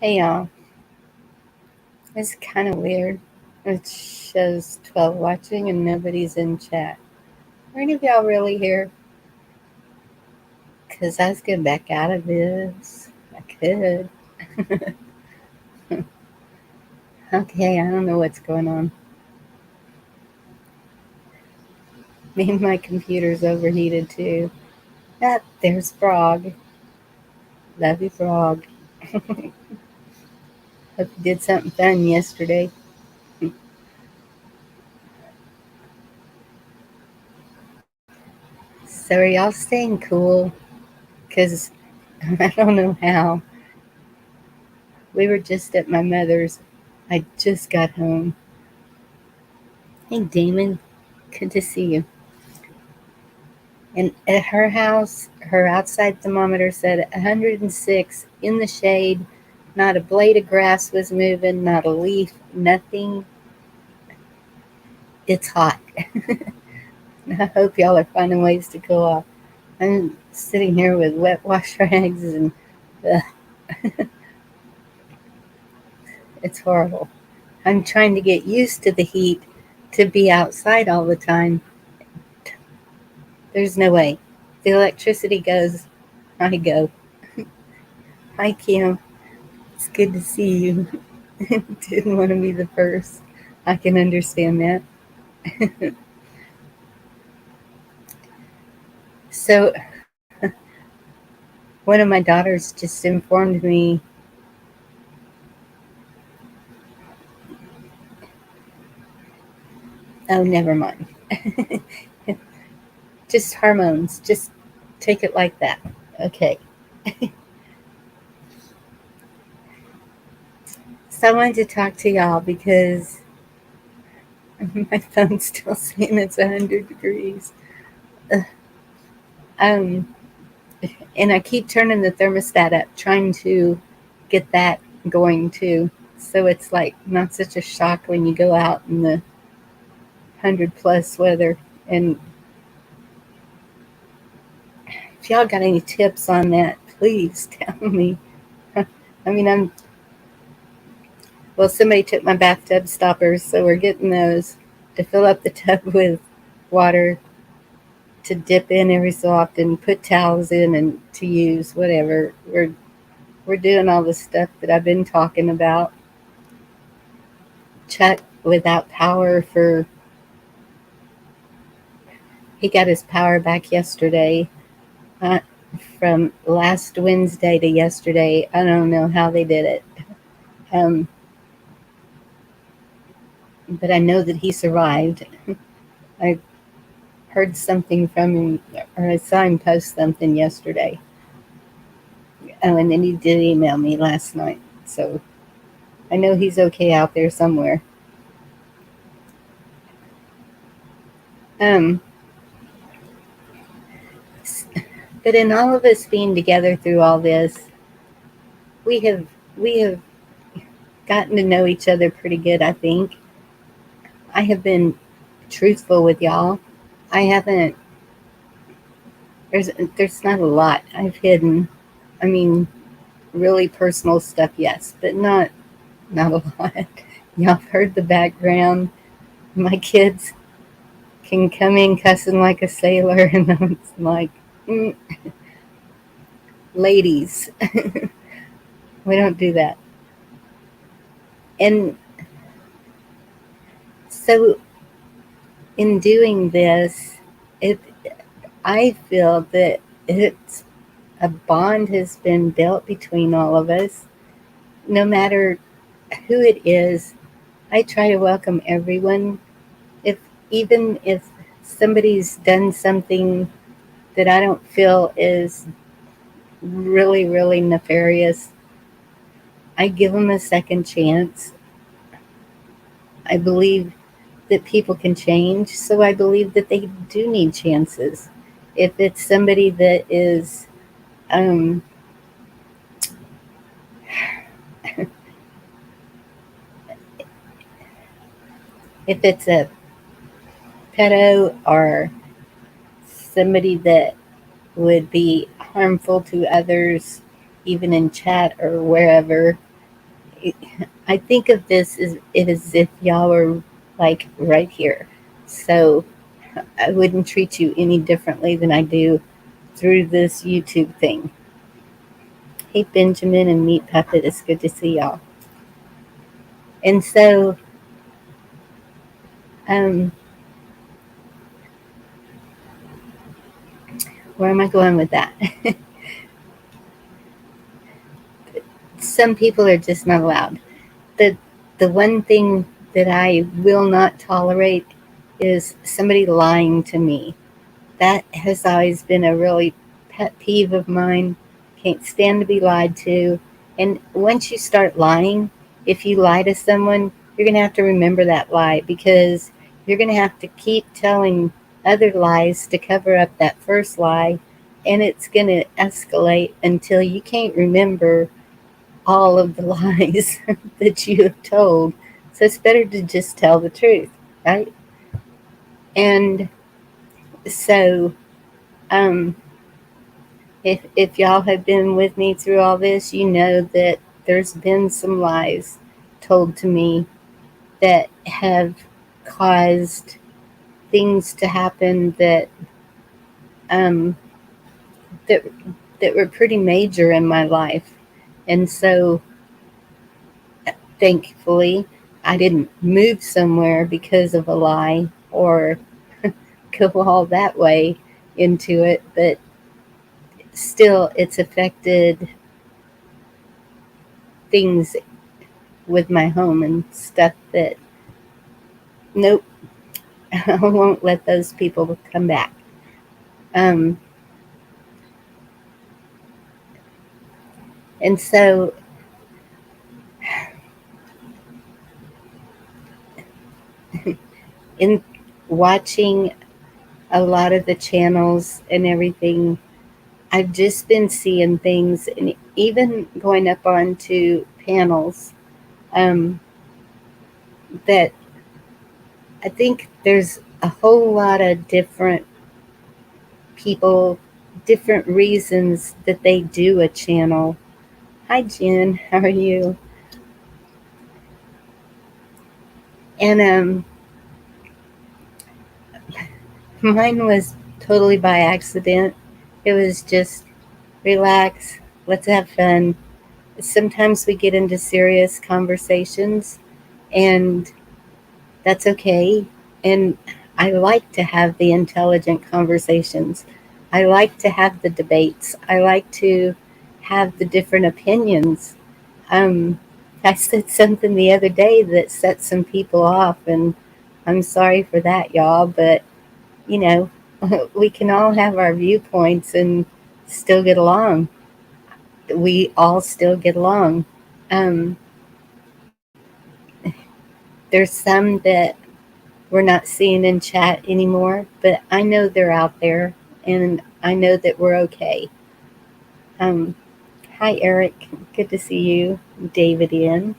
Hey y'all, it's kind of weird. It shows 12 watching and nobody's in chat. Are any of y'all really here? Because I was getting back out of this. I could. Okay, I don't know what's going on. Maybe my computer's overheated too. Ah, there's Frog. Love you, Frog. Hope you did something fun yesterday. So, are y'all staying cool? Because I don't know how. We were just at my mother's. I just got home. Hey, Damon. Good to see you. And at her house, her outside thermometer said 106 in the shade. Not a blade of grass was moving, not a leaf, nothing. It's hot. I hope y'all are finding ways to cool off. I'm sitting here with wet wash rags and ugh, it's horrible. I'm trying to get used to the heat to be outside all the time. There's no way. The electricity goes, I go. Hi, Kim. It's good to see you. Didn't want to be the first. I can understand that. So, one of my daughters just informed me. Oh, never mind. Just hormones. Just take it like that. Okay. So, I wanted to talk to y'all because my phone's still saying it's 100 degrees. Ugh. Um, and I keep turning the thermostat up, trying to get that going too. So it's like not such a shock when you go out in the 100+ weather. And if y'all got any tips on that, please tell me. I mean, well, somebody took my bathtub stoppers, so we're getting those to fill up the tub with water to dip in every so often, put towels in, and to use whatever. We're doing all the stuff that I've been talking about. Chuck without power for he got his power back yesterday. Uh, from last Wednesday to yesterday. I don't know how they did it. Um, but I know that he survived. I heard something from him, or I saw him post something yesterday. Oh, and then he did email me last night. So I know he's okay out there somewhere. Um, but in all of us being together through all this, we have we have gotten to know each other pretty good. I think I have been truthful with y'all. I haven't. There's not a lot I've hidden. I mean, really personal stuff, yes, but not a lot. Y'all have heard the background. My kids can come in cussing like a sailor, and I'm like, mm, ladies, we don't do that. And so, in doing this, it I feel that it's a bond has been built between all of us. No matter who it is, I try to welcome everyone. If even if somebody's done something that I don't feel is really nefarious, I give them a second chance. I believe that people can change, so I believe that they do need chances. If it's somebody that is, um, if it's a pedo or somebody that would be harmful to others, even in chat or wherever, I think of this as if y'all were like right here. So I wouldn't treat you any differently than I do through this YouTube thing. Hey, Benjamin and Meat Puppet, it's good to see y'all. And so, um, where am I going with that? Some people are just not allowed. The the one thing that I will not tolerate is somebody lying to me. That has always been a really pet peeve of mine. Can't stand to be lied to. And once you start lying, if you lie to someone, you're going to have to remember that lie, because you're going to have to keep telling other lies to cover up that first lie. And it's going to escalate until you can't remember all of the lies that you have told. So it's better to just tell the truth, right? And so, um, if y'all have been with me through all this, you know that there's been some lies told to me that have caused things to happen um, that that were pretty major in my life. And so, thankfully, I didn't move somewhere because of a lie or go all that way into it, but still, it's affected things with my home and stuff that, nope, I won't let those people come back. Um, and so, in watching a lot of the channels and everything, I've just been seeing things, and even going up onto panels, um, that I think there's a whole lot of different people, different reasons that they do a channel. Hi, Jen. How are you? And mine was totally by accident. It was just relax, let's have fun. Sometimes we get into serious conversations, and that's okay. And I like to have the intelligent conversations. I like to have the debates. I like to have the different opinions. Um, I said something the other day that set some people off, and I'm sorry for that, y'all, but you know, we can all have our viewpoints and still get along. We all still get along. Um, there's some that we're not seeing in chat anymore, but I know they're out there, and I know that we're okay. Um, Hi, Eric. Good to see you. David in.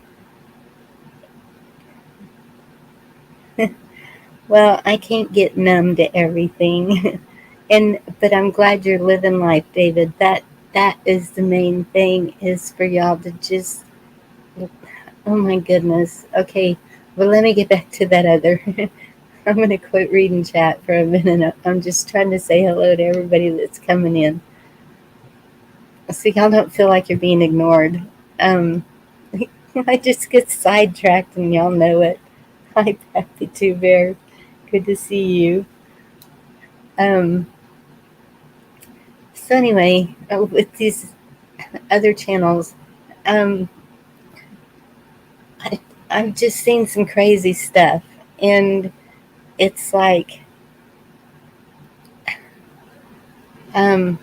Well, I can't get numb to everything. But I'm glad you're living life, David. That is the main thing, is for y'all to just, oh my goodness. Okay, well, let me get back to that other. I'm going to quit reading chat for a minute. I'm just trying to say hello to everybody that's coming in. So y'all don't feel like you're being ignored. Um, I just get sidetracked and y'all know it. Hi, Pappy Two Bear. Good to see you. Um, so anyway, with these other channels, um, I, I've just seen some crazy stuff, and it's like, um,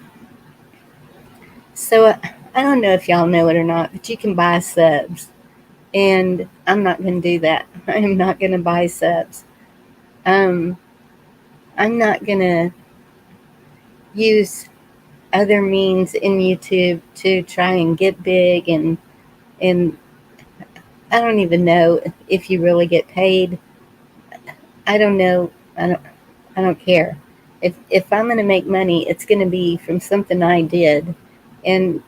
so I don't know if y'all know it or not, but you can buy subs, and I'm not going to do that. I am not going to buy subs. Um, I'm not going to use other means in YouTube to try and get big, and I don't even know if you really get paid. I don't know. I don't care. If I'm going to make money, it's going to be from something I did. And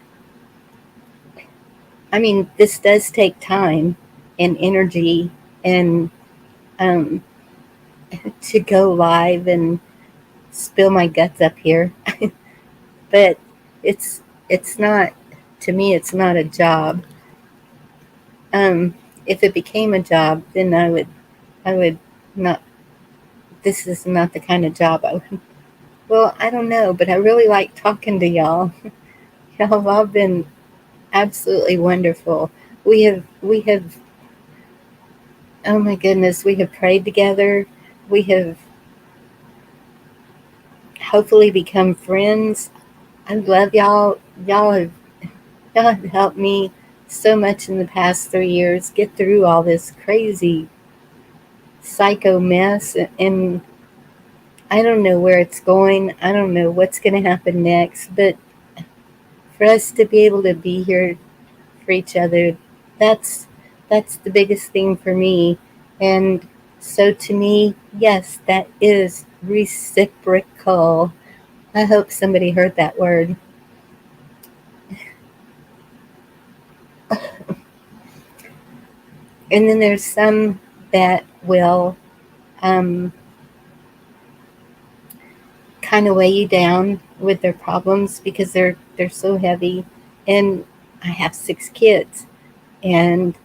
I mean, this does take time and energy and um, to go live and spill my guts up here, but it's not, to me. It's not a job. Um, if it became a job, then I would not. This is not the kind of job I would. Well, I don't know, but I really like talking to y'all. Y'all have all been absolutely wonderful. We have. Oh my goodness, we have prayed together. We have hopefully become friends. I love y'all. Y'all have helped me so much in the past 3 years get through all this crazy psycho mess, and I don't know where it's going. I don't know what's going to happen next, but for us to be able to be here for each other, that's that's the biggest thing for me. And so to me, yes, that is reciprocal. I hope somebody heard that word. And then there's some that will um, kind of weigh you down with their problems because they're so heavy. And I have 6 kids and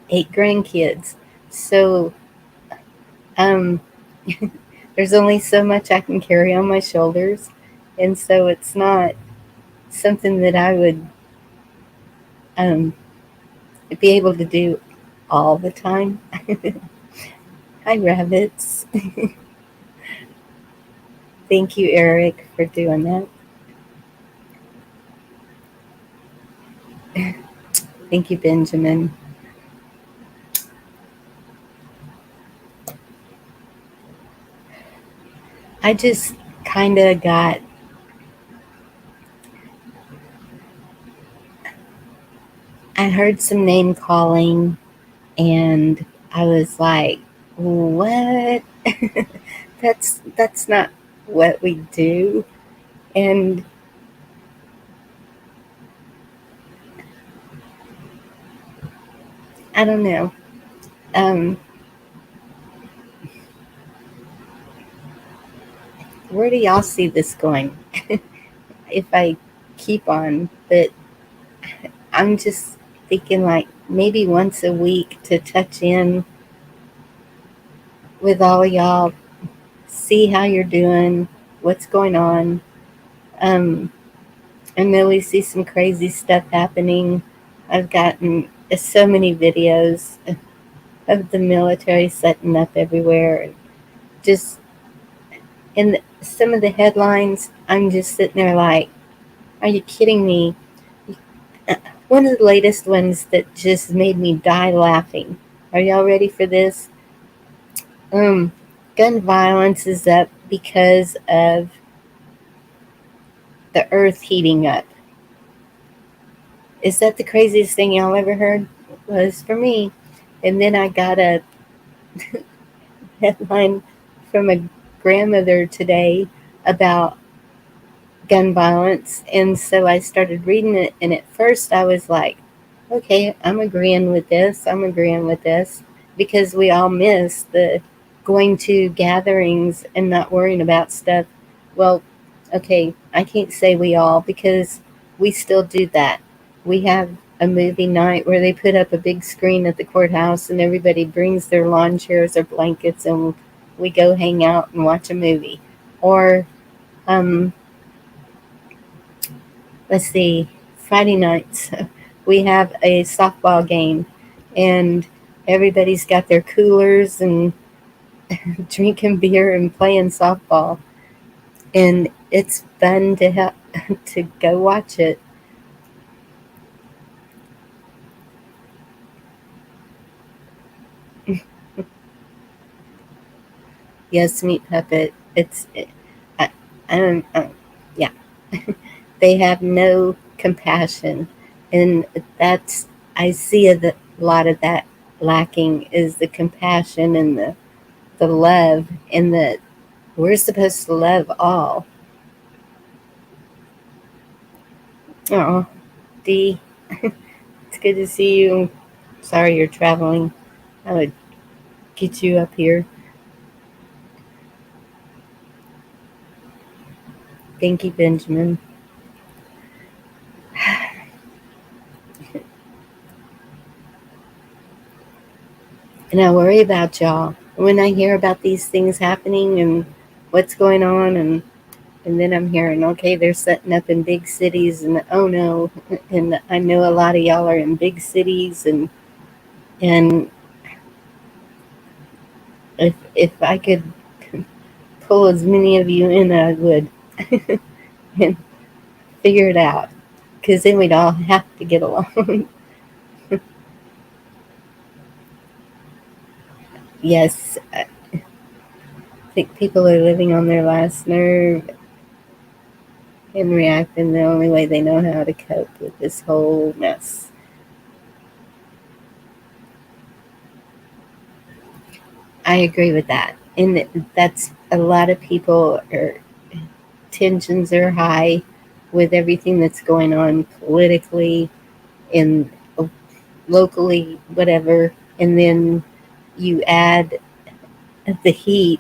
8 grandkids, so um, there's only so much I can carry on my shoulders, and so it's not something that I would um, be able to do all the time. Hi, rabbits. Thank you, Eric, for doing that. Thank you, Benjamin. I just kind of got, I heard some name calling, and I was like, what? That's not what we do. And I don't know. Um, where do y'all see this going? If I keep on, but I'm just thinking like maybe once a week to touch in with all of y'all, see how you're doing, what's going on. Um, I know we see some crazy stuff happening. I've gotten so many videos of the military setting up everywhere. Just in some of the headlines, I'm just sitting there like, are you kidding me? One of the latest ones that just made me die laughing. Are y'all ready for this? Um, Gun violence is up because of the earth heating up. Is that the craziest thing y'all ever heard? Was for me. And then I got a headline from a grandmother today about gun violence, and so I started reading it, and at first I was like, okay, I'm agreeing with this. I'm agreeing with this because we all miss the going to gatherings and not worrying about stuff. Well, okay, I can't say we all because we still do that. We have a movie night where they put up a big screen at the courthouse and everybody brings their lawn chairs or blankets and we go hang out and watch a movie. Or um, let's see, Friday nights, we have a softball game, and everybody's got their coolers and drinking beer and playing softball, and it's fun to to go watch it. Yes, Meat Puppet. I, I don't, yeah. They have no compassion, and that's, I see lot of that lacking is the compassion and the love, and the we're supposed to love all. Oh, D, good to see you. Sorry you're traveling. I would get you up here. Thank you, Benjamin. And I worry about y'all. When I hear about these things happening and what's going on, and then I'm hearing, okay, they're setting up in big cities, and oh no, and I know a lot of y'all are in big cities, and if I could pull as many of you in, I would, and figure it out, because then we'd all have to get along. Yes, I think people are living on their last nerve and reacting the only way they know how to cope with this whole mess. I agree with that. And that's a lot of people are, tensions are high with everything that's going on politically and locally, whatever. And then you add the heat,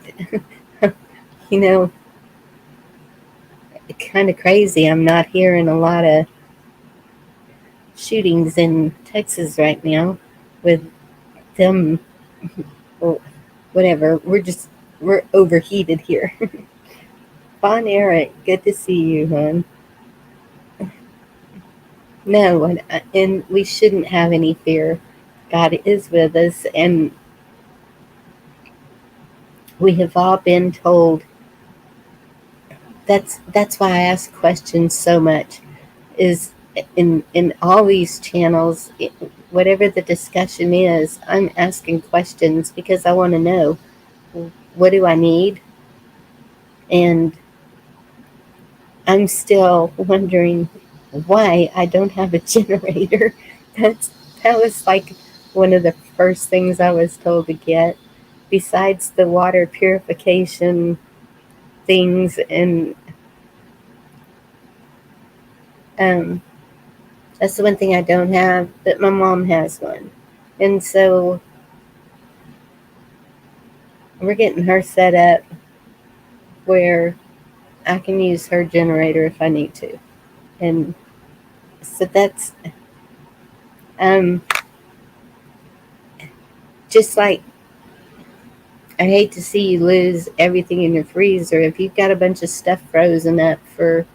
you know, kind of crazy. I'm not hearing a lot of shootings in Texas right now with them, or whatever. We're overheated here. Bon Eric, good to see you, hon. No, and we shouldn't have any fear. God is with us, and we have all been told. That's why I ask questions so much. Is in all these channels, whatever the discussion is, I'm asking questions because I want to know, what do I need, and I'm still wondering why I don't have a generator. That was like one of the first things I was told to get, besides the water purification things, and um, that's the one thing I don't have, but my mom has one, and so we're getting her set up where I can use her generator if I need to, and so that's um, just like, I hate to see you lose everything in your freezer. If you've got a bunch of stuff frozen up for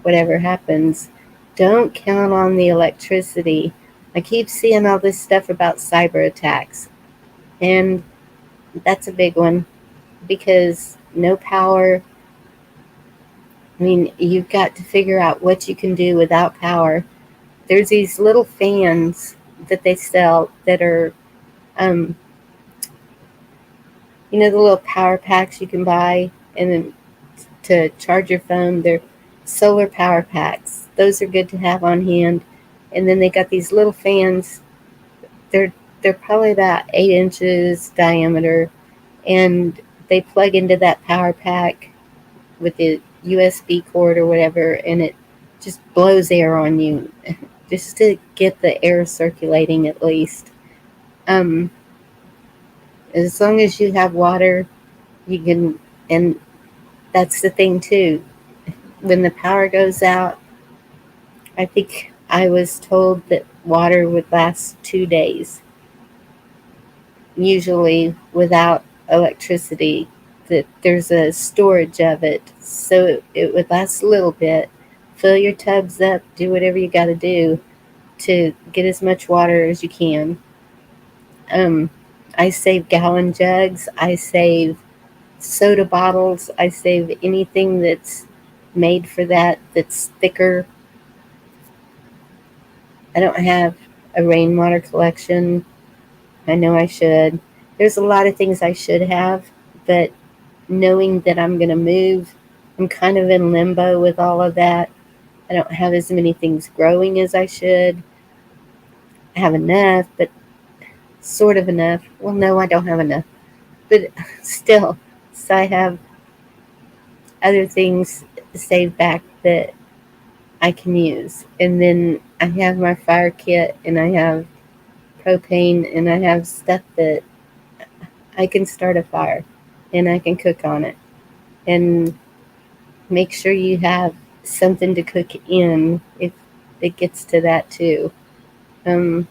whatever happens, don't count on the electricity. I keep seeing all this stuff about cyber attacks, and that's a big one, because no power. I mean, you've got to figure out what you can do without power. There's these little fans that they sell that are, um, the little power packs you can buy, and then to charge your phone. They're solar power packs. Those are good to have on hand. And then they got these little fans. They're probably about 8 inches diameter, and they plug into that power pack with the USB cord or whatever, and it just blows air on you, just to get the air circulating at least. Um, as long as you have water, you can, and that's the thing too. When the power goes out, I think I was told that water would last 2 days, usually without electricity, that there's a storage of it, so it would last a little bit. Fill your tubs up, do whatever you got to do to get as much water as you can. Um, I save gallon jugs, I save soda bottles, I save anything that's made for that's thicker. I don't have a rainwater collection. I know I should. There's a lot of things I should have, but knowing that I'm going to move, I'm kind of in limbo with all of that. I don't have as many things growing as I should. I have enough, but sort of enough. Well, no, I don't have enough, but still. So I have other things saved back that I can use. And then I have my fire kit, and I have propane, and I have stuff that I can start a fire and I can cook on it. And make sure you have something to cook in if it gets to that too. Um,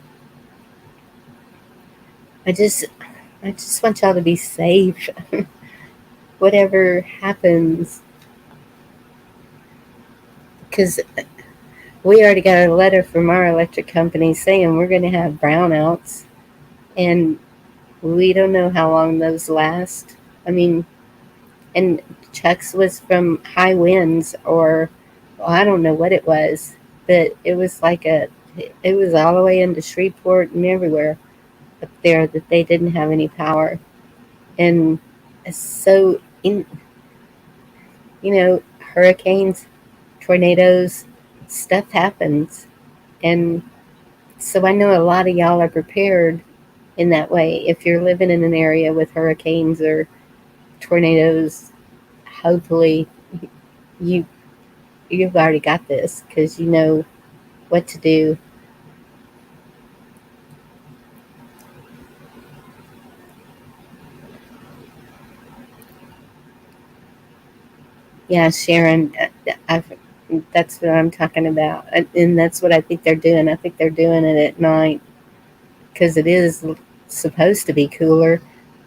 I just I just want y'all to be safe. Whatever happens, because we already got a letter from our electric company saying we're going to have brownouts, and we don't know how long those last. I mean, and Chuck's was from high winds, or well, I don't know what it was, but it was all the way into Shreveport and everywhere up there that they didn't have any power. And so, hurricanes, tornadoes, stuff happens. And so I know a lot of y'all are prepared in that way. If you're living in an area with hurricanes or tornadoes, hopefully you you've already got this because you know what to do. Yeah, Sharon, I've, that's what I'm talking about, and that's what I think they're doing. I think they're doing it at night because it is supposed to be cooler.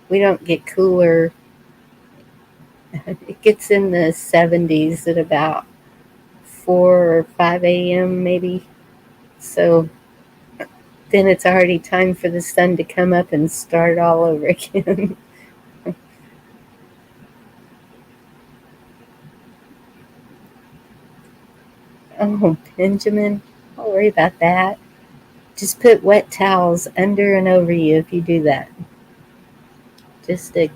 We don't get cooler. It gets in the 70s at about 4 or 5 a.m. maybe. So then it's already time for the sun to come up and start all over again. Oh, Benjamin, don't worry about that. Just put wet towels under and over you if you do that. Just to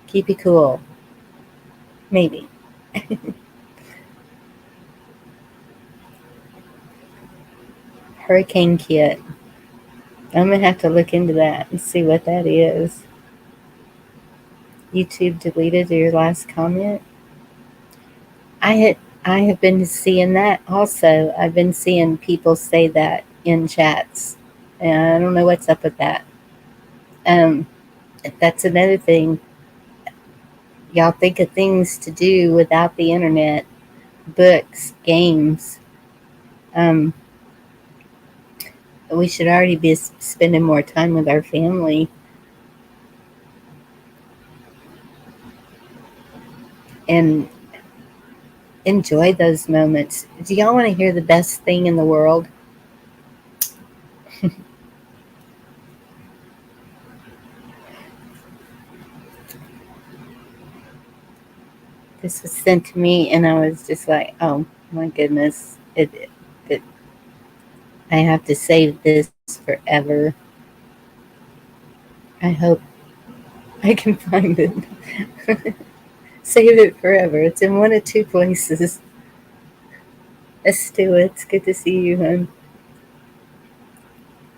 keep you cool. Maybe. Hurricane kit. I'm gonna have to look into that and see what that is. YouTube deleted your last comment. I had I have been seeing that also. I've been seeing people say that in chats. And I don't know what's up with that. Um, that's another thing. Y'all think of things to do without the internet, books, games. Um, we should already be spending more time with our family and enjoy those moments. Do y'all want to hear the best thing in the world? This was sent to me, and I was just like, oh my goodness. It I have to save this forever. I hope I can find it. Save it forever. It's in one of two places. Stu, it's good to see you, hon.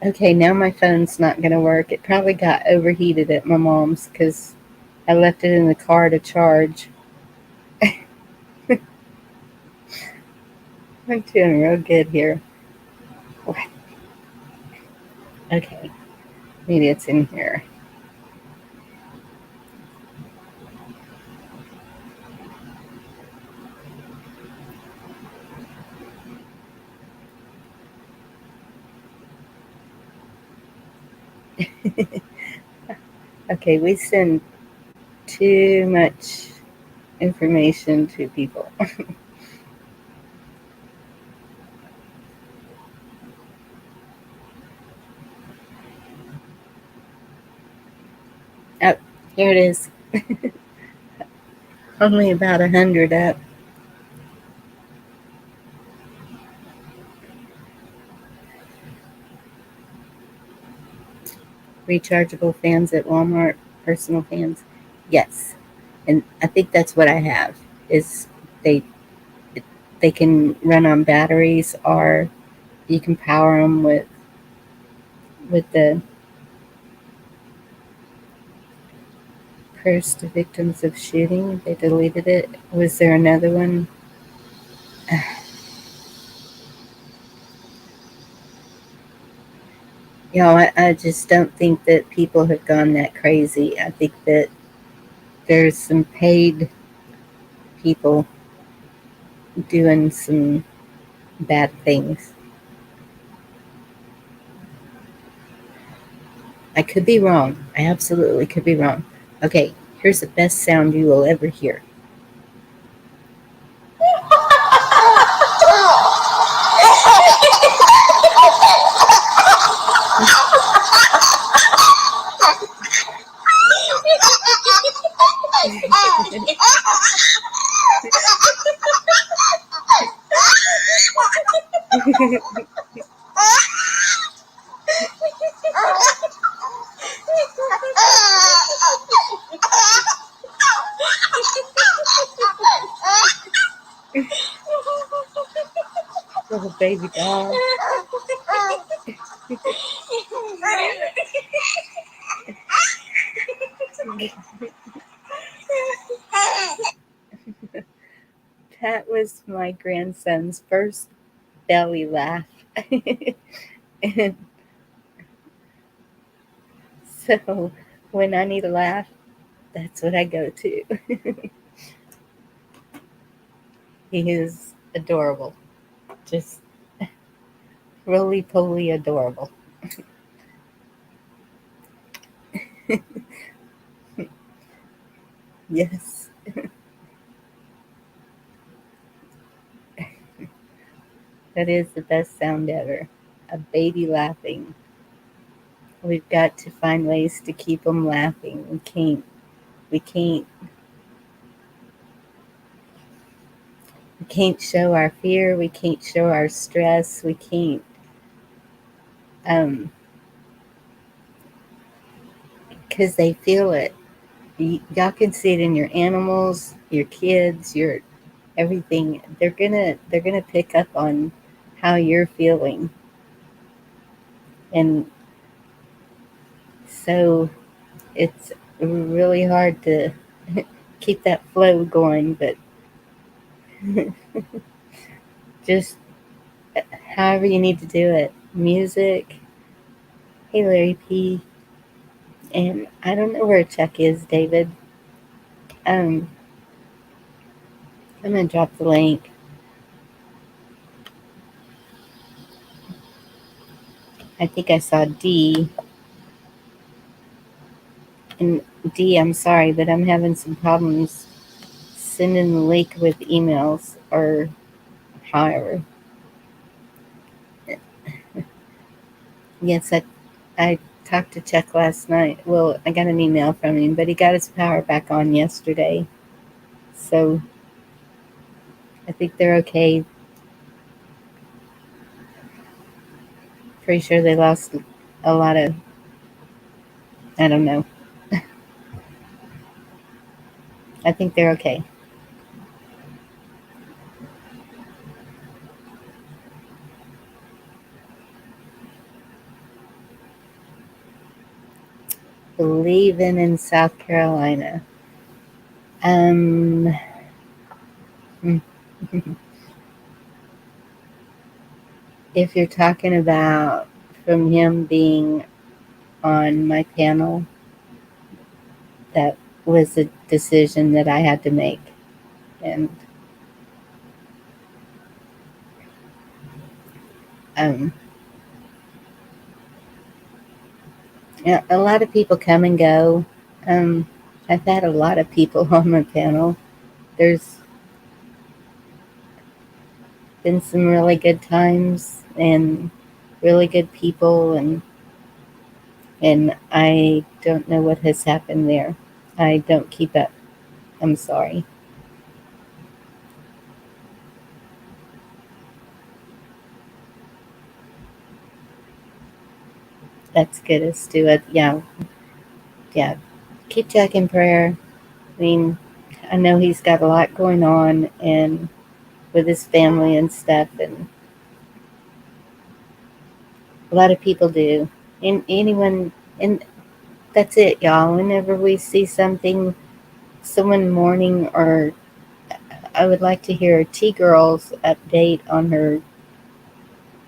Okay, now my phone's not going to work. It probably got overheated at my mom's because I left it in the car to charge. I'm doing real good here. Okay, maybe it's in here. Okay, we send too much information to people. Oh, here it is. Only about 100 up. Rechargeable fans at Walmart, personal fans. Yes, and I think that's what I have. Is they they can run on batteries, or you can power them with the prayers to victims of shooting. They deleted it. Was there another one? I just don't think that people have gone that crazy. I think that there's some paid people doing some bad things. I could be wrong. I absolutely could be wrong. Okay, here's the best sound you will ever hear. Little baby dog. That was my grandson's first belly laugh. And so when I need a laugh, that's what I go to. He is adorable. Just roly poly adorable. Yes, that is the best sound ever. A baby laughing. We've got to find ways to keep them laughing. We can't we can't show our fear, we can't show our stress, we can't um because they feel it. Y'all can see it in your animals, your kids, your everything. They're gonna pick up on how you're feeling. And so it's really hard to keep that flow going, but just however you need to do it. Music. Hey, Larry P. And I don't know where Chuck is, David. Um, I'm gonna drop the link. I think I saw D. And D, I'm sorry, but I'm having some problems sending the link with emails or however. Yes, I talked to Chuck last night. Well, I got an email from him, but he got his power back on yesterday. So I think they're okay. Pretty sure they lost a lot of, I don't know. I think they're okay. Believing in South Carolina. Um, if you're talking about from him being on my panel, that was a decision that I had to make. And um, yeah, a lot of people come and go. Um, I've had a lot of people on my panel. There's been some really good times and really good people, and I don't know what has happened there. I don't keep up. I'm sorry. That's good as do it. Yeah, yeah. Keep Jack in prayer. I mean, I know he's got a lot going on and with his family and stuff, and a lot of people do. And anyone, and that's it, y'all. Whenever we see someone mourning, or I would like to hear T Girl's update on her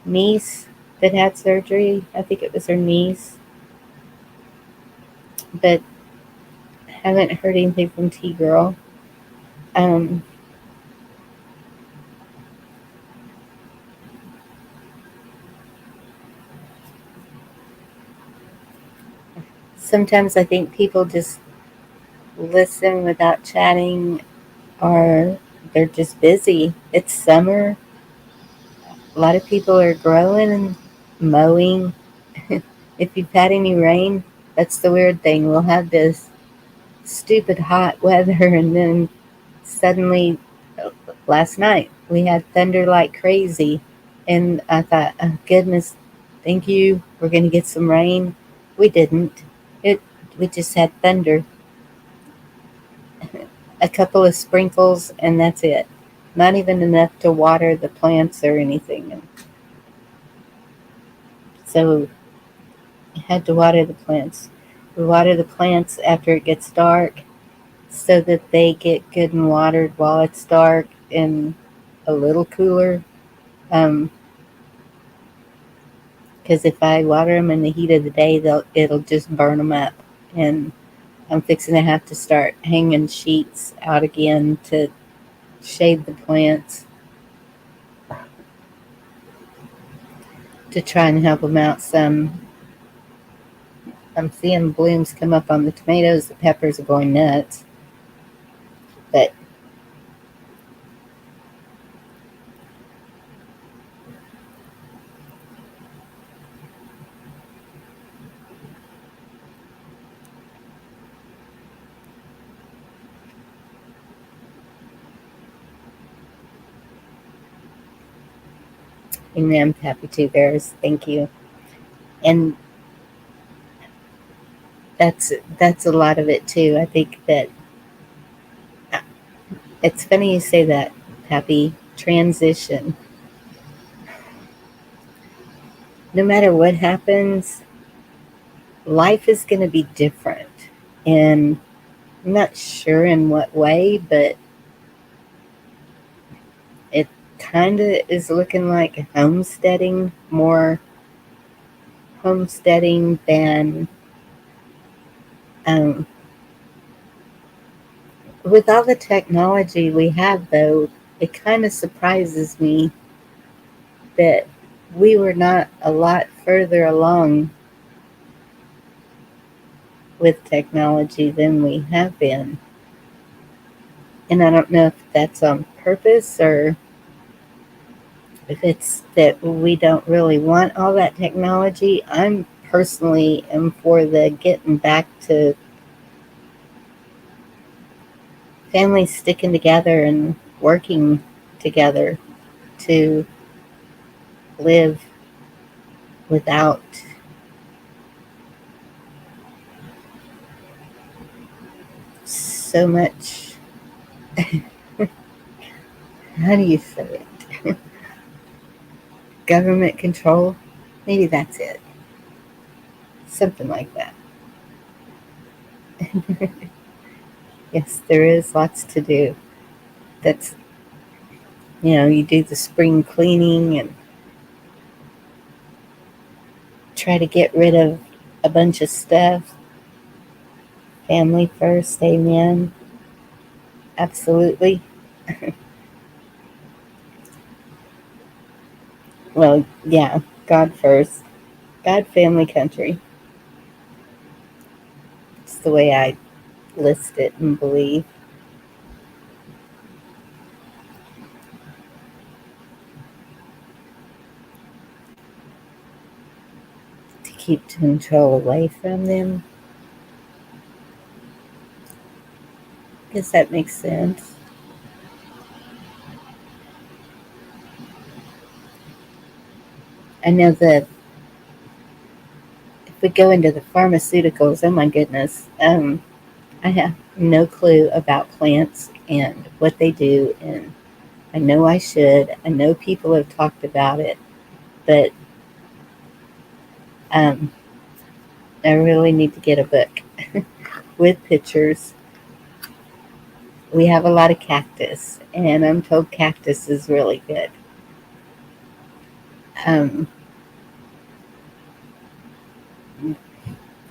niece that had surgery. I think it was her niece. But haven't heard anything from T Girl. Um, Sometimes I think people just listen without chatting, or they're just busy. It's summer. A lot of people are growing and mowing. If you've had any rain, that's the weird thing. We'll have this stupid hot weather, and then suddenly, last night, we had thunder like crazy. And I thought, oh, goodness, thank you. We're going to get some rain. We didn't. It. We just had thunder, a couple of sprinkles, and that's it. Not even enough to water the plants or anything. So I had to water the plants. We water the plants after it gets dark so that they get good and watered while it's dark and a little cooler. Um, Because if I water them in the heat of the day, it'll just burn them up. And I'm fixing to have to start hanging sheets out again to shade the plants to try and help them out some. I'm seeing blooms come up on the tomatoes. The peppers are going nuts. But amen, Happy Two Bears. Thank you. And that's a lot of it too. I think that it's funny you say that, Happy. Transition. No matter what happens, life is going to be different. And I'm not sure in what way, but it kind of is looking like homesteading, more homesteading than um, with all the technology we have, though. It kind of surprises me that we were not a lot further along with technology than we have been. And I don't know if that's on purpose or if it's that we don't really want all that technology. I'm personally am for the getting back to families sticking together and working together to live without so much, how do you say it? Government control? Maybe that's it. Something like that. Yes, there is lots to do. That's, you do the spring cleaning and try to get rid of a bunch of stuff. Family first, amen. Absolutely. Well, yeah, God first. God, family, country. It's the way I list it and believe. To keep control away from them. Guess that makes sense. I know that if we go into the pharmaceuticals, oh my goodness, I have no clue about plants and what they do, and I know I should. I know people have talked about it, but um, I really need to get a book with pictures. We have a lot of cactus, and I'm told cactus is really good. Um,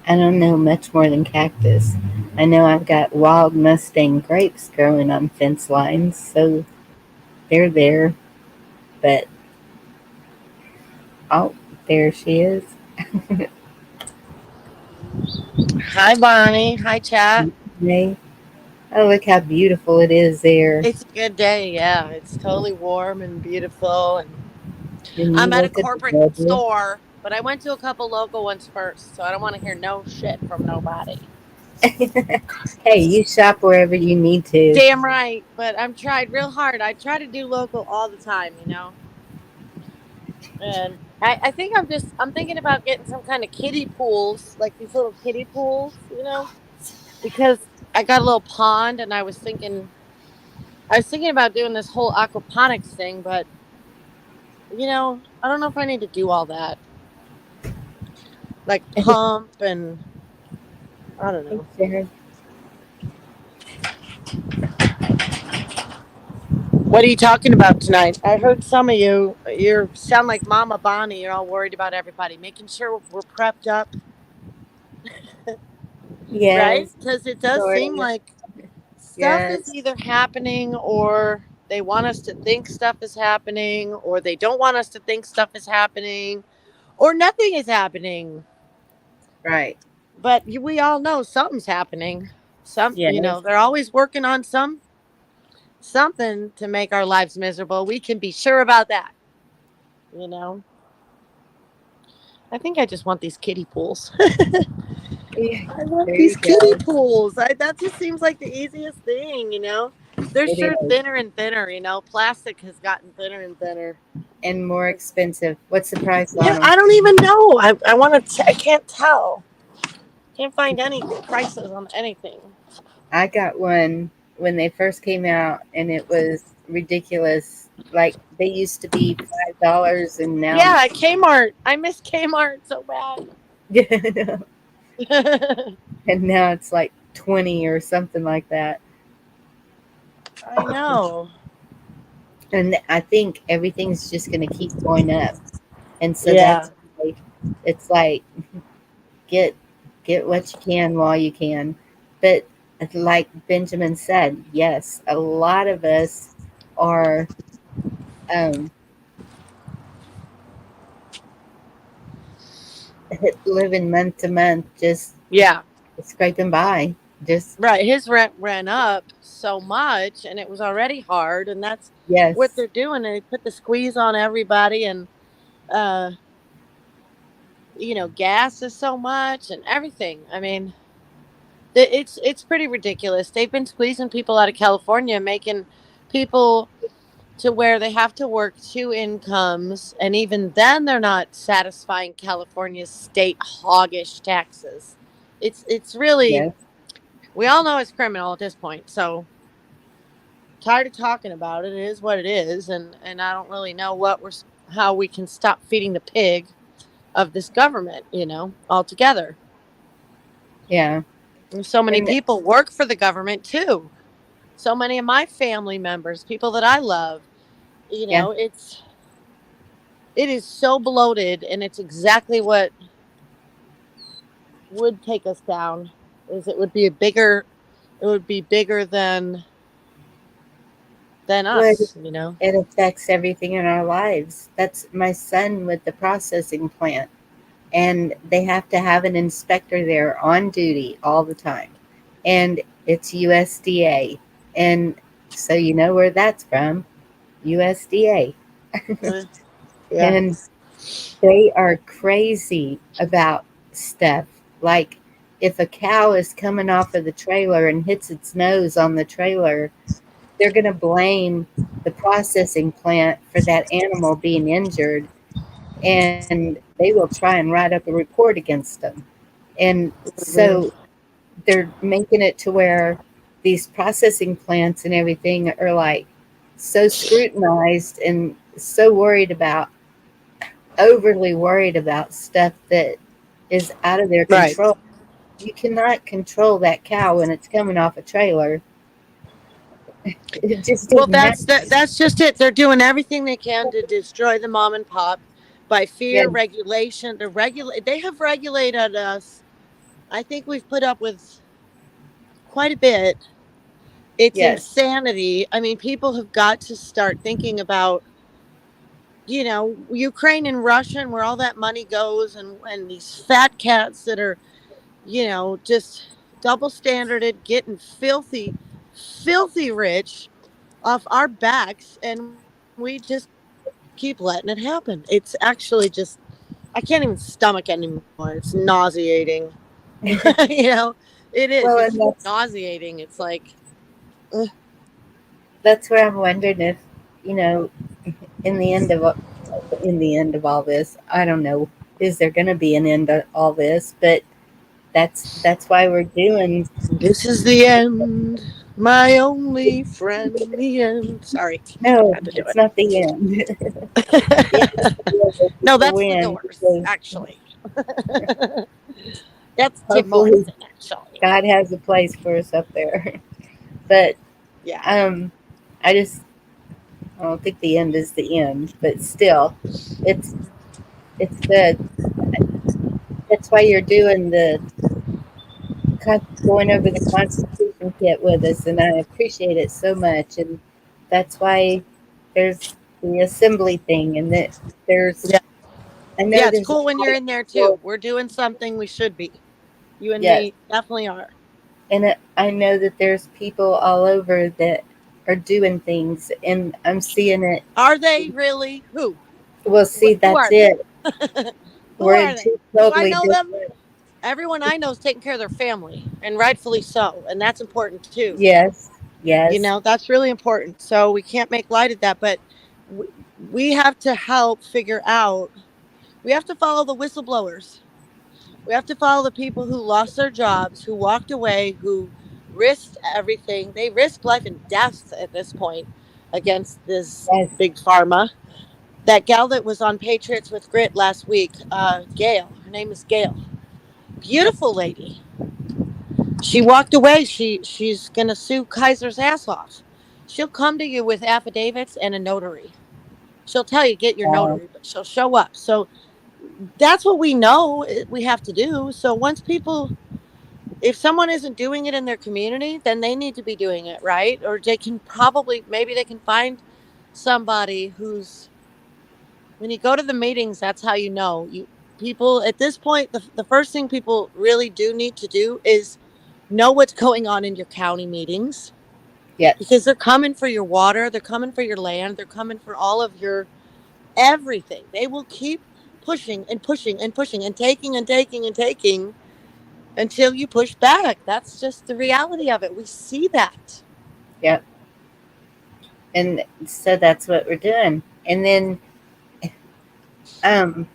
I don't know much more than cactus. I know I've got wild Mustang grapes growing on fence lines, so they're there. But oh, there she is. Hi, Bonnie. Hi, chat. Hey, oh, look how beautiful it is there. It's a good day. Yeah, it's totally warm and beautiful. And And you I'm at a look at the corporate weather. store, but I went to a couple local ones first, so I don't want to hear no shit from nobody. Hey, you shop wherever you need to. Damn right. But I'm tried real hard. I try to do local all the time. And I think I'm thinking about getting some kind of kiddie pools, like these little kiddie pools, because I got a little pond, and I was thinking about doing this whole aquaponics thing, but I don't know if I need to do all that. Like pump and I don't Hey, know. Sharon. What are you talking about tonight? I heard some of you sound like Mama Bonnie. You're all worried about everybody, making sure we're prepped up, right? Yes, Because it does sort seem of. like stuff is Yes, either happening or they want us to think stuff is happening or they don't want us to think stuff is happening or nothing is happening. right. But we all know something's happening. Yes, They're always working on something to make our lives miserable. We can be sure about that. You know, I think I just want these kiddie pools. yeah, I want there these you kiddie go. pools. That just seems like the easiest thing. They're It sure is. thinner and thinner. Plastic has gotten thinner and thinner. And more expensive. What's the price on Yeah, them? I don't even know. I want to. I can't tell. Can't find any prices on anything. I got one when they first came out, and it was ridiculous. Like they used to be $5, and now, Yeah, Kmart. I miss Kmart so bad. and now it's like 20 or something like that. I know. And I think everything's just going to keep going up, and so Yeah. that's why it's like get get what you can while you can. But like Benjamin said, yes, a lot of us are um, living month to month, just Yeah. scraping by. Just Right. His rent ran up so much and it was already hard, and that's what yes, they're doing. They put the squeeze on everybody, and uh gas is so much and everything. I mean, it's pretty ridiculous. They've been squeezing people out of California, making people to where they have to work two incomes, and even then they're not satisfying California's state hoggish taxes. It's really, yes, we all know it's criminal at this point. So tired of talking about it. It is what it is, and I don't really know how we can stop feeding the pig of this government altogether. yeah, And so many and people work for the government too. So many of my family members, people that I love, yeah. it is so bloated, and it's exactly what would take us down. Is it would be bigger than Well, us. it affects everything in our lives. That's my son with the processing plant, and they have to have an inspector there on duty all the time, and it's USDA, and so you know where that's from, USDA. Uh, yeah. And they are crazy about stuff. Like if a cow is coming off of the trailer and hits its nose on the trailer, they're going to blame the processing plant for that animal being injured, and they will try and write up a report against them. And so Mhm. they're making it to where these processing plants and everything are like so scrutinized and so worried about, overly worried about stuff that is out of their Right. control. You cannot control that cow when it's coming off a trailer. It just Well, doesn't that's happen. that's just it. They're doing everything they can to destroy the mom and pop by Yeah, fear, regulation. They have regulated us I think we've put up with quite a bit. It's Yes. insanity. I mean, people have got to start thinking about, Ukraine and Russia and where all that money goes, and these fat cats that are, just double standarded, getting filthy, filthy rich off our backs, and we just keep letting it happen. It's actually just, I can't even stomach anymore. It's nauseating. you know, it is. Well, It's and nauseating. It's like, ugh, that's where I'm wondering if, you know, in the end of in the end of all this, I don't know, is there going to be an end to all this? But that's why we're doing. this is the end, my only friend. The end. Sorry, No, had to do it's not the end. The end is it. the end is No, the that's the win Doors. because Actually, that's Jim hopefully Morrison. Actually, God has a place for us up there. But yeah. um, I just I don't think the end is the end. But still, it's it's the that's why you're doing the going over the Constitution kit with us, and I appreciate it so much. And that's why there's the assembly thing, and that there's Yeah. I know Yeah, it's there's a cool when lot you're of in there people. too. We're doing something we should be. You and Yes, me definitely are. and I know that there's people all over that are doing things, and I'm seeing it. Are they really? Who? Well, see, Who that's are they? it. Who We're in are they? two Do I totally know them? different. Everyone I know is taking care of their family, and rightfully so. And that's important too. Yes, yes, That's really important. So we can't make light of that, but we have to help figure out. We have to follow the whistleblowers. We have to follow the people who lost their jobs, who walked away, who risked everything. They risked life and death at this point against this yes. big pharma. That gal that was on Patriots with Grit last week, Gail. Her name is Gail. Beautiful lady. She walked away. She's gonna sue Kaiser's ass off. She'll come to you with affidavits and a notary. She'll tell you get your Wow. notary, but she'll show up. So that's what we know we have to do. So once people, if someone isn't doing it in their community, then they need to be doing it, right? Or they can probably, maybe they can find somebody who's, when you go to the meetings, that's how you know. People at this point, the first thing people really do need to do is know what's going on in your county meetings, Yes, because they're coming for your water, they're coming for your land, they're coming for all of your everything. They will keep pushing and pushing and pushing and taking and taking and taking until you push back. That's just the reality of it. We see that. yep. And so that's what we're doing. And then um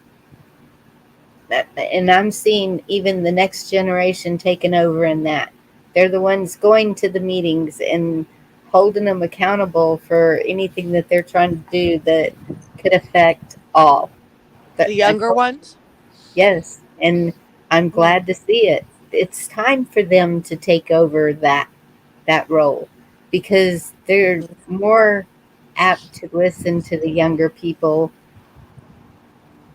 and I'm seeing even the next generation taking over in that. They're the ones going to the meetings and holding them accountable for anything that they're trying to do that could affect all. But The younger ones. yes, and I'm Mm. glad to see it. It's time for them to take over that role because they're more apt to listen to the younger people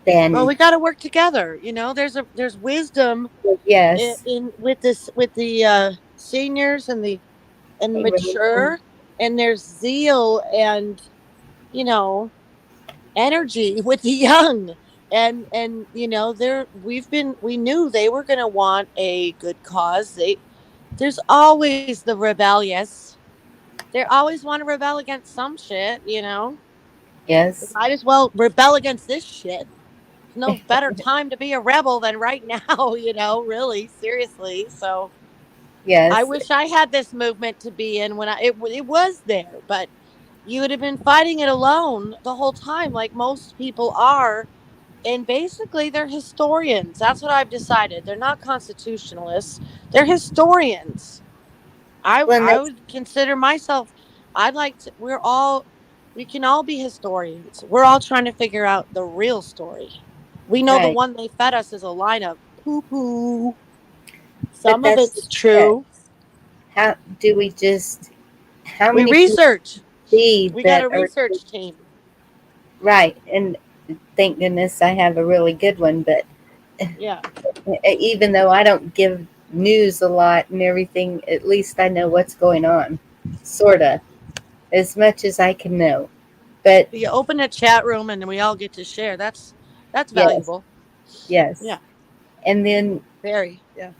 Well, than we got to work together. There's wisdom yes, with this, with the seniors and the they really mature, and there's zeal and, you know energy with the young. And there, we knew they were going to want a good cause. There's always the rebellious. They always want to rebel against some shit. They yes, might as well rebel against this shit. There's no better time to be a rebel than right now. Really, seriously. So I yes. wish I had this movement to be in when it was there, but you would have been fighting it alone the whole time, like most people are. And basically, they're historians. That's what I've decided. They're not constitutionalists. They're historians. I Well, and I that's would consider myself. I'd like to. We can all be historians. We're all trying to figure out the real story. We know the right. one they fed us is a line of poo poo. But Some of that's it's just it. true. How do we just? How We many people research. see We got that a are research team. right? And thank goodness I have a really good one. But Yeah. even though I don't give news a lot and everything, at least I know what's going on. Sorta. As much as I can know. But You open a chat room and we all get to share. That's yes, valuable. yes. Yeah, And then, very. Yeah.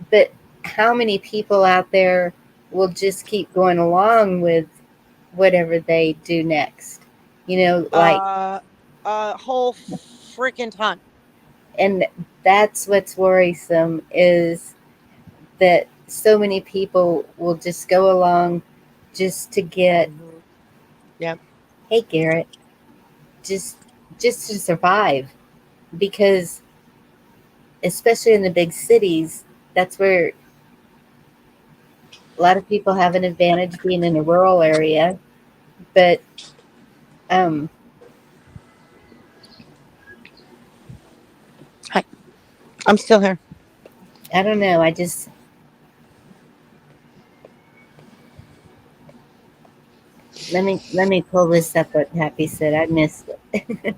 but how many people out there will just keep going along with whatever they do next? You know, like, Uh, a whole freaking ton. and that's what's worrisome is that so many people will just go along just to get, Hmm. Yeah. hey Garrett, just just to survive, because especially in the big cities, that's where a lot of people have an advantage being in a rural area. But um, Hi. I'm still here. I don't know. I just let me pull this up. What Happy said. I missed it.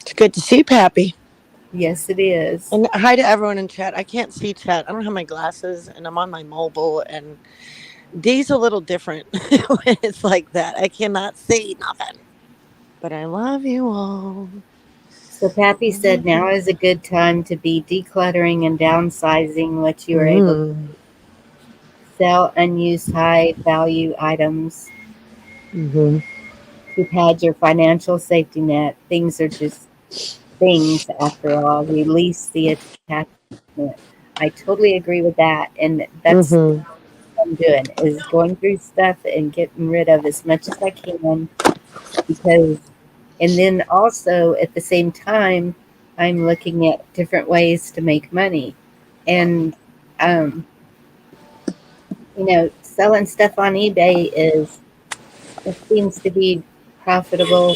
It's good to see Pappy. Yes, it is. And hi to everyone in chat. I can't see chat. I don't have my glasses and I'm on my mobile and D's a little different when it's like that. I cannot see nothing. But I love you all. So Pappy said now is a good time to be decluttering and downsizing what you are able to Mm. sell unused high value items Hmm. to pad your financial safety net. Things are just things after all. Release the attachment. I totally agree with that. And that's Hmm. what I'm doing is going through stuff and getting rid of as much as I can, because and then also at the same time I'm looking at different ways to make money. And um, selling stuff on eBay is it seems to be profitable.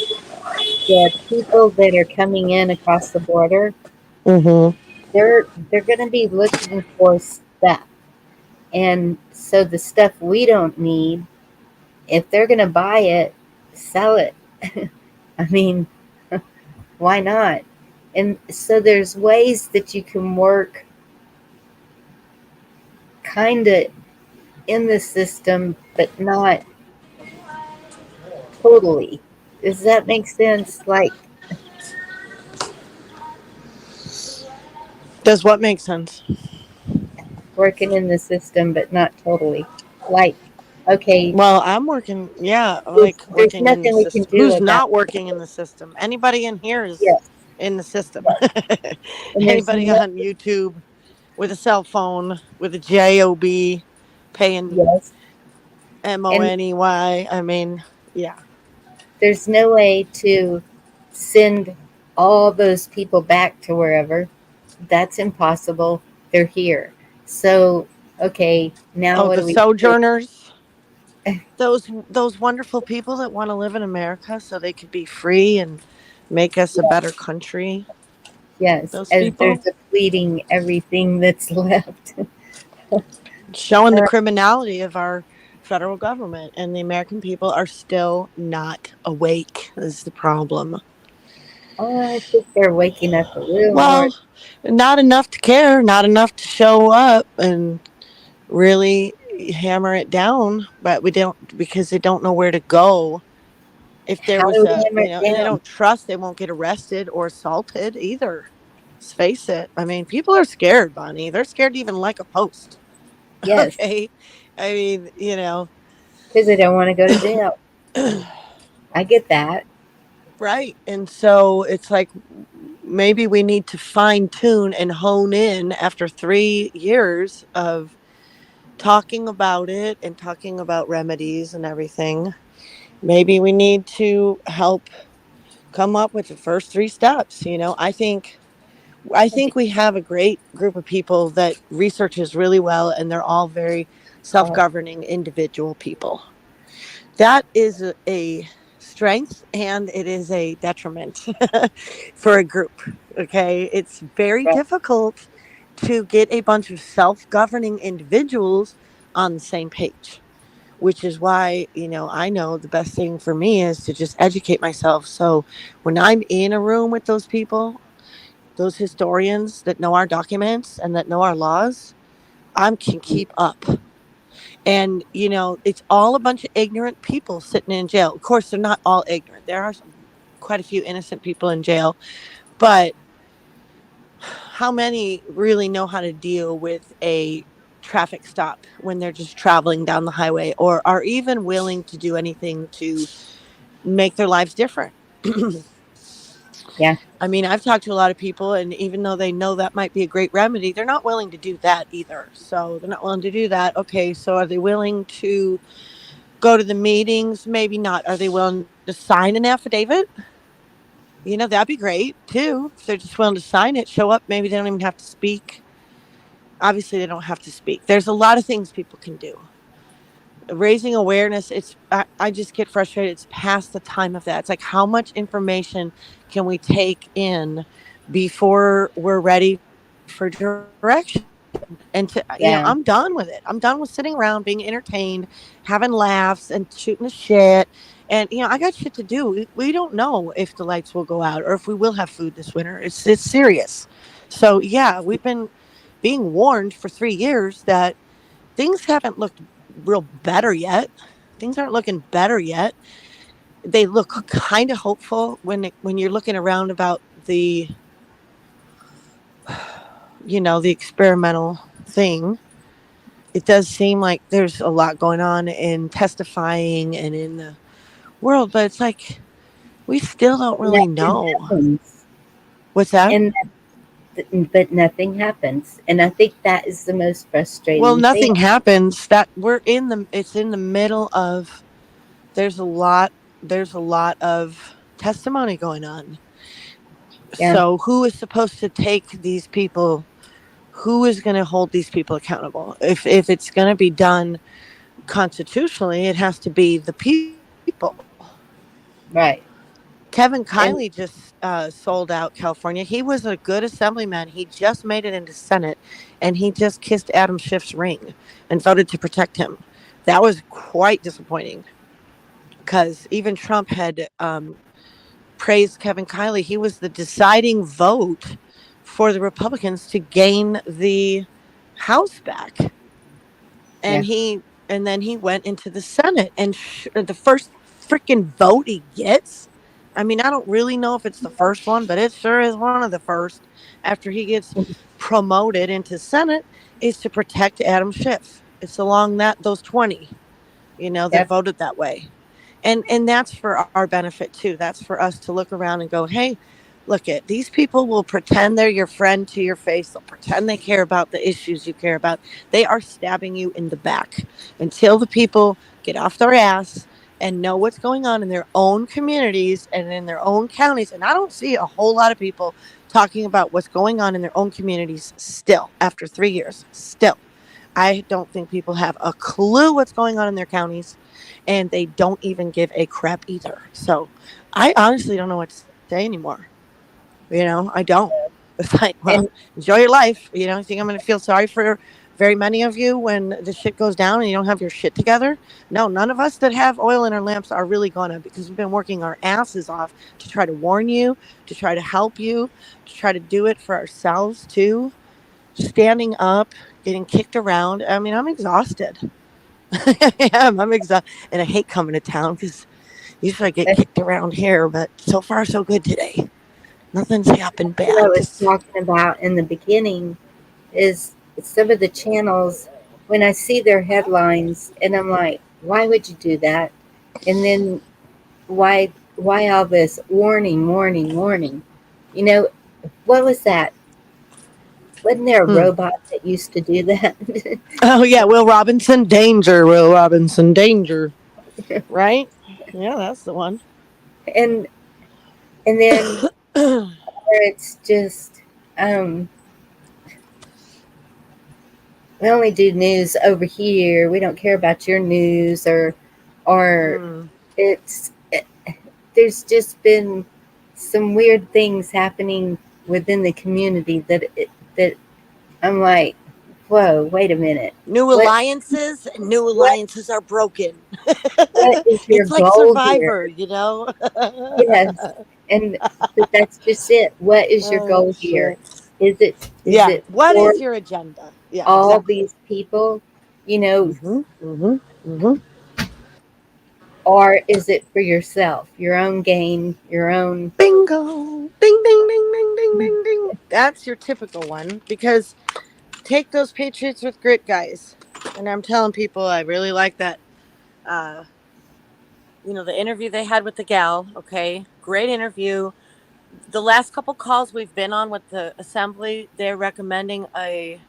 The people that are coming in across the border, Hmm. they're going to be looking for stuff. And so the stuff we don't need, if they're going to buy it, sell it. I mean, why not? And so there's ways that you can work kind of in the system, but not totally. Does that make sense? Like Does what make sense? working in the system, but not totally. Like, okay, Well, I'm working, yeah, there's, like there's working in the nothing we can system. do Who's about not working in the system? Anybody in here is yes, in the system. yes. And there's Anybody no on YouTube with a cell phone with a job paying yes, and money. I mean, yeah. there's no way to send all those people back to wherever. That's impossible. They're here. So, okay, now Oh, what the do we do? sojourners, those wonderful people that want to live in America so they could be free and make us a better Yes, country. yes, Those as they're people depleting everything that's left. showing the criminality of our federal government and the American people are still not awake is the problem. Oh, I think they're waking up a little more. Well, not enough to care, not enough to show up and really hammer it down, but we don't because they don't know where to go. If there How was do we a, hammer it and they down? don't trust, they won't get arrested or assaulted either. Let's face it. I mean, people are scared, Bonnie. They're scared to even like a post. Yes, Okay. I mean, because they don't want to go to jail. I get that. right. And so it's like maybe we need to fine tune and hone in after 3 years of talking about it and talking about remedies and everything. Maybe we need to help come up with the first three steps. I think we have a great group of people that researches really well and they're all very Oh, self-governing individual people. That is a strength and it is a detriment for a group. Okay. It's very right. difficult to get a bunch of self governing individuals on the same page, which is why, I know the best thing for me is to just educate myself. So when I'm in a room with those people, those historians that know our documents and that know our laws, I can keep up. And, it's all a bunch of ignorant people sitting in jail. Of course, they're not all ignorant. There are quite a few innocent people in jail, but how many really know how to deal with a traffic stop when they're just traveling down the highway, or are even willing to do anything to make their lives different? Yeah. I mean, I've talked to a lot of people, and even though they know that might be a great remedy, they're not willing to do that either. So they're not willing to do that. Okay, so are they willing to go to the meetings? Maybe not. Are they willing to sign an affidavit? That'd be great too. If they're just willing to sign it, show up. Maybe they don't even have to speak. Obviously, they don't have to speak. There's a lot of things people can do. Raising awareness, I just get frustrated. It's past the time of that. It's like, how much information can we take in before we're ready for direction? And I'm done with it. I'm Yeah. done with sitting around being entertained, having laughs and shooting the shit. And I got shit to do. We don't know if the lights will go out or if we will have food this winter. It's serious. So yeah, we've been being warned for 3 years that things haven't looked real better yet. Things aren't looking better yet. They look kind of hopeful when you're looking around about the experimental thing. It does seem like there's a lot going on in testifying and in the world, but it's like we still don't really Nothing know. happens. What's that? And but nothing happens. And I think that is the most Well, frustrating thing. nothing happens. That it's in the middle of there's a lot of testimony going on. Yeah. So who is supposed to take these people? Who is going to hold these people accountable? If it's going to be done constitutionally, it has to be the people. Right. Kevin Kiley And just sold out California. He was a good assemblyman. He just made it into Senate, and he just kissed Adam Schiff's ring and voted to protect him. That was quite disappointing because even Trump had praised Kevin Kiley. He was the deciding vote for the Republicans to gain the House back, yeah. and then he went into the Senate, and the first freaking vote he gets. I mean, I don't really know if it's the first one, but it sure is one of the first. After he gets promoted into Senate, is to protect Adam Schiff. It's along those 20, that Yep. voted that way. And that's for our benefit too. That's for us to look around and go, hey, look, at these people will pretend they're your friend to your face. They'll pretend they care about the issues you care about. They are stabbing you in the back until the people get off their ass and know what's going on in their own communities and in their own counties. And I don't see a whole lot of people talking about what's going on in their own communities still after 3 years. Still, I don't think people have a clue what's going on in their counties, and they don't even give a crap either. So I honestly don't know what to say anymore. I don't. It's like, well, And enjoy your life. You think I'm going to feel sorry for very many of you when the shit goes down and you don't have your shit together? No, none of us that have oil in our lamps are really going to, because we've been working our asses off to try to warn you, to try to help you, to try to do it for ourselves too. Standing up, getting kicked around. I mean, I'm exhausted. I am. I'm exhausted. And I hate coming to town because usually I get that's kicked around here, but so far so good today. Nothing's happened what I bad. was Just talking about in the beginning is some of the channels when I see their headlines and I'm like, why would you do that? And then why all this warning, warning, warning? You know, what was that? Wasn't there a hmm. robot that used to do that? Oh yeah, Will Robinson, danger. Will Robinson, danger. Right? Yeah, that's the one. and and then where it's just um we only do news over here. We don't care about your news or mm. it's there's just been some weird things happening within the community that I'm like, whoa, wait a minute. New What alliances, new what alliances are broken. what is your It's like goal here? Survivor. Yes. And but that's just it. What is your Oh goal here? shit. Is Yeah. it What for is your agenda? Yeah, all exactly. these people, you know, Mm-hmm. Mm-hmm. Mm-hmm. or is it for yourself, your own gain, your own? Bingo. Ding, ding, ding, ding, ding, ding, ding. That's your typical one because take those Patriots with grit guys. And I'm telling people I really like that. Uh, the interview they had with the gal, okay? Great interview. The last couple calls we've been on with the assembly, they're recommending a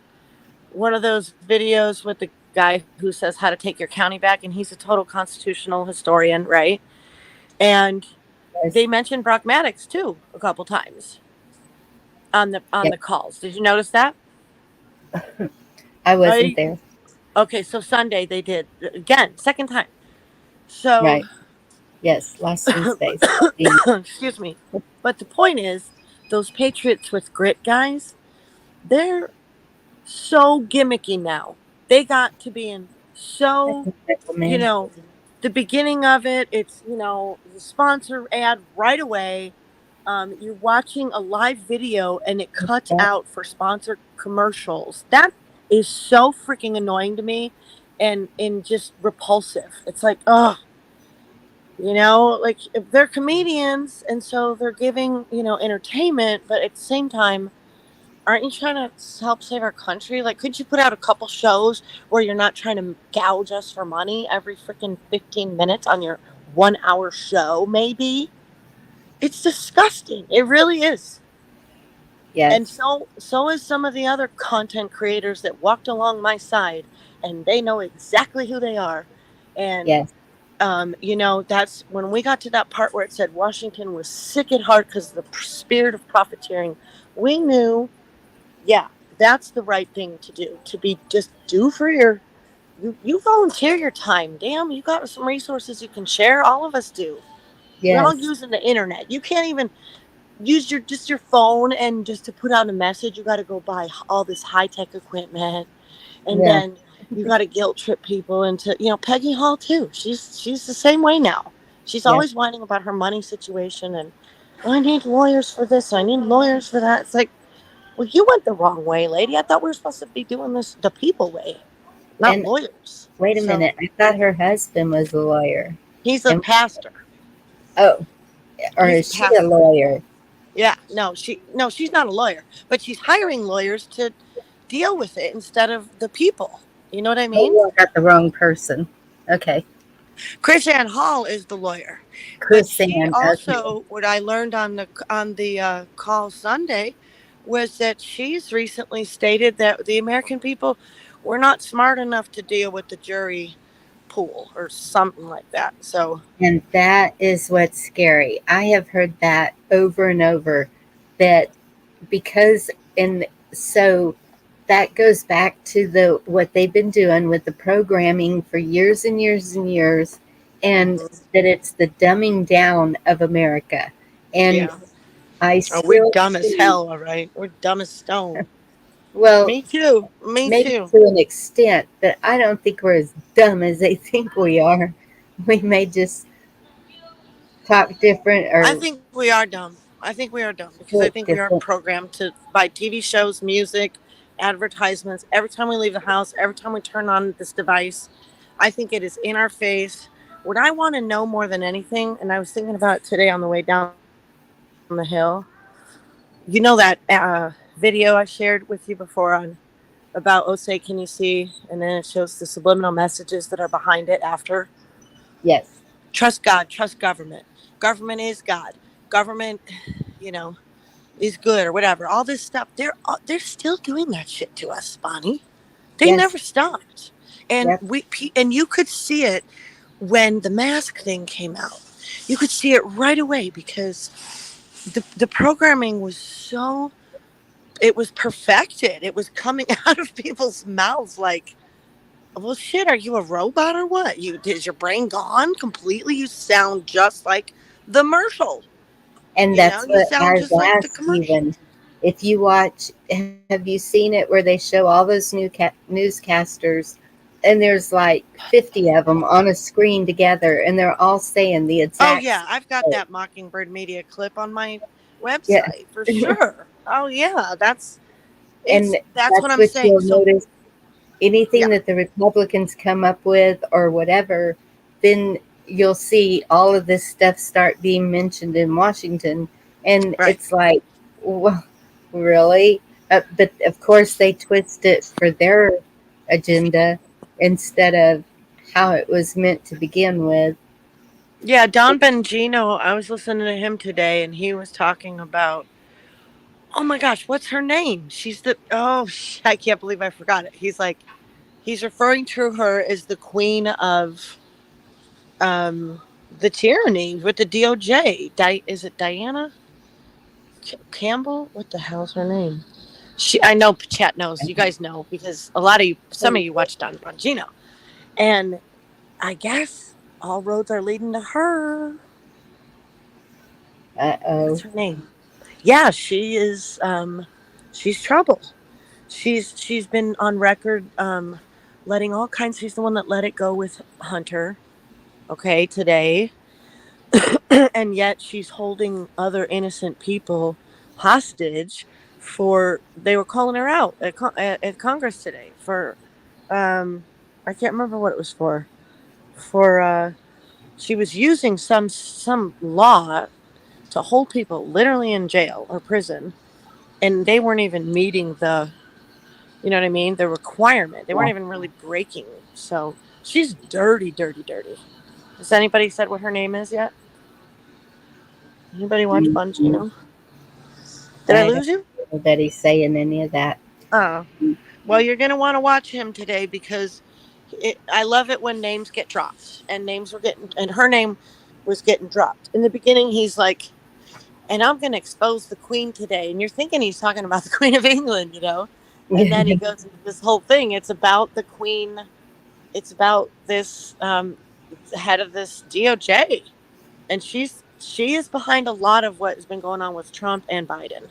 one of those videos with the guy who says how to take your county back, and he's a total constitutional historian, right? And Yes, they mentioned Brock Maddox too a couple times on yeah, the calls. Did you notice that? I wasn't I there. Okay, so Sunday they did again, second time. So Right. Yes, last Tuesday. The- excuse me. But the point is, those Patriots with grit guys, they're so gimmicky now. They got to be in so, you Man. know, the beginning of it, it's, the sponsor ad right away. You're watching a live video and it cuts Yeah. out for sponsored commercials. That is so freaking annoying to me and just repulsive. It's like, oh, like if they're comedians and so they're giving, entertainment, but at the same time, aren't you trying to help save our country? Like, could you put out a couple shows where you're not trying to gouge us for money every freaking 15 minutes on your 1 hour show, maybe? It's disgusting. It really is. And Yes. so is some of the other content creators that walked along my side and they know exactly who they are. And Yes. that's when we got to that part where it said Washington was sick at heart because of the spirit of profiteering. We knew, yeah, that's the right thing to do. To be just do for you volunteer your time. Damn, you got some resources you can share. All of us do. We're all Yes. using the internet. You can't even use your phone and just to put out a message. You got to go buy all this high tech equipment, and Yeah. then you got to guilt trip people into Peggy Hall too. She's the same way now. She's Yes. always whining about her money situation and I need lawyers for this. I need lawyers for that. It's like, well, you went the wrong way, lady. I thought we were supposed to be doing this the people way, not And lawyers. wait a So minute. I thought her husband was a lawyer. he's a And pastor. oh, or He's a is she a pastor. lawyer? Yeah, no, she's not a lawyer, but she's hiring lawyers to deal with it instead of the people. You know what I mean? Oh, I got the wrong person. Okay. Chris Ann Hall is the lawyer, but Chris she Sand. Okay. also, what I learned on the call Sunday, was that she's recently stated that the American people were not smart enough to deal with the jury pool or something like that. So And that is what's scary. I have heard that over and over that because and so that goes back to the what they've been doing with the programming for years and years and years, and mhm, that it's the dumbing down of America. And yeah, I oh, we're still dumb as see, hell. All right, we're dumb as stone. well, Me too. Me maybe too. to an extent, but I don't think we're as dumb as they think we are. We may just talk different I or think we are dumb. I think we are dumb because I look think we are different. programmed to buy TV shows, music, advertisements every time we leave the house, every time we turn on this device. I think it is in our face. What I want to know more than anything, and I was thinking about it today on the way down the hill, that video I shared with you before on about "Oh Say Can You See," and then it shows the subliminal messages that are behind it after. Yes, Trust God, trust government. Government is God. Government, you know, is good or whatever. All this stuff, they're still doing that shit to us, Bonnie. They yes, never stopped, and yep. you could see it when the mask thing came out. You could see it right away because the programming was so, it was perfected. It was coming out of people's mouths like, well, shit, are you a robot or what? Is your brain gone completely? You sound just like the commercial. And that's You what sound ours just like the last commercial. even. If you watch, have you seen it where they show all those newscasters and there's like 50 of them on a screen together and they're all saying the Oh exact yeah, same I've got thing. that Mockingbird Media clip on my Yeah. website for sure. Oh yeah, And that's what that's I'm what saying. you'll So notice. yeah, Anything that the Republicans come up with or whatever, then you'll see all of this stuff start being mentioned in Washington. And right. it's like, well, really? But of course, they twist it for their agenda instead of how it was meant to begin with. Yeah, Don Bongino. I was listening to him today, and he was talking about. Oh my gosh, what's her name? She's the I can't believe I forgot it. He's referring to her as the queen of the tyranny with the DOJ. Is it Diana Campbell? What the hell's her name? I know chat knows. You guys know because some of you watched Don Bongino, and I guess all roads are leading to her. Uh What's oh. her name? Yeah, she is. She's trouble. She's been on record letting all kinds. She's the one that let it go with Hunter. Okay, today, and yet she's holding other innocent people hostage for. They were calling her out at Congress today for. I can't remember what it was for. For she was using some law to hold people literally in jail or prison, and they weren't even meeting the, you know what I mean, the requirement. They weren't Yeah. even really breaking. So she's dirty, dirty, dirty. Has anybody said what her name is yet? Anybody watch Mm, Bongino? Did I I don't lose you? know that he's saying any of that. Oh, well, you're gonna want to watch him today because I love it when names get dropped, and names were getting, and her name was getting dropped. In the beginning, he's like, and I'm going to expose the queen today. And you're thinking he's talking about the Queen of England, you know? And then he goes into this whole thing. It's about the queen. It's about this head of this DOJ. And she is behind a lot of what has been going on with Trump and Biden.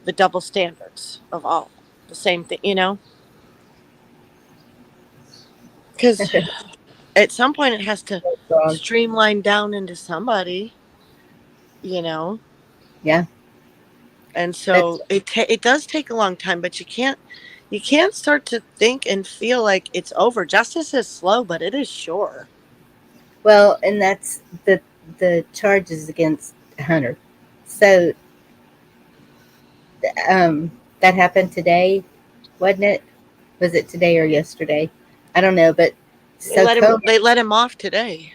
The double standards of all the same thing, you know? Because at some point it has to What's wrong? streamline down into somebody, you know? Yeah, And that's so it does take a long time, but you can't start to think and feel like it's over. Justice is slow, but it is sure. well, and that's the charges against Hunter. So um, that happened today, wasn't it? Was it today or yesterday? I don't know, but so Comer, They let him off today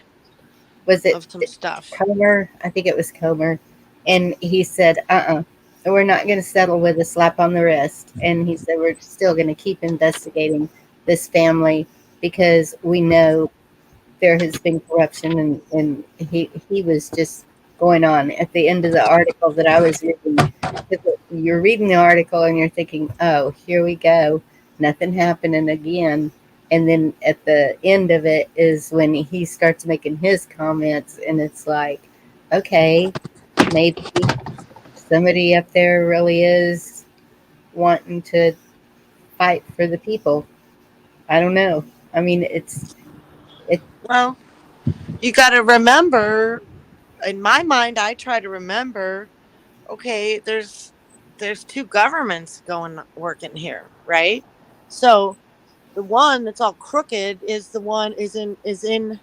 was it of some stuff. Comer? I think it was Comer, and he said, we're not going to settle with a slap on the wrist." And he said, "We're still going to keep investigating this family because we know there has been corruption," and he was just going on at the end of the article that I was reading. You're reading the article and you're thinking, "Oh, here we go, nothing happening again." And then at the end of it is when he starts making his comments, and it's like, okay, maybe somebody up there really is wanting to fight for the people. I don't know. I mean, it. Well, you got to remember. In my mind, I try to remember. Okay, there's two governments going working here, right? So the one that's all crooked is the one is in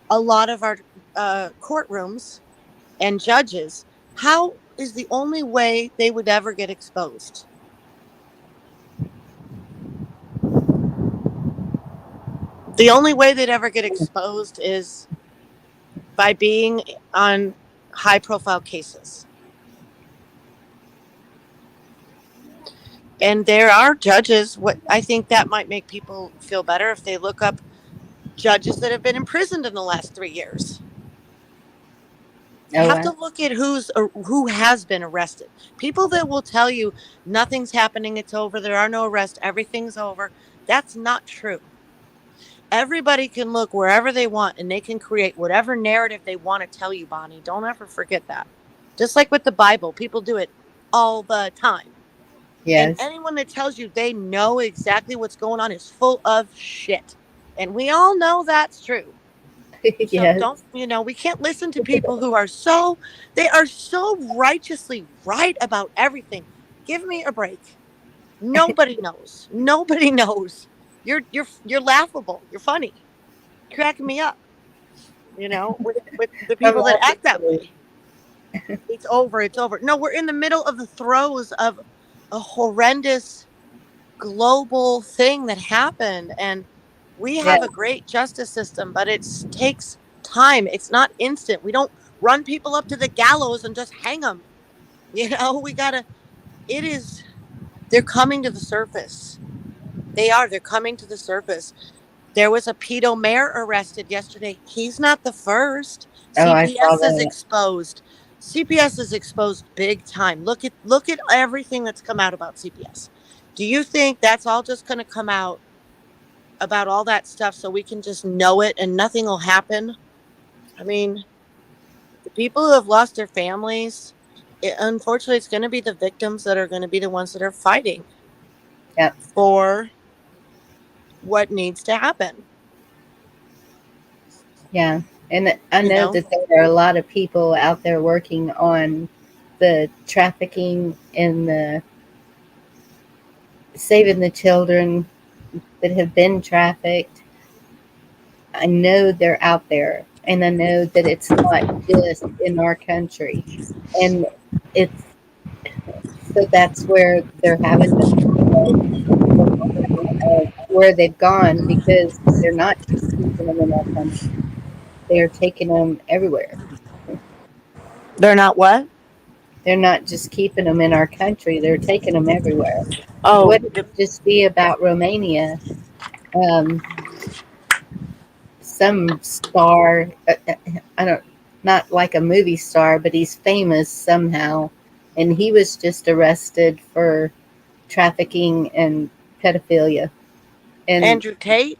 a lot of our courtrooms and judges. How is the only way they would ever get exposed? The only way they'd ever get exposed is by being on high profile cases. And there are judges. What I think that might make people feel better if they look up judges that have been imprisoned in the last 3 years. You Oh, have to look at who has been arrested. People that will tell you nothing's happening, it's over, there are no arrests, everything's over. That's not true. Everybody can look wherever they want and they can create whatever narrative they want to tell you, Bonnie. Don't ever forget that. Just like with the Bible, people do it all the time. And yes. anyone that tells you they know exactly what's going on is full of shit. And we all know that's true. So Yes. don't, we can't listen to people who are they are so righteously right about everything. Give me a break. Nobody knows. Nobody knows. You're laughable. You're funny. Cracking me up. With the I'm people that laughing act that too. way. It's over. It's over. No, we're in the middle of the throes of a horrendous global thing that happened, and we Yeah. have a great justice system, but it takes time. It's not instant. We don't run people up to the gallows and just hang them. We gotta. It is. They're coming to the surface. They are. They're coming to the surface. There was a pedo mayor arrested yesterday. He's not the first. Oh, I saw CPS is that. exposed. CPS is exposed big time. Look at everything that's come out about CPS. Do you think that's all just going to come out about all that stuff so we can just know it and nothing will happen? I mean, the people who have lost their families, unfortunately, it's going to be the victims that are going to be the ones that are fighting Yep. for what needs to happen. Yeah. And I You know know, that there are a lot of people out there working on the trafficking and the saving the children that have been trafficked. I know they're out there, and I know that it's not just in our country. And it's so that's where they're having to where they've gone because they're not just keeping them in our country; they're taking them everywhere. they're not what? They're not just keeping them in our country; they're taking them everywhere. Oh, What did it just be about Romania? Um, some star, I don't, not like a movie star, but he's famous somehow, and he was just arrested for trafficking and pedophilia. And Andrew Tate.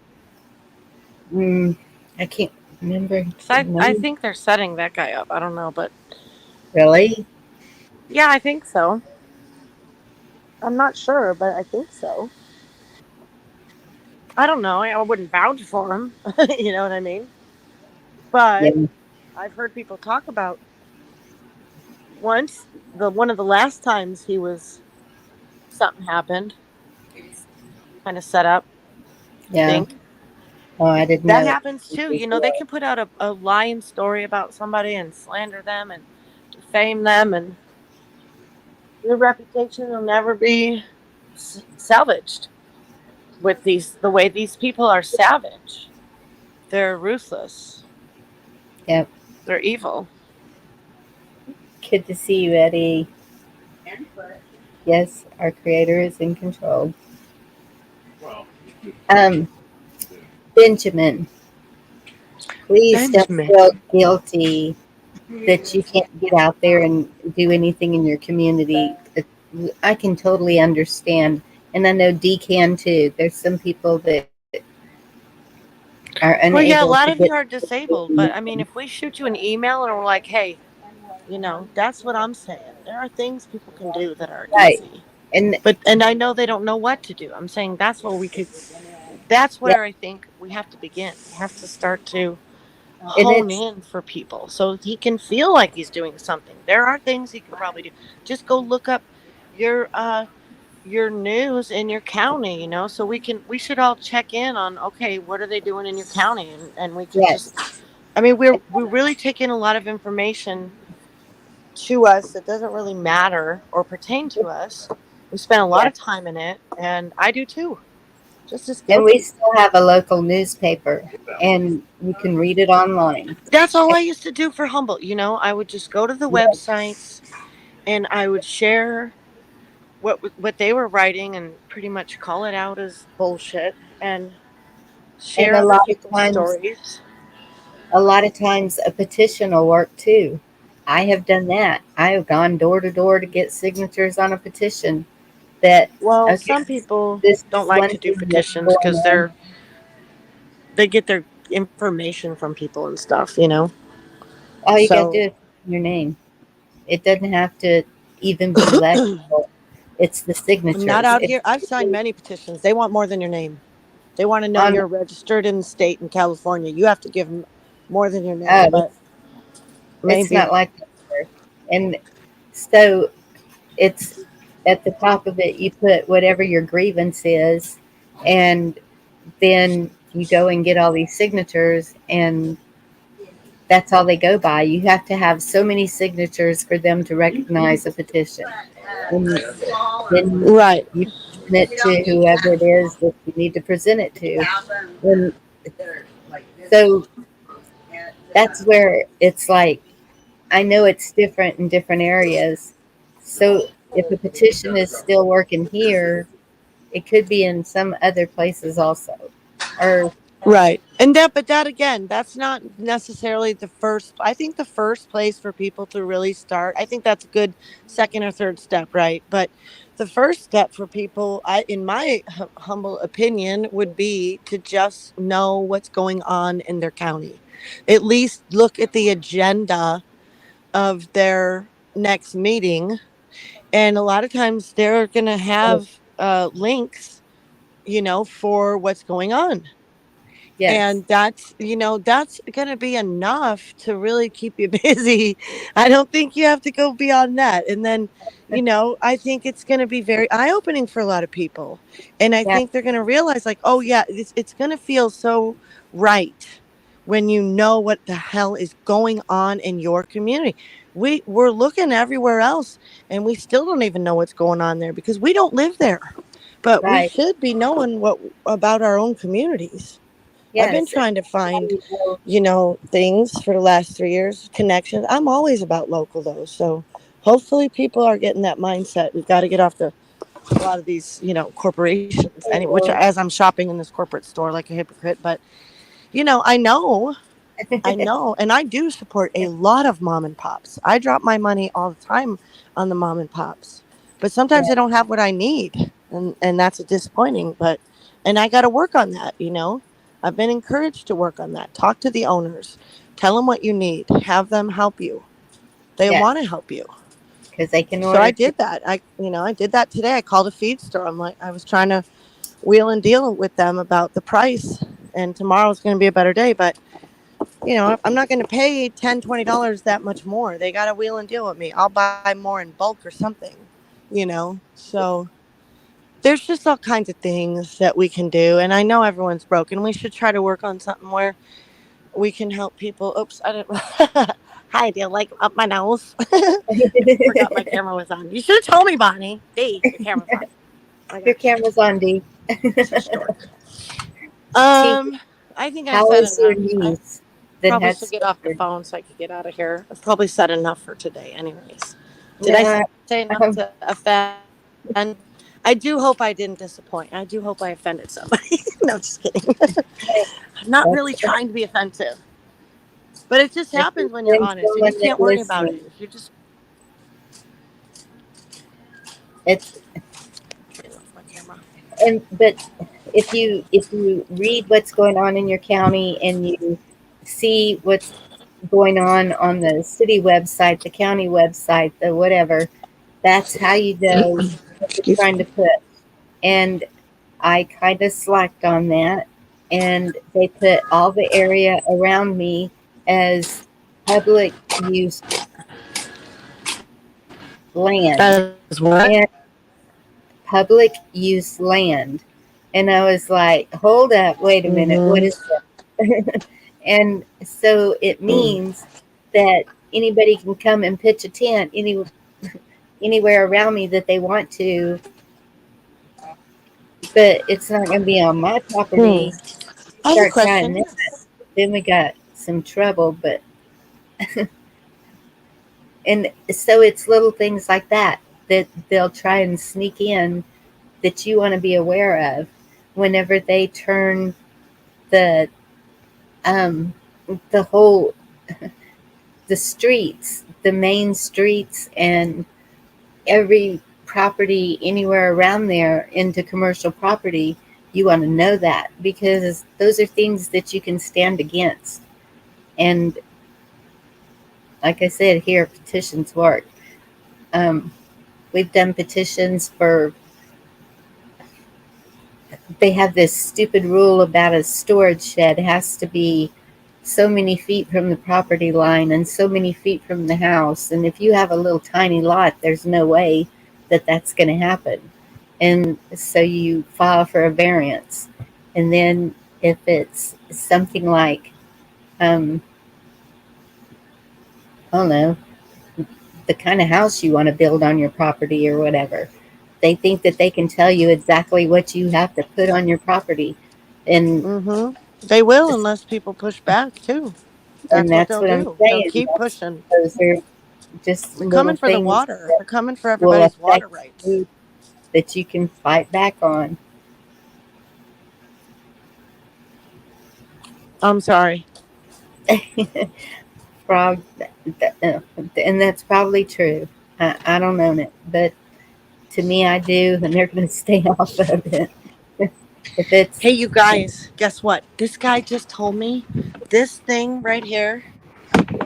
mm, I can't remember Cause the I name. think they're setting that guy up. I don't know, but Really? yeah, I think so. I'm not sure, but I think so. I don't know. I wouldn't vouch for him. You know what I mean? But Yeah, I've heard people talk about once the one of the last times he was something happened, kind of set up. I yeah. think Oh, I didn't that know it happens was too. They before. can put out a lying story about somebody and slander them and defame them, and their reputation will never be salvaged. With the way these people are savage, they're ruthless, Yep. they're evil. Good to see you, Eddie. Yes, our creator is in control. Um, Benjamin, please don't Benjamin. feel guilty that you can't get out there and do anything in your community. I can totally understand, and I know Dee can too. There's some people that are Well, unable yeah, a to lot get of you are disabled, but I mean, if we shoot you an email and we're like, hey, that's what I'm saying. There are things people can do that are right, easy. and And I know they don't know what to do. I'm saying that's yeah, where I think we have to begin. We have to start to and hone it's in for people so he can feel like he's doing something. There are things he can probably do. Just go look up your news in your county, so we should all check in on, okay, what are they doing in your county, and we can just, yes, I mean, we really take in a lot of information to us that doesn't really matter or pertain to us. We spend a lot yeah, of time in it, and I do too. Just as and we guilty. still have a local newspaper, and you can read it online. That's all I used to do for Humboldt. I would just go to the Yeah, websites and I would share what they were writing and pretty much call it out as bullshit and and share other people's stories. a lot of times a petition will work too. I have done that. I have gone door to door to get signatures on a petition that Well, okay, some people this don't is like one to do thing that's petitions going because on. they get their information from people and stuff. All you got to do So is put your name. It doesn't have to even be legible. It's the not signatures. out It's here. I've signed many petitions. They want more than your name. They want to know on. you're registered in the state in California. You have to give them more than your name, Oh, but it's maybe. not like that here. And so it's. at the top of it, you put whatever your grievance is, and then you go and get all these signatures, and that's all they go by. You have to have so many signatures for them to recognize a petition. And then Right. you present it to whoever it is that you need to present it to. And so that's where it's like, I know it's different in different areas. So if a petition is still working here, it could be in some other places also. Or Right. And but that again, that's not necessarily the first. I think the first place for people to really start, I think that's a good second or third step, right? But the first step for people, in my humble opinion, would be to just know what's going on in their county. At least look at the agenda of their next meeting. And a lot of times they're going to have links, for what's going on, yes, and that's going to be enough to really keep you busy. I don't think you have to go beyond that. And then I think it's going to be very eye-opening for a lot of people, and I yeah, think they're going to realize, like, oh yeah, it's going to feel so right when you know what the hell is going on in your community. We're looking everywhere else, and we still don't even know what's going on there because we don't live there, but we right, should be knowing what about our own communities. I've been yes. trying to How find, you know, things for the last 3 years, connections. I'm always about local though. So hopefully people are getting that mindset. We've got to get off a lot of these, corporations. Anyway, which or- as I'm shopping in this corporate store like a hypocrite, but I know, and I do support a lot of mom and pops. I drop my money all the time on the mom and pops, but sometimes yeah, they don't have what I need, and that's disappointing. But and I got to work on that. I've been encouraged to work on that. Talk to the owners, tell them what you need, have them help you. They yes, want to help you. because they can So order I too. did that. I did that today. I called a feed store. I was trying to wheel and deal with them about the price, and tomorrow's going to be a better day, but I'm not going to pay $10, $20 that much more. They got to wheel and deal with me. I'll buy more in bulk or something. So there's just all kinds of things that we can do. And I know everyone's broken. We should try to work on something where we can help people. Oops, I didn't. Hi, do you like up my nose? I forgot my camera was on. You should have told me, Bonnie. Hey, your camera's on. I Your got you. camera's on, D. She's short. T, Um, I think I how said is your enough. I niece that probably had should get off the surgery? phone so I could get out of here. I probably said enough for today, anyways. Did I No, say enough um, to offend? I do hope I didn't disappoint. I do hope I offended somebody. No, just kidding. I'm not really that's, trying to be offensive, but it just if happens there's when you're been honest and you someone that can't worry about listening, it. If you're just it's getting off my camera. but if you read what's going on in your county and you see what's going on the city website, the county website, the whatever, that's how you know what they're Excuse trying me. to put. And I kind of slacked on that, and they put all the area around me as public use land As what? and public use land. And I was like, hold up, wait a minute, what Mm-hmm. is that? And so it means that anybody can come and pitch a tent anywhere around me that they want to, but it's not going to be on my Hmm. property. I have a Start trying question. that, then we got some trouble. But and so it's little things like that that they'll try and sneak in that you want to be aware of whenever they turn the um the whole the streets, the main streets, and every property anywhere around there into commercial property. You want to know that because those are things that you can stand against. And like I said, here petitions work. Um, we've done petitions for. They have this stupid rule about a storage shed has to be so many feet from the property line and so many feet from the house. And if you have a little tiny lot, there's no way. that that's going to happen. And so you file for a variance. And then if it's something like, um, I don't know, the kind of house you want to build on your property or whatever, they think that they can tell you exactly what you have to put on your property. And Mm-hmm. They will unless people push back too. That's what that's they'll what I'm do. They'll saying. keep pushing. Those are just They're little coming for the things water. that They're coming for will everybody's water affect rights. you that you can fight back on. I'm sorry. Frog, and that's probably true. I don't own it, but to me, I do, and they're going to stay off of it. If it's Hey, you guys, guess what? This guy just told me this thing right here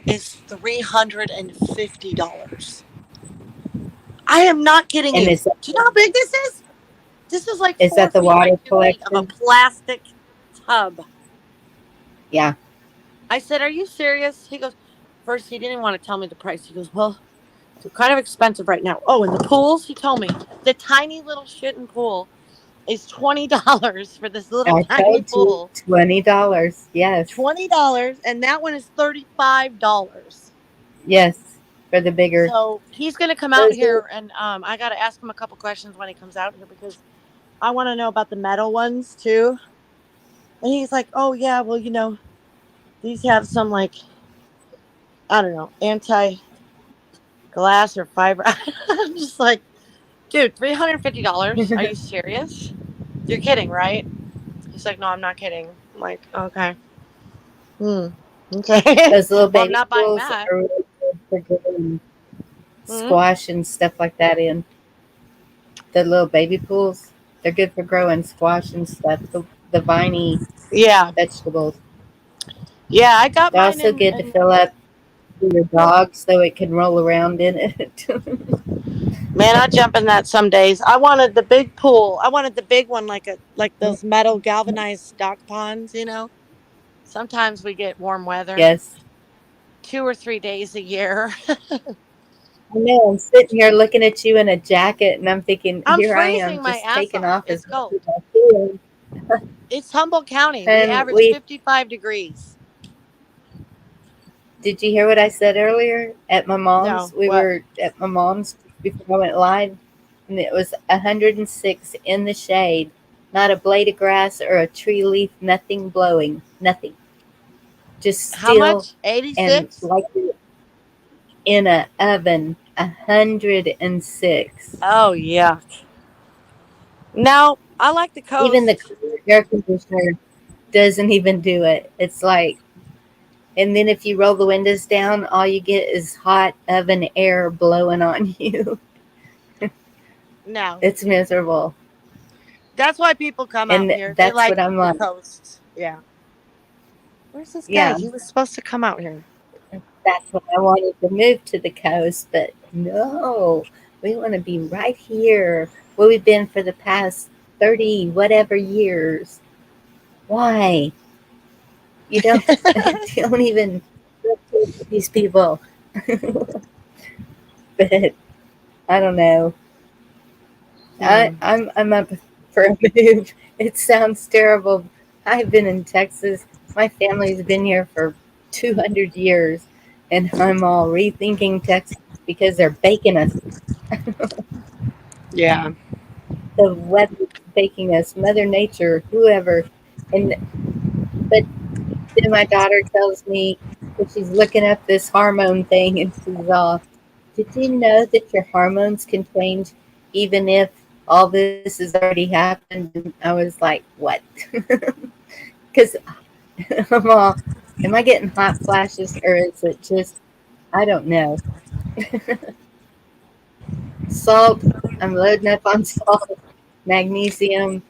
is $350. I am not kidding and you. Do you know how big this is? This is like is four that the feet by water 2 feet of a collection? plastic tub. Yeah. I said, "Are you serious?" He goes, first, he didn't even want to tell me the price. He goes, "Well, they're kind of expensive right now." Oh, and the pools, he told me, the tiny little shitting pool is $20 for this little I tiny told you pool. $20. Yes. $20, and that one is $35. Yes. For the bigger. So he's gonna come out Those are, here, and I gotta ask him a couple questions when he comes out here because I want to know about the metal ones too. And he's like, "Oh yeah, well these have some like I don't know anti glass or fiber." I'm just like, dude, $350. Are you serious? You're kidding, right? He's like, "No, I'm not kidding." I'm like, okay, hmm, okay. those little Well, I'm baby not buying pools that. are really good for growing Hmm. squash and stuff like that in. The little baby pools, they're good for growing squash and stuff. The viney Yeah, vegetables. yeah. I got They're mine also in, good to fill up for your dog so it can roll around in it. Man, I jump in that some days. I wanted the big pool. I wanted the big one, like those metal galvanized stock ponds. Sometimes we get warm weather, Yes. 2 or 3 days a year. I know. I'm sitting here looking at you in a jacket and I'm thinking, I'm here I am freezing my just ass taking off. off as It's much cold. as I can. It's Humboldt County. We And average 55 degrees. did you hear what I said earlier? At my mom's, No, we what? were at my mom's before I went live, and it was 106 in the shade, not a blade of grass or a tree leaf, nothing blowing, nothing, just How still much? and 86? like in a oven. 106. Oh, yeah. Now, I like the Even the coast. air conditioner doesn't even do it. It's like, and then if you roll the windows down, all you get is hot oven air blowing on you. No. It's miserable. That's why people come out And here. They that's like what I'm the like, coast. Yeah. Where's this guy? yeah, He was supposed to come out here. that's what I wanted to move to the coast, but no, we want to be right here where we've been for the past 30 whatever years. Why? You don't even these people. But I don't know. Hmm. I'm up for a move. It sounds terrible. I've been in Texas. My family's been here for 200 years, and I'm all rethinking Texas because they're baking us. Yeah. The weather's baking us, Mother Nature, whoever. And but then my daughter tells me that she's looking up this hormone thing, and she's all, "Did you know that your hormones can change even if all this has already happened?" And I was like, "What?" Because I'm all, "Am I getting hot flashes or is it just, I don't know." Salt, I'm loading up on salt, magnesium,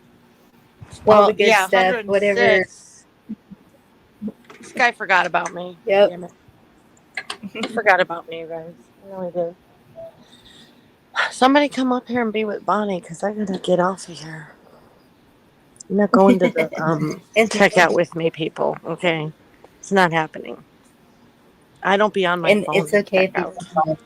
all Well, the good yeah, stuff, whatever. 106. This guy forgot about me. Yep. Damn it. He forgot about me, you guys. I know he did. Somebody come up here and be with Bonnie because I gotta get off of here. I'm not going to the and, check out with me people, okay? It's not happening. I don't be on my and phone it's at okay if you checkout. come on.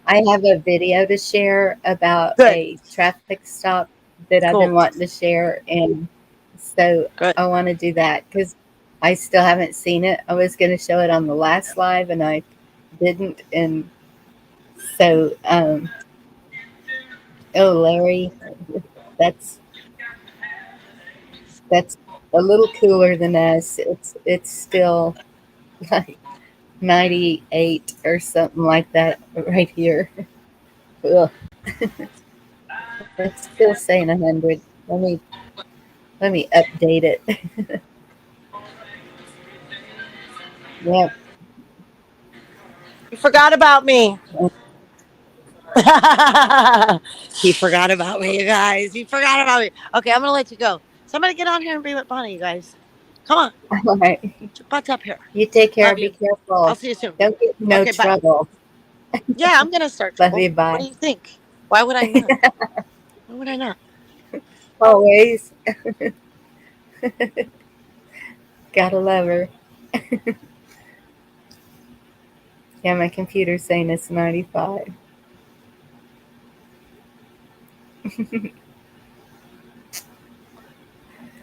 I have a video to share about Good. a traffic stop that I've Cool. been wanting to share, and so Good. I want to do that because I still haven't seen it. I was going to show it on the last live, and I didn't, and so oh, Larry, that's that's a little cooler than us. It's still like 98 or something like that right here. Ugh. It's still saying 100. Let me update it. Yep. You forgot about me. He forgot about me, you guys. He forgot about me. Okay, I'm gonna let you go. Somebody get on here and be with Bonnie, you guys. Come on, All right. get your butts up here. You take care. Love Be you. I'll careful. see you soon. Don't get in no Okay, bye. trouble. Yeah, I'm gonna start Love trouble. you. What do Bye. you think? Why would I not? Why would I not? Always. Gotta love her. Yeah, my computer's saying it's 95.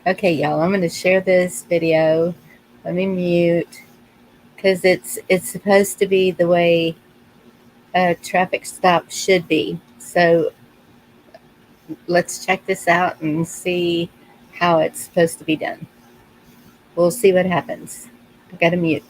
Okay, y'all. I'm gonna share this video. Let me mute because it's supposed to be the way a traffic stop should be. So let's check this out and see how it's supposed to be done. We'll see what happens. I gotta mute.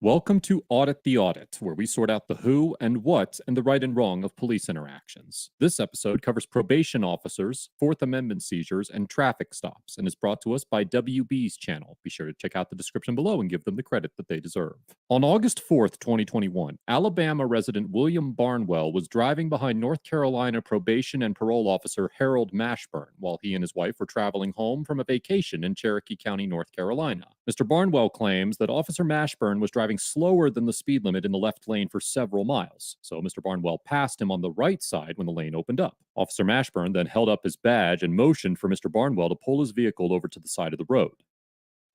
Welcome to Audit the Audit, where we sort out the who and what and the right and wrong of police interactions. This episode covers probation officers, Fourth Amendment seizures, and traffic stops, and is brought to us by WB's channel. Be sure to check out the description below and give them the credit that they deserve. On August 4th, 2021, Alabama resident William Barnwell was driving behind North Carolina probation and parole officer Harold Mashburn while he and his wife were traveling home from a vacation in Cherokee County, North Carolina. Mr. Barnwell claims that Officer Mashburn was driving slower than the speed limit in the left lane for several miles, so Mr. Barnwell passed him on the right side when the lane opened up. Officer Mashburn then held up his badge and motioned for Mr. Barnwell to pull his vehicle over to the side of the road.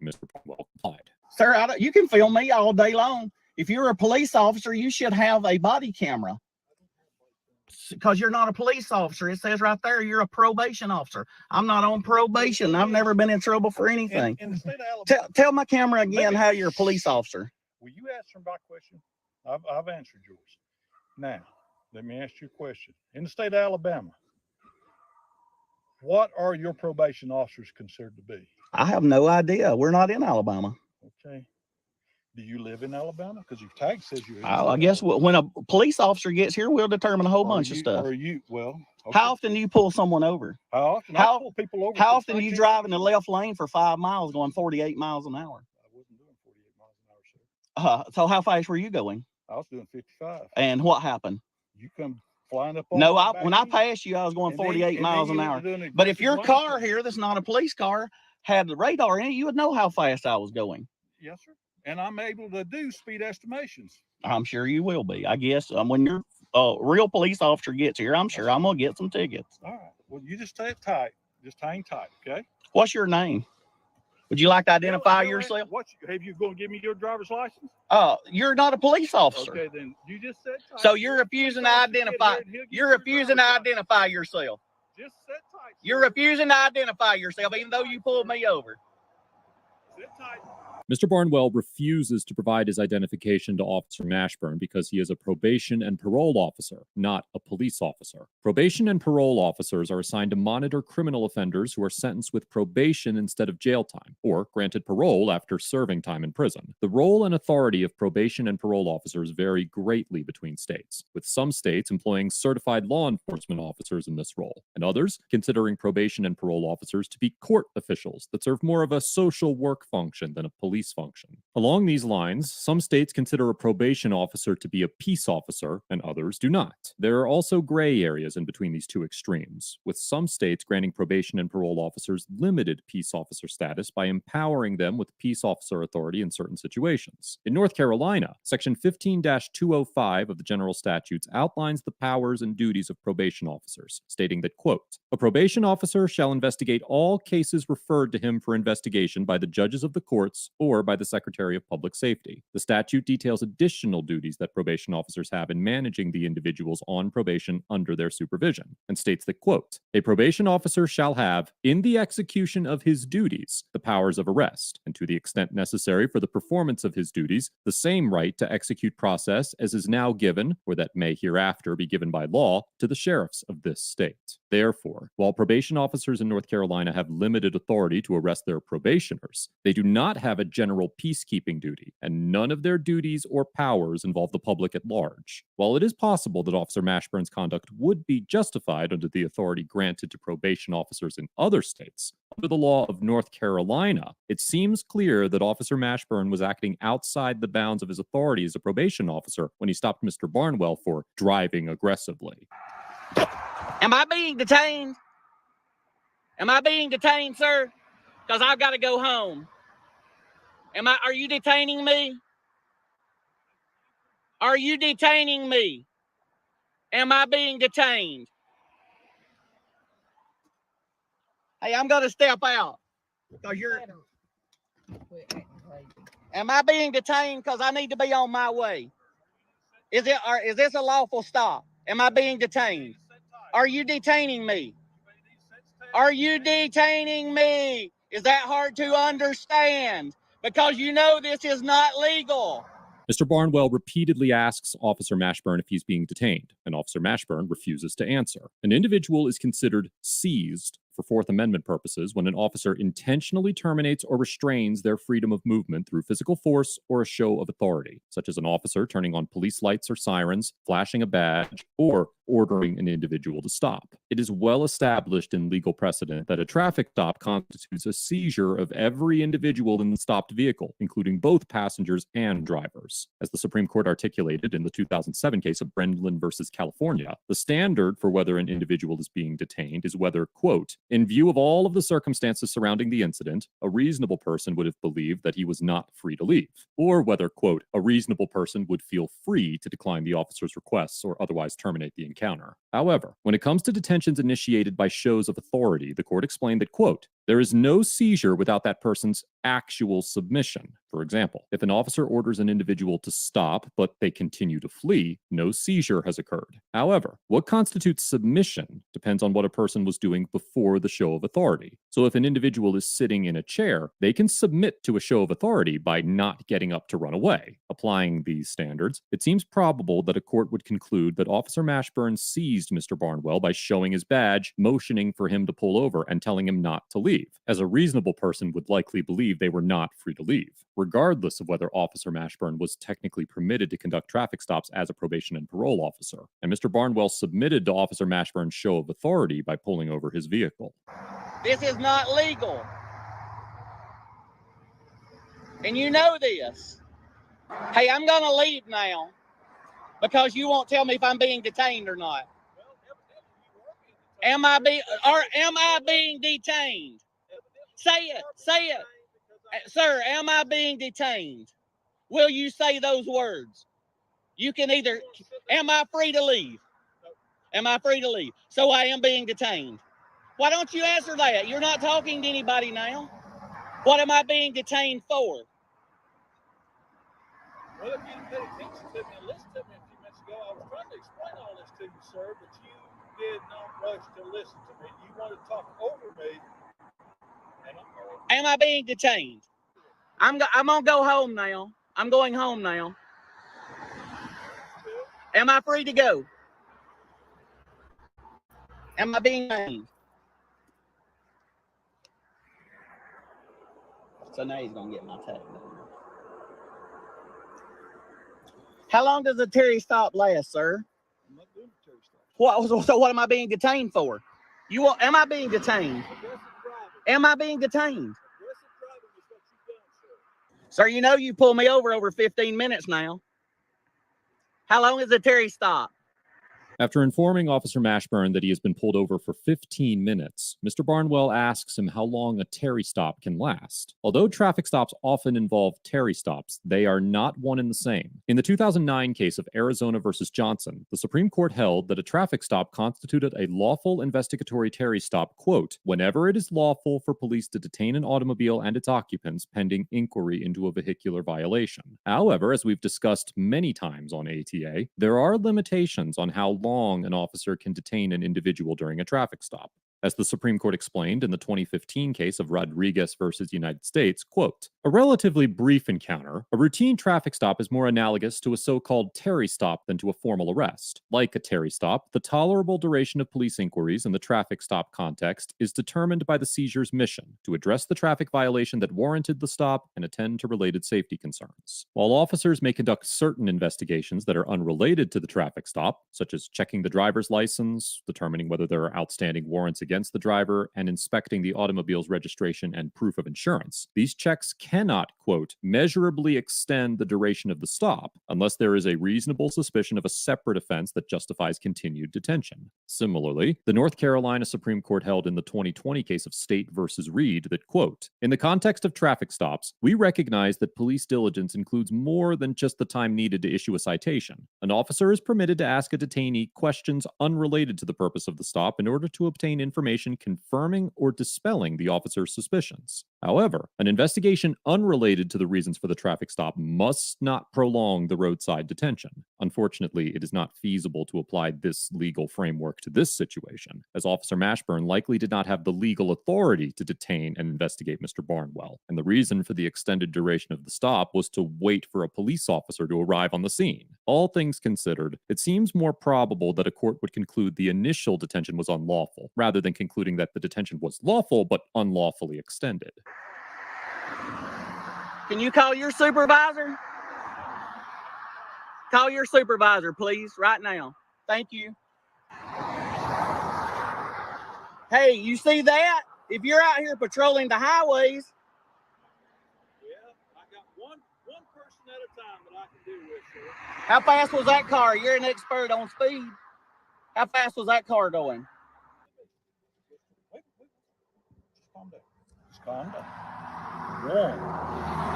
Mr. Barnwell complied. Sir, you can film me all day long. If you're a police officer, you should have a body camera. Because you're not a police officer. It says right there you're a probation officer. I'm not on probation. I've never been in trouble for anything. In the state of Alabama, tell my camera again how you're a police officer. Will you answer my question? I've answered yours. Now, let me ask you a question. In the state of Alabama, what are your probation officers considered to be? I have no idea. We're not in Alabama. Okay. Do you live in Alabama? Because your tag says you're in I guess when a police officer gets here, we'll determine a whole bunch of stuff. Well, okay. How often do you pull someone over? How often? I pull people over. How often do you drive in the left lane for 5 miles going 48 miles an hour? I wasn't doing 48 miles an hour, sir. So how fast were you going? I was doing 55. And what happened? You come flying up on No, when I passed you, I was going 48 miles an hour. But if your car here that's not a police car had the radar in it, you would know how fast I was going. Yes, sir. And I'm able to do speed estimations. I'm sure you will be. I guess when your real police officer gets here, I'm sure I'm going to get some tickets. All right. Well, you just stay tight. Just hang tight, okay? What's your name? Would you like to identify yourself? Have you going to give me your driver's license? You're not a police officer. Okay, then you just said tight. So you're refusing to identify. You're refusing to identify yourself. Just sit tight. You're refusing to identify yourself, even though you pulled me over. Sit tight. Mr. Barnwell refuses to provide his identification to Officer Mashburn because he is a probation and parole officer, not a police officer. Probation and parole officers are assigned to monitor criminal offenders who are sentenced with probation instead of jail time, or granted parole after serving time in prison. The role and authority of probation and parole officers vary greatly between states, with some states employing certified law enforcement officers in this role, and others considering probation and parole officers to be court officials that serve more of a social work function than a police function. Along these lines, some states consider a probation officer to be a peace officer, and others do not. There are also gray areas in between these two extremes, with some states granting probation and parole officers limited peace officer status by empowering them with peace officer authority in certain situations. In North Carolina, Section 15-205 of the General Statutes outlines the powers and duties of probation officers, stating that, quote, "A probation officer shall investigate all cases referred to him for investigation by the judges of the courts or by the Secretary of Public Safety." The statute details additional duties that probation officers have in managing the individuals on probation under their supervision, and states that, quote, "A probation officer shall have, in the execution of his duties, the powers of arrest, and to the extent necessary for the performance of his duties, the same right to execute process as is now given, or that may hereafter be given by law, to the sheriffs of this state." Therefore, while probation officers in North Carolina have limited authority to arrest their probationers, they do not have a general peacekeeping duty, and none of their duties or powers involve the public at large. While it is possible that Officer Mashburn's conduct would be justified under the authority granted to probation officers in other states, under the law of North Carolina, it seems clear that Officer Mashburn was acting outside the bounds of his authority as a probation officer when he stopped Mr. Barnwell for driving aggressively. Am I being detained? Am I being detained, sir? Because I've got to go home. Are you detaining me? Are you detaining me? Am I being detained? Hey, I'm going to step out. Because Am I being detained because I need to be on my way? Is this a lawful stop? Am I being detained? Are you detaining me? Are you detaining me? Is that hard to understand? Because you know this is not legal. Mr. Barnwell repeatedly asks Officer Mashburn if he's being detained, and Officer Mashburn refuses to answer. An individual is considered seized for Fourth Amendment purposes when an officer intentionally terminates or restrains their freedom of movement through physical force or a show of authority, such as an officer turning on police lights or sirens, flashing a badge, or ordering an individual to stop. It is well established in legal precedent that a traffic stop constitutes a seizure of every individual in the stopped vehicle, including both passengers and drivers. As the Supreme Court articulated in the 2007 case of Brendan versus California, the standard for whether an individual is being detained is whether, quote, "In view of all of the circumstances surrounding the incident, a reasonable person would have believed that he was not free to leave," or whether, quote, "a reasonable person would feel free to decline the officer's requests or otherwise terminate the encounter." However, when it comes to detentions initiated by shows of authority, the court explained that, quote, "There is no seizure without that person's actual submission." For example, if an officer orders an individual to stop, but they continue to flee, no seizure has occurred. However, what constitutes submission depends on what a person was doing before the show of authority. So if an individual is sitting in a chair, they can submit to a show of authority by not getting up to run away. Applying these standards, it seems probable that a court would conclude that Officer Mashburn seized Mr. Barnwell by showing his badge, motioning for him to pull over, and telling him not to leave, as a reasonable person would likely believe they were not free to leave, regardless of whether Officer Mashburn was technically permitted to conduct traffic stops as a probation and parole officer. And Mr. Barnwell submitted to Officer Mashburn's show of authority by pulling over his vehicle. This is not legal. And you know this. Hey, I'm going to leave now because you won't tell me if I'm being detained or not. Am I being detained? Say it. Sir, am I being detained? Will you say those words? You can either, am I free to leave? Am I free to leave? So I am being detained. Why don't you answer that? You're not talking to anybody now. What am I being detained for? Well, if you didn't pay attention to me and listened to me a few minutes ago, I was trying to explain all this to you, sir, but you did not rush to listen to me. You wanted to talk over me. Am I being detained? I'm gonna go home now. I'm going home now. Am I free to go? Am I being detained? So now he's gonna get my tag. How long does a Terry stop last, sir? I'm not doing a Terry stop. So what am I being detained for? Am I being detained? Aggressive driving. Am I being detained? Aggressive driving is what you've done, sir. Sir, you know you pulled me over 15 minutes now. How long is a Terry stop? After informing Officer Mashburn that he has been pulled over for 15 minutes, Mr. Barnwell asks him how long a Terry stop can last. Although traffic stops often involve Terry stops, they are not one and the same. In the 2009 case of Arizona versus Johnson, the Supreme Court held that a traffic stop constituted a lawful investigatory Terry stop, quote, whenever it is lawful for police to detain an automobile and its occupants pending inquiry into a vehicular violation. However, as we've discussed many times on ATA, there are limitations on how long an officer can detain an individual during a traffic stop. As the Supreme Court explained in the 2015 case of Rodriguez versus United States, quote, a relatively brief encounter, a routine traffic stop is more analogous to a so-called Terry stop than to a formal arrest. Like a Terry stop, the tolerable duration of police inquiries in the traffic stop context is determined by the seizure's mission to address the traffic violation that warranted the stop and attend to related safety concerns. While officers may conduct certain investigations that are unrelated to the traffic stop, such as checking the driver's license, determining whether there are outstanding warrants against the driver, and inspecting the automobile's registration and proof of insurance, these checks cannot, quote, measurably extend the duration of the stop unless there is a reasonable suspicion of a separate offense that justifies continued detention. Similarly, the North Carolina Supreme Court held in the 2020 case of State versus Reed that, quote, in the context of traffic stops, we recognize that police diligence includes more than just the time needed to issue a citation. An officer is permitted to ask a detainee questions unrelated to the purpose of the stop in order to obtain information confirming or dispelling the officer's suspicions. However, an investigation unrelated to the reasons for the traffic stop must not prolong the roadside detention. Unfortunately, it is not feasible to apply this legal framework to this situation, as Officer Mashburn likely did not have the legal authority to detain and investigate Mr. Barnwell, and the reason for the extended duration of the stop was to wait for a police officer to arrive on the scene. All things considered, it seems more probable that a court would conclude the initial detention was unlawful, rather than concluding that the detention was lawful but unlawfully extended. Can you call your supervisor? Call your supervisor, please, right now. Thank you. Hey, you see that? If you're out here patrolling the highways. Yeah, I got one person at a time that I can do with, sir. How fast was that car? You're an expert on speed. How fast was that car going? Wait. Just calm down. Just calm down. One,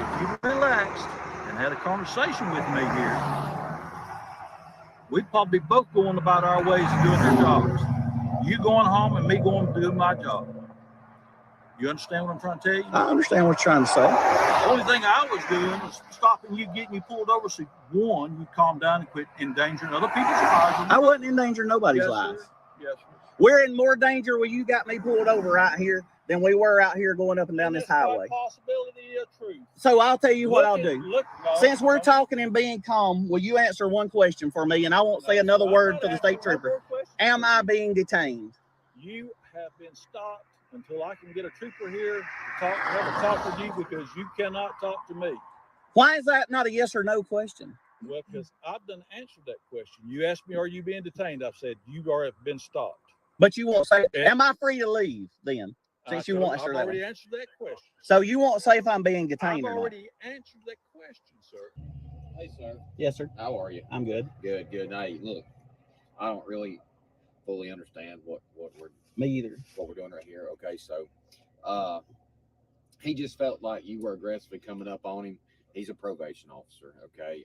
if you relaxed and had a conversation with me here, we'd probably both going about our ways of doing our jobs. You going home and me going to do my job. You understand what I'm trying to tell you? I understand what you're trying to say. The only thing I was doing was stopping you, getting you pulled over, so one, you calm down and quit endangering other people's lives. I wasn't endangering nobody's Yes, lives. sir. Yes, sir. We're in more danger when you got me pulled over right here than we were out here going up and down this highway. Possibility of truth. So I'll tell you what I'll do. No, Since we're talking and being calm, will you answer one question for me, and I won't say another word to the state trooper. Am I being detained? You have been stopped until I can get a trooper here to have a talk with you, because you cannot talk to me. Why is that not a yes or no question? Well, because I've done answered that question. You asked me, are you being detained? I've said, you have been stopped. But you won't say, am I free to leave then? Since you won't answer that. I've already answered that question. So you won't say if I'm being detained I've or not? already answered that question, sir. Hey, sir. Yes, sir. How are you? I'm good. Good. Hey, look, I don't really fully understand what we're doing right here. Okay, so he just felt like you were aggressively coming up on him. He's a probation officer. Okay,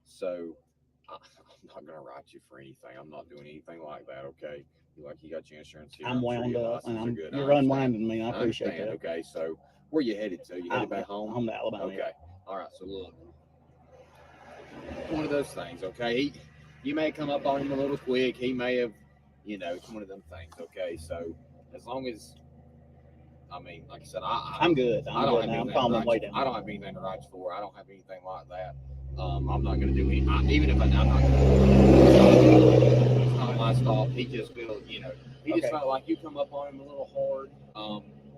so I'm not gonna write you for anything. I'm not doing anything like that. Okay, you got your insurance here. I'm sure wound your up, and license are good. you're unwinding me. I appreciate understand. that. Okay, so where you headed to? You headed back home? Home to Alabama. Okay. All right. So look, one of those things. Okay, you may come up on him a little quick. He may have, it's one of them things. Okay, so as long as I mean, like I said, I'm good. I don't have I'm anything. calming way down. I don't have anything to write you for. I don't have anything like that. I'm not going to do any. Even if I'm not going to. It's not my fault. He just feels, he just felt like you come up on him a little hard.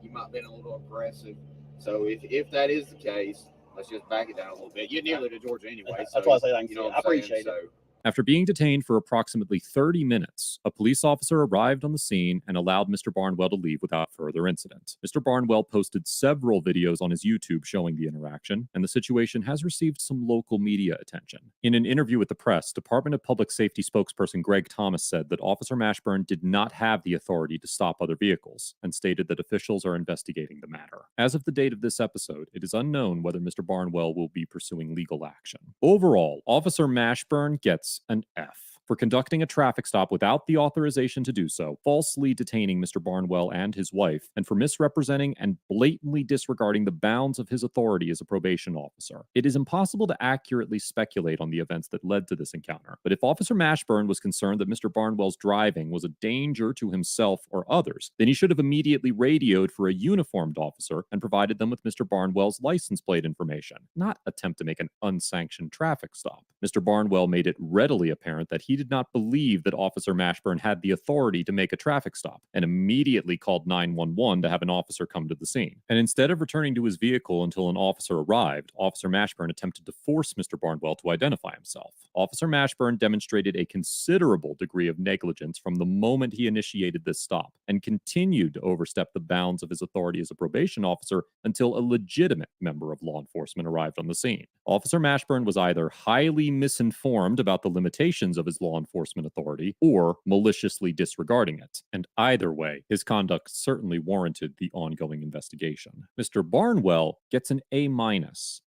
You might have been a little aggressive. So if that is the case, let's just back it down a little bit. You're nearly to Georgia anyway. So that's why I say I appreciate it. After being detained for approximately 30 minutes, a police officer arrived on the scene and allowed Mr. Barnwell to leave without further incident. Mr. Barnwell posted several videos on his YouTube showing the interaction, and the situation has received some local media attention. In an interview with the press, Department of Public Safety spokesperson Greg Thomas said that Officer Mashburn did not have the authority to stop other vehicles, and stated that officials are investigating the matter. As of the date of this episode, it is unknown whether Mr. Barnwell will be pursuing legal action. Overall, Officer Mashburn gets an F for conducting a traffic stop without the authorization to do so, falsely detaining Mr. Barnwell and his wife, and for misrepresenting and blatantly disregarding the bounds of his authority as a probation officer. It is impossible to accurately speculate on the events that led to this encounter, but if Officer Mashburn was concerned that Mr. Barnwell's driving was a danger to himself or others, then he should have immediately radioed for a uniformed officer and provided them with Mr. Barnwell's license plate information, not attempt to make an unsanctioned traffic stop. Mr. Barnwell made it readily apparent that he did not believe that Officer Mashburn had the authority to make a traffic stop, and immediately called 911 to have an officer come to the scene. And instead of returning to his vehicle until an officer arrived, Officer Mashburn attempted to force Mr. Barnwell to identify himself. Officer Mashburn demonstrated a considerable degree of negligence from the moment he initiated this stop, and continued to overstep the bounds of his authority as a probation officer until a legitimate member of law enforcement arrived on the scene. Officer Mashburn was either highly misinformed about the limitations of his law enforcement authority or maliciously disregarding it, and either way, his conduct certainly warranted the ongoing investigation. Mr. Barnwell gets an A-,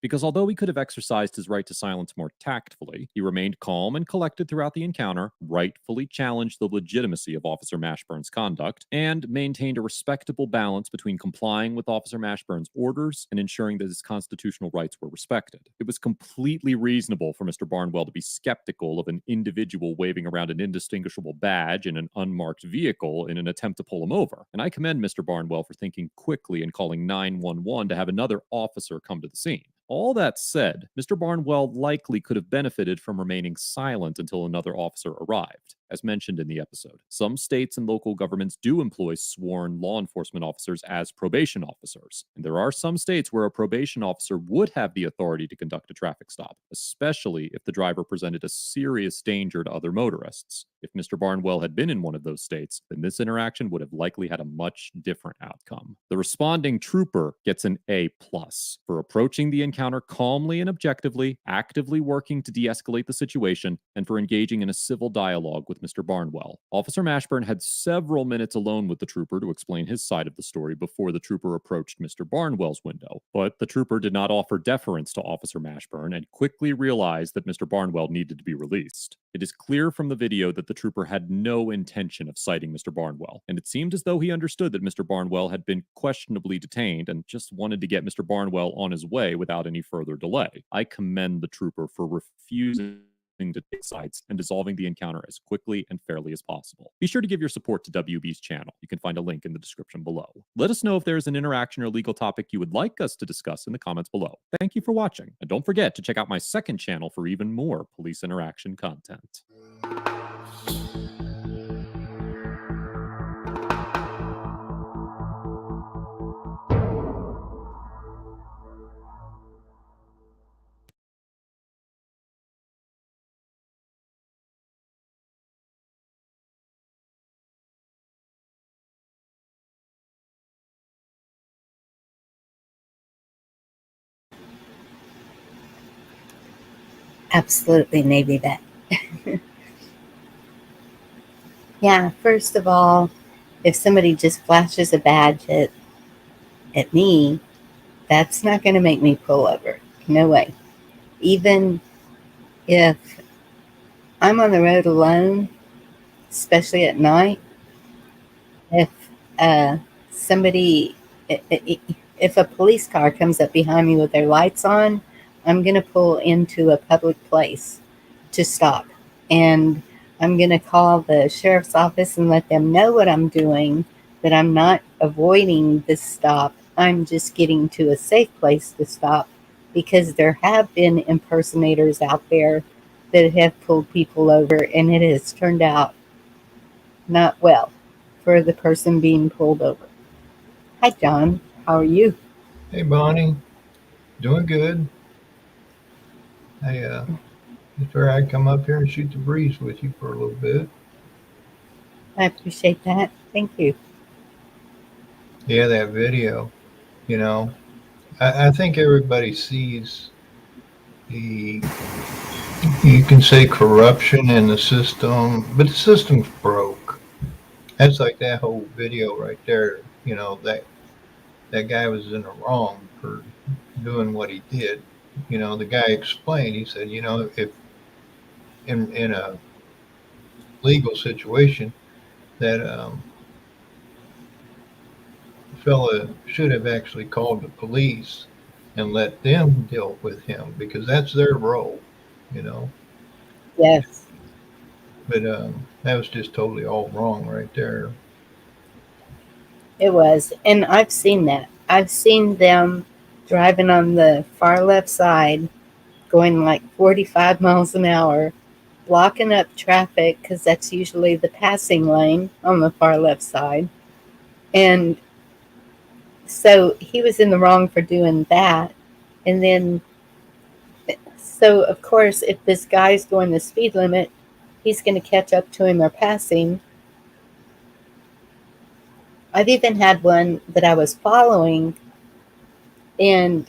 because although he could have exercised his right to silence more tactfully, he remained calm and collected throughout the encounter, rightfully challenged the legitimacy of Officer Mashburn's conduct, and maintained a respectable balance between complying with Officer Mashburn's orders and ensuring that his constitutional rights were respected. It was completely reasonable for Mr. Barnwell to be skeptical of an individual waving around an indistinguishable badge in an unmarked vehicle in an attempt to pull him over, and I commend Mr. Barnwell for thinking quickly and calling 911 to have another officer come to the scene. All that said, Mr. Barnwell likely could have benefited from remaining silent until another officer arrived. As mentioned in the episode, some states and local governments do employ sworn law enforcement officers as probation officers, and there are some states where a probation officer would have the authority to conduct a traffic stop, especially if the driver presented a serious danger to other motorists. If Mr. Barnwell had been in one of those states, then this interaction would have likely had a much different outcome. The responding trooper gets an A+ for approaching the encounter calmly and objectively, actively working to de-escalate the situation, and for engaging in a civil dialogue with Mr. Barnwell. Officer Mashburn had several minutes alone with the trooper to explain his side of the story before the trooper approached Mr. Barnwell's window, but the trooper did not offer deference to Officer Mashburn and quickly realized that Mr. Barnwell needed to be released. It is clear from the video that the trooper had no intention of citing Mr. Barnwell, and it seemed as though he understood that Mr. Barnwell had been questionably detained and just wanted to get Mr. Barnwell on his way without any further delay. I commend the trooper for refusing to take sides and dissolving the encounter as quickly and fairly as possible. Be sure to give your support to WB's channel. You can find a link in the description below. Let us know if there is an interaction or legal topic you would like us to discuss in the comments below. Thank you for watching, and don't forget to check out my second channel for even more police interaction content. Absolutely Navy that. Yeah, first of all, if somebody just flashes a badge at me, that's not going to make me pull over. No way. Even if I'm on the road alone, especially at night, if if a police car comes up behind me with their lights on, I'm going to pull into a public place to stop. And I'm going to call the sheriff's office and let them know what I'm doing, that I'm not avoiding the stop. I'm just getting to a safe place to stop because there have been impersonators out there that have pulled people over, and it has turned out not well for the person being pulled over. Hi, John. How are you? Hey Bonnie, doing good. I just figured I'd come up here and shoot the breeze with you for a little bit. I appreciate that. Thank you. Yeah, that video. You know, I think everybody sees the, you can say corruption in the system, but the system's broke. That's like that whole video right there. You know, that guy was in the wrong for doing what he did. You know, the guy explained, he said, you know, if in a legal situation, that fella should have actually called the police and let them deal with him because that's their role, you know. Yes, But that was just totally all wrong right there. it was. And I've seen that. I've seen them driving on the far left side, going like 45 miles an hour, blocking up traffic because that's usually the passing lane on the far left side. And so he was in the wrong for doing that. And then, so of course, if this guy's going the speed limit, he's going to catch up to him or passing. I've even had one that I was following, and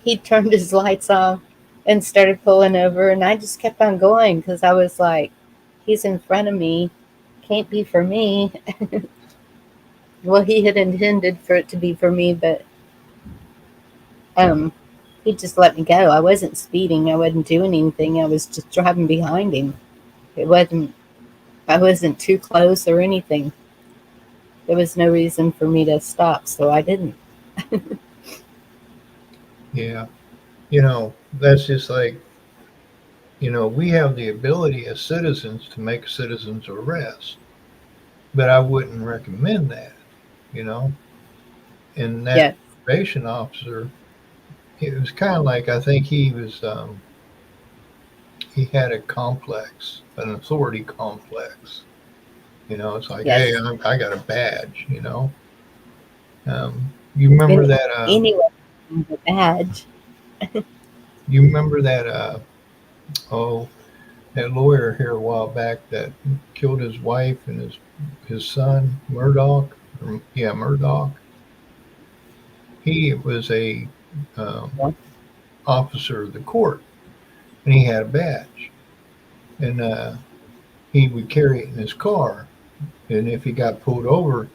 he turned his lights off and started pulling over, and I just kept on going because I was like, he's in front of me, can't be for me. Well, he had intended for it to be for me, but he just let me go. I wasn't speeding. I wasn't doing anything. I was just driving behind him. I wasn't too close or anything. There was no reason for me to stop, so I didn't. Yeah. You know, that's just like, you know, we have the ability as citizens to make a citizen's arrest, but I wouldn't recommend that, you know. And that Yes, probation officer, it was kind of like, I think he was, he had a complex, an authority complex. You know, it's like, hey, yes. I got a badge, you know. You remember And that, anyway, the badge. you remember that, oh, that lawyer here a while back that killed his wife and his son, Murdoch? Yeah, Murdoch. He was a um, Yeah. officer of the court, and he had a badge. And he would carry it in his car. And if he got pulled over,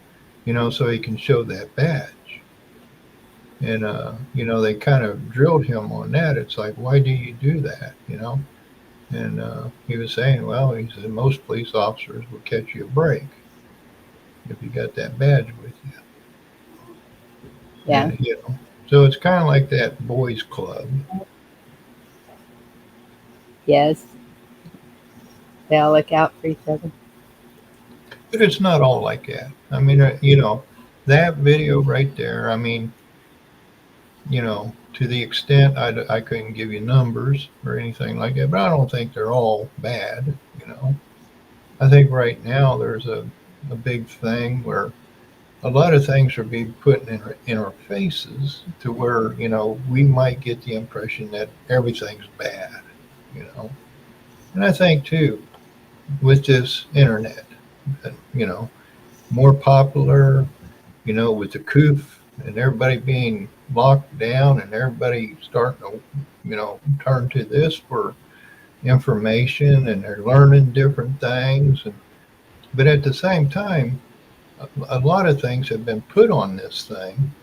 you know, so he can show that badge. And, you know, they kind of drilled him on that. It's like, why do you do that, you know? And he was saying, well, he said, most police officers will catch you a break if you got that badge with you. Yeah. And, you know, so it's kind of like that boys club. Yes. They all look out for each other. But it's not all like that. I mean, you know, that video right there, I mean, you know, to the extent I couldn't give you numbers or anything like that, but I don't think they're all bad, you know. I think right now there's a big thing where a lot of things are being put in our faces to where, you know, we might get the impression that everything's bad, you know. And I think too, with this internet, you know, more popular, you know, with the coof and everybody being locked down and everybody starting to, you know, turn to this for information and they're learning different things. But at the same time, a lot of things have been put on this thing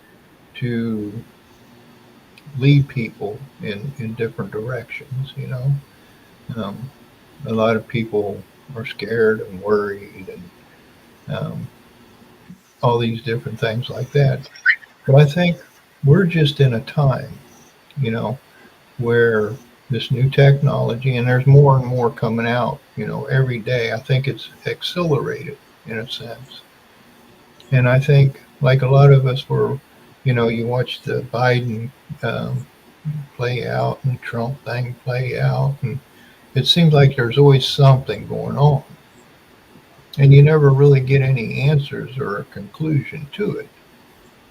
to lead people in different directions, you know. Um, a lot of people are scared and worried and all these different things like that. But I think we're just in a time, you know, where this new technology, and there's more and more coming out, you know, every day. I think it's accelerated in a sense. And I think like a lot of us were, you watch the Biden play out and Trump thing play out, and it seems like there's always something going on, and you never really get any answers or a conclusion to it.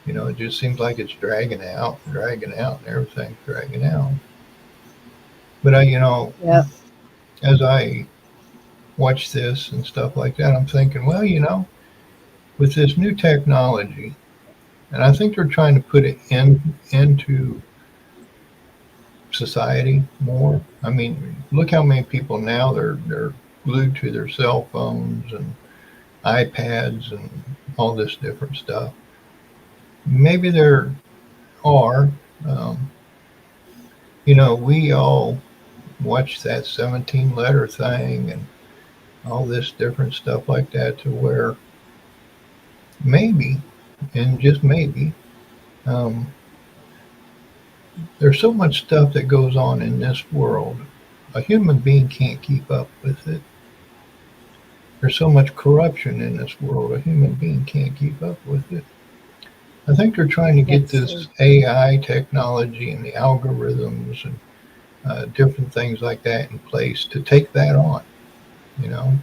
It just seems like it's dragging out, and everything's dragging out. But Yep. as I watch this and stuff like that, I'm thinking, well, with this new technology, and I think they're trying to put it into society more. I mean, look how many people now they're glued to their cell phones and iPads and all this different stuff. Maybe there are, um, we all watch that 17 letter thing and all this different stuff like that, to where maybe, and just maybe, um, there's so much stuff that goes on in this world. A human being can't keep up with it. There's so much corruption in this world. A human being can't keep up with it. I think they're trying to get this AI technology and the algorithms and different things like that in place to take that on, you know.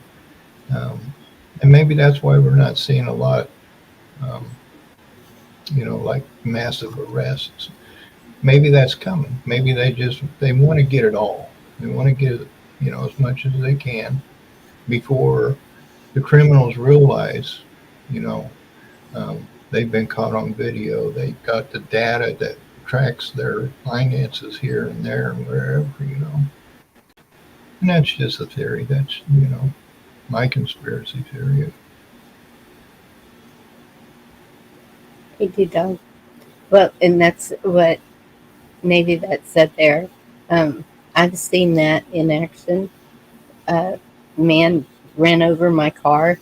And maybe that's why we're not seeing a lot, um, like massive arrests. Maybe that's coming. Maybe they want to get it all. They want to get, as much as they can before the criminals realize, you know, they've been caught on video. They got the data that tracks their finances here and there and wherever, And that's just a theory. That's, my conspiracy theory. Hey, Dog. Well, and that's what maybe that said there. I've seen that in action. Man ran over my car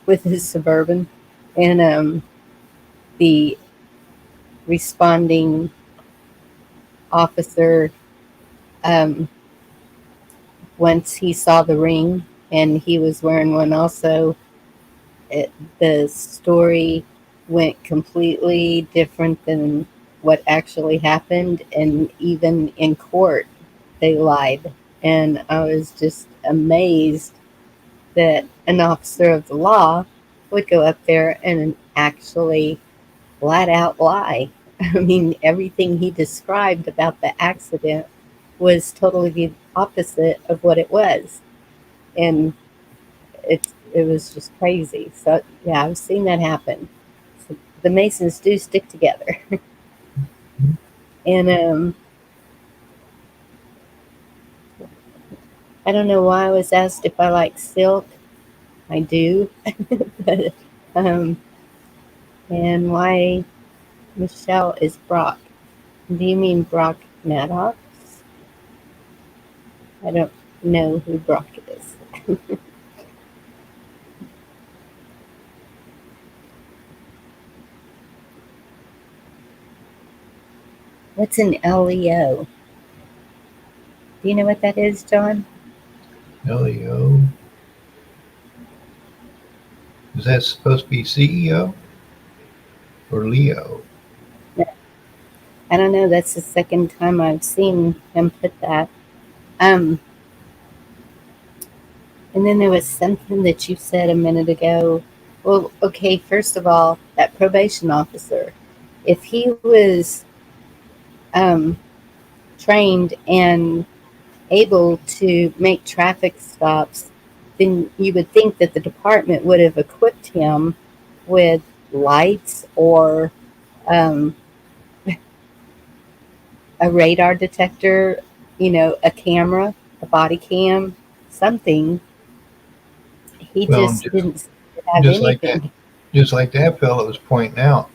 with his Suburban, and the responding officer, once he saw the ring, and he was wearing one also, the story went completely different than what actually happened, and even in court they lied. And I was just amazed that an officer of the law would go up there and actually flat out lie. I mean, everything he described about the accident was totally the opposite of what it was. And it was just crazy. So yeah, I've seen that happen. So the Masons do stick together. And I don't know why I was asked if I like silk. I do. But, and why Michelle is Brock. Do you mean Brock Maddox? I don't know who Brock is. What's an LEO? Do you know what that is, John? LEO. Is that supposed to be CEO or Leo? I don't know. That's the second time I've seen him put that. And then there was something that you said a minute ago. Well, okay, first of all, that probation officer, if he was trained and able to make traffic stops, then you would think that the department would have equipped him with lights or a radar detector, a camera, a body cam, something. He just didn't have anything. Just like that fellow was pointing out,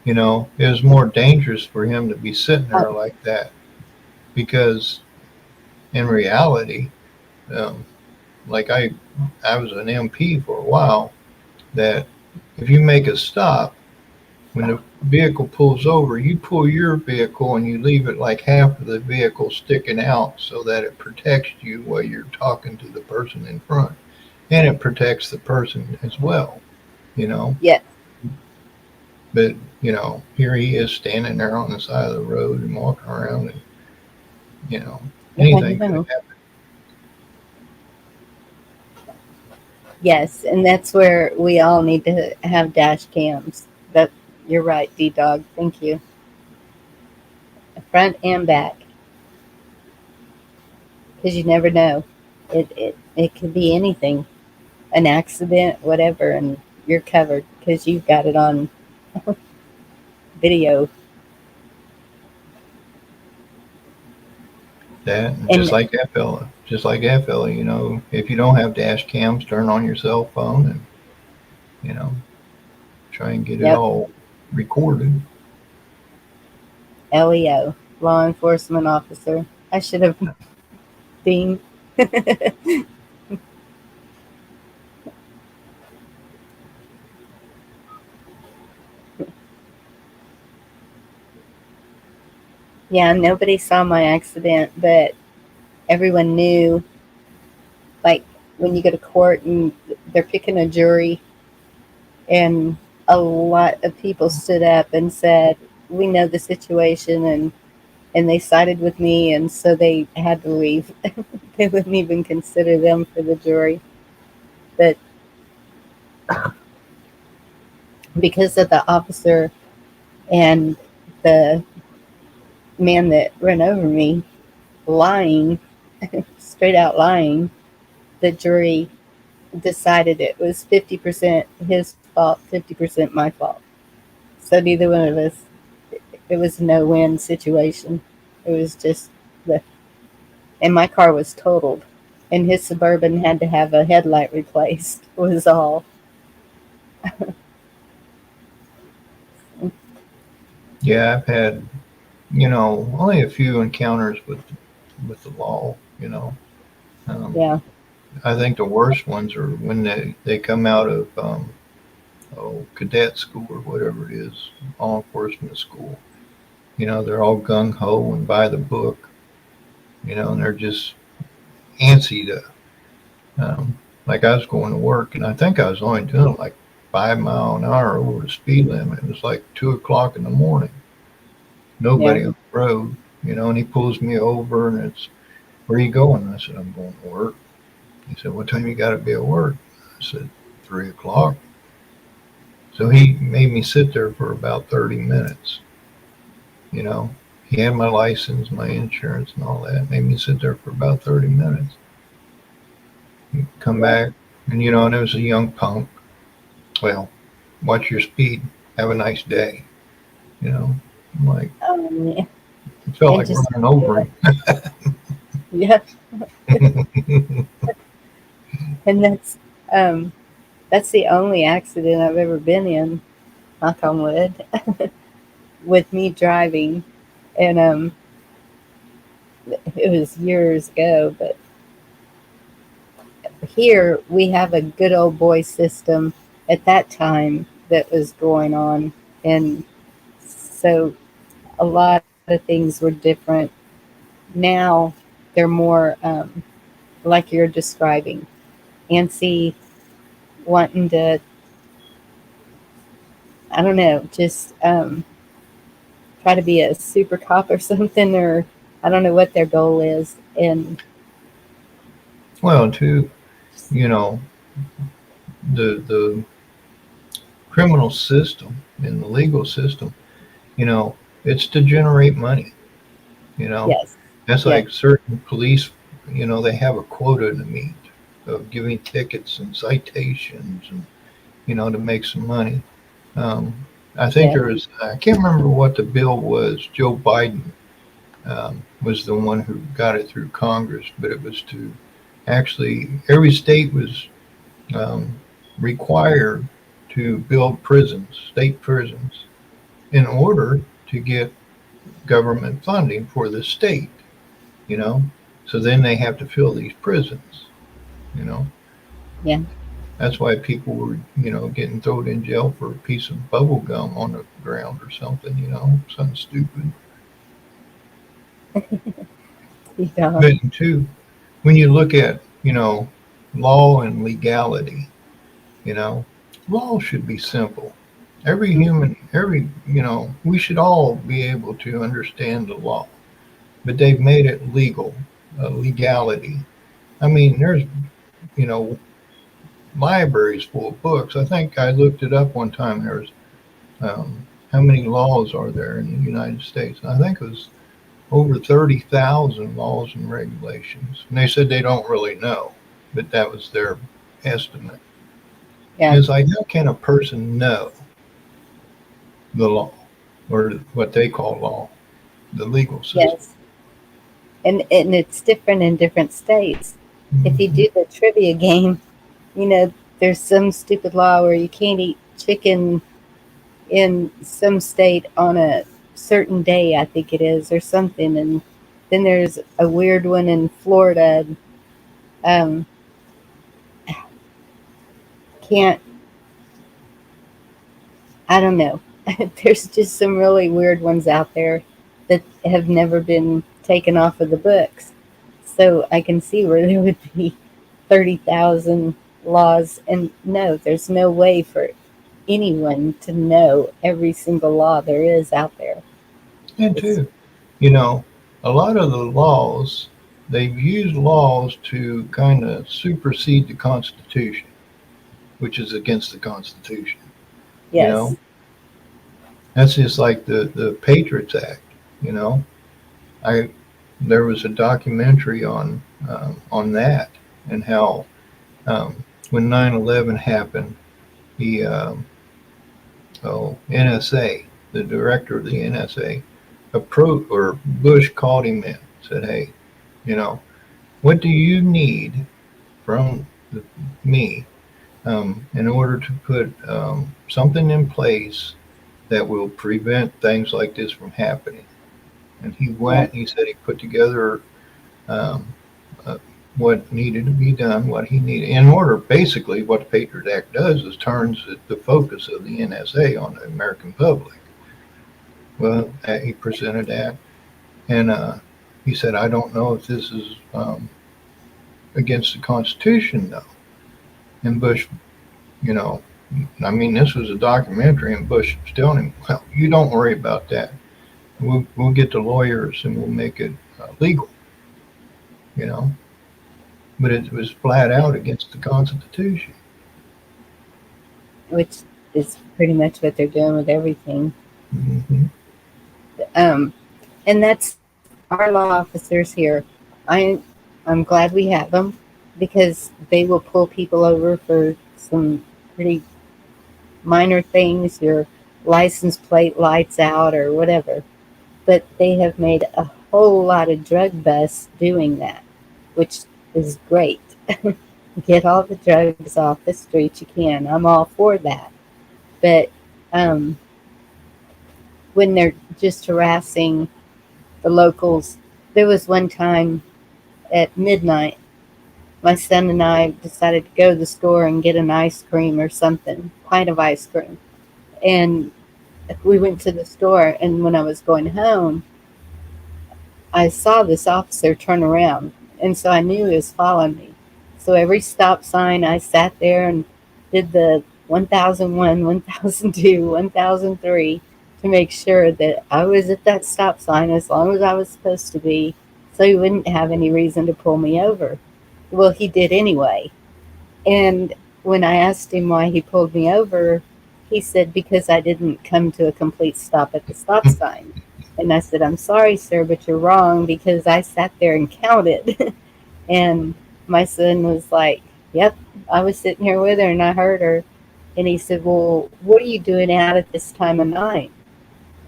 it was more dangerous for him to be sitting there like that, because in reality, like I was an MP for a while, that if you make a stop, when the vehicle pulls over, you pull your vehicle and you leave it like half of the vehicle sticking out so that it protects you while you're talking to the person in front. And it protects the person as well, Yes. But, you know, here he is standing there on the side of the road and walking around and, you know, I anything could know. happen. Yes, and that's where we all need to have dash cams. That you're right, D Dog. Thank you. Front and back, because you never know. It could be anything, an accident, whatever, and you're covered because you've got it on video. That, And just like that fella, you know, if you don't have dash cams, turn on your cell phone and, you know, try and get it yep, all recorded. LEO, law enforcement officer. I should have been. Yeah, nobody saw my accident, but everyone knew. Like when you go to court and they're picking a jury, and a lot of people stood up and said, "We know the situation," and they sided with me, and so they had to leave. They wouldn't even consider them for the jury, but because of the officer and the man that ran over me lying, straight out lying, the jury decided it was 50% his fault, 50% my fault. So neither one of us, it was a no-win situation. It was just the, and my car was totaled, and his Suburban had to have a headlight replaced. Was all. Yeah, I've had, you know, only a few encounters with the law, you know. Yeah, I think the worst ones are when they come out of cadet school or whatever it is, law enforcement school. You know, they're all gung ho and by the book. You know, and they're just antsy to. Like I was going to work, and I think I was only doing like 5 mile an hour over the speed limit. It was like 2 o'clock in the morning. yeah, Nobody on the road, you know, and he pulls me over, and it's, "Where are you going?" I said, "I'm going to work." He said, "What time you got to be at work?" I said, 3 o'clock. So he made me sit there for about 30 minutes. You know, he had my license, my insurance, and all that. Made me sit there for about 30 minutes. He'd come yeah. back, and you know, and it was a young punk. Well, watch your speed. Have a nice day. You know, I'm like, Yeah. it felt And like just running over yeah, him. and that's the only accident I've ever been in. Knock on wood, with me driving, and it was years ago, but here we have a good old boy system at that time that was going on, and so a lot of things were different. Now they're more like you're describing, antsy, wanting to, I don't know, just try to be a super cop or something, or I don't know what their goal is. And Well, too, you know, the criminal system and the legal system, you know, it's to generate money. You know, yes, that's yes, like certain police, you know, they have a quota to meet of giving tickets and citations and, you know, to make some money. Um, I think yes, there was, I can't remember what the bill was. Joe Biden was the one who got it through Congress, but it was to actually, every state was um, required to build prisons, state prisons, in order to get government funding for the state, you know. So then they have to fill these prisons, you know. yeah. That's why people were, you know, getting thrown in jail for a piece of bubble gum on the ground or something, you know, something stupid. Yeah. But too, when you look at, you know, law and legality, you know, law should be simple. Every human, we should all be able to understand the law, but they've made it legal, legality. I mean, there's, you know, libraries full of books. I think I looked it up one time. There's how many laws are there in the United States? I think it was over 30,000 laws and regulations. And they said they don't really know, but that was their estimate. Yeah. It's like, how can a person know the law, or what they call law, the legal system? Yes. And it's different in different states. If you do the trivia game, there's some stupid law where you can't eat chicken in some state on a certain day, I think it is, or something. And then there's a weird one in Florida. Um, can't, I don't know. There's just some really weird ones out there that have never been taken off of the books. So I can see where there would be 30,000 laws. And no, there's no way for anyone to know every single law there is out there. And too, a lot of the laws, they've used laws to kind of supersede the Constitution, which is against the Constitution. Yes. That's just like the Patriots Act. There was a documentary on that, and how when 9/11 happened, the NSA, the director of the NSA, Bush called him in, said, "Hey, what do you need from me in order to put something in place that will prevent things like this from happening?" And he went, he said he put together what needed to be done, what he needed. In order, basically, what the Patriot Act does is turns the focus of the NSA on the American public. Well, he presented that, and he said, "I don't know if this is against the Constitution, though." And Bush, this was a documentary, and Bush was telling him, "Well, you don't worry about that. We'll get the lawyers and we'll make it legal." But it was flat out against the Constitution. Which is pretty much what they're doing with everything. Mm-hmm. And that's our law officers here. I'm glad we have them, because they will pull people over for some pretty minor things, your license plate lights out or whatever. But they have made a whole lot of drug busts doing that, which is great. Get all the drugs off the street you can. I'm all for that. But when they're just harassing the locals, there was one time at midnight, my son and I decided to go to the store and get an ice cream or something, pint of ice cream. And we went to the store, and when I was going home, I saw this officer turn around, and so I knew he was following me. So every stop sign, I sat there and did the 1001, 1002, 1003 to make sure that I was at that stop sign as long as I was supposed to be, so he wouldn't have any reason to pull me over. Well, he did anyway. And when I asked him why he pulled me over, he said, because I didn't come to a complete stop at the stop sign. And I said, "I'm sorry, sir, but you're wrong, because I sat there and counted." And my son was like, "Yep, I was sitting here with her and I heard her." And he said, "Well, what are you doing out at this time of night?"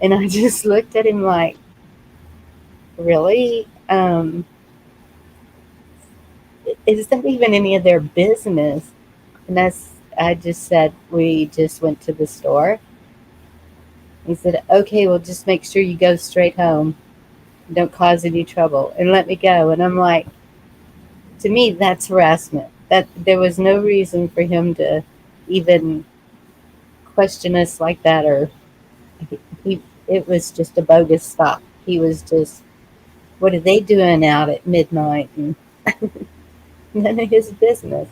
And I just looked at him like, "Really? Is that even any of their business?" And I just said, "We just went to the store." He said, "Okay, well, just make sure you go straight home. Don't cause any trouble, and let me go." And I'm like, to me, that's harassment. That there was no reason for him to even question us like that, or it was just a bogus stop. He was just, what are they doing out at midnight? And none of his business.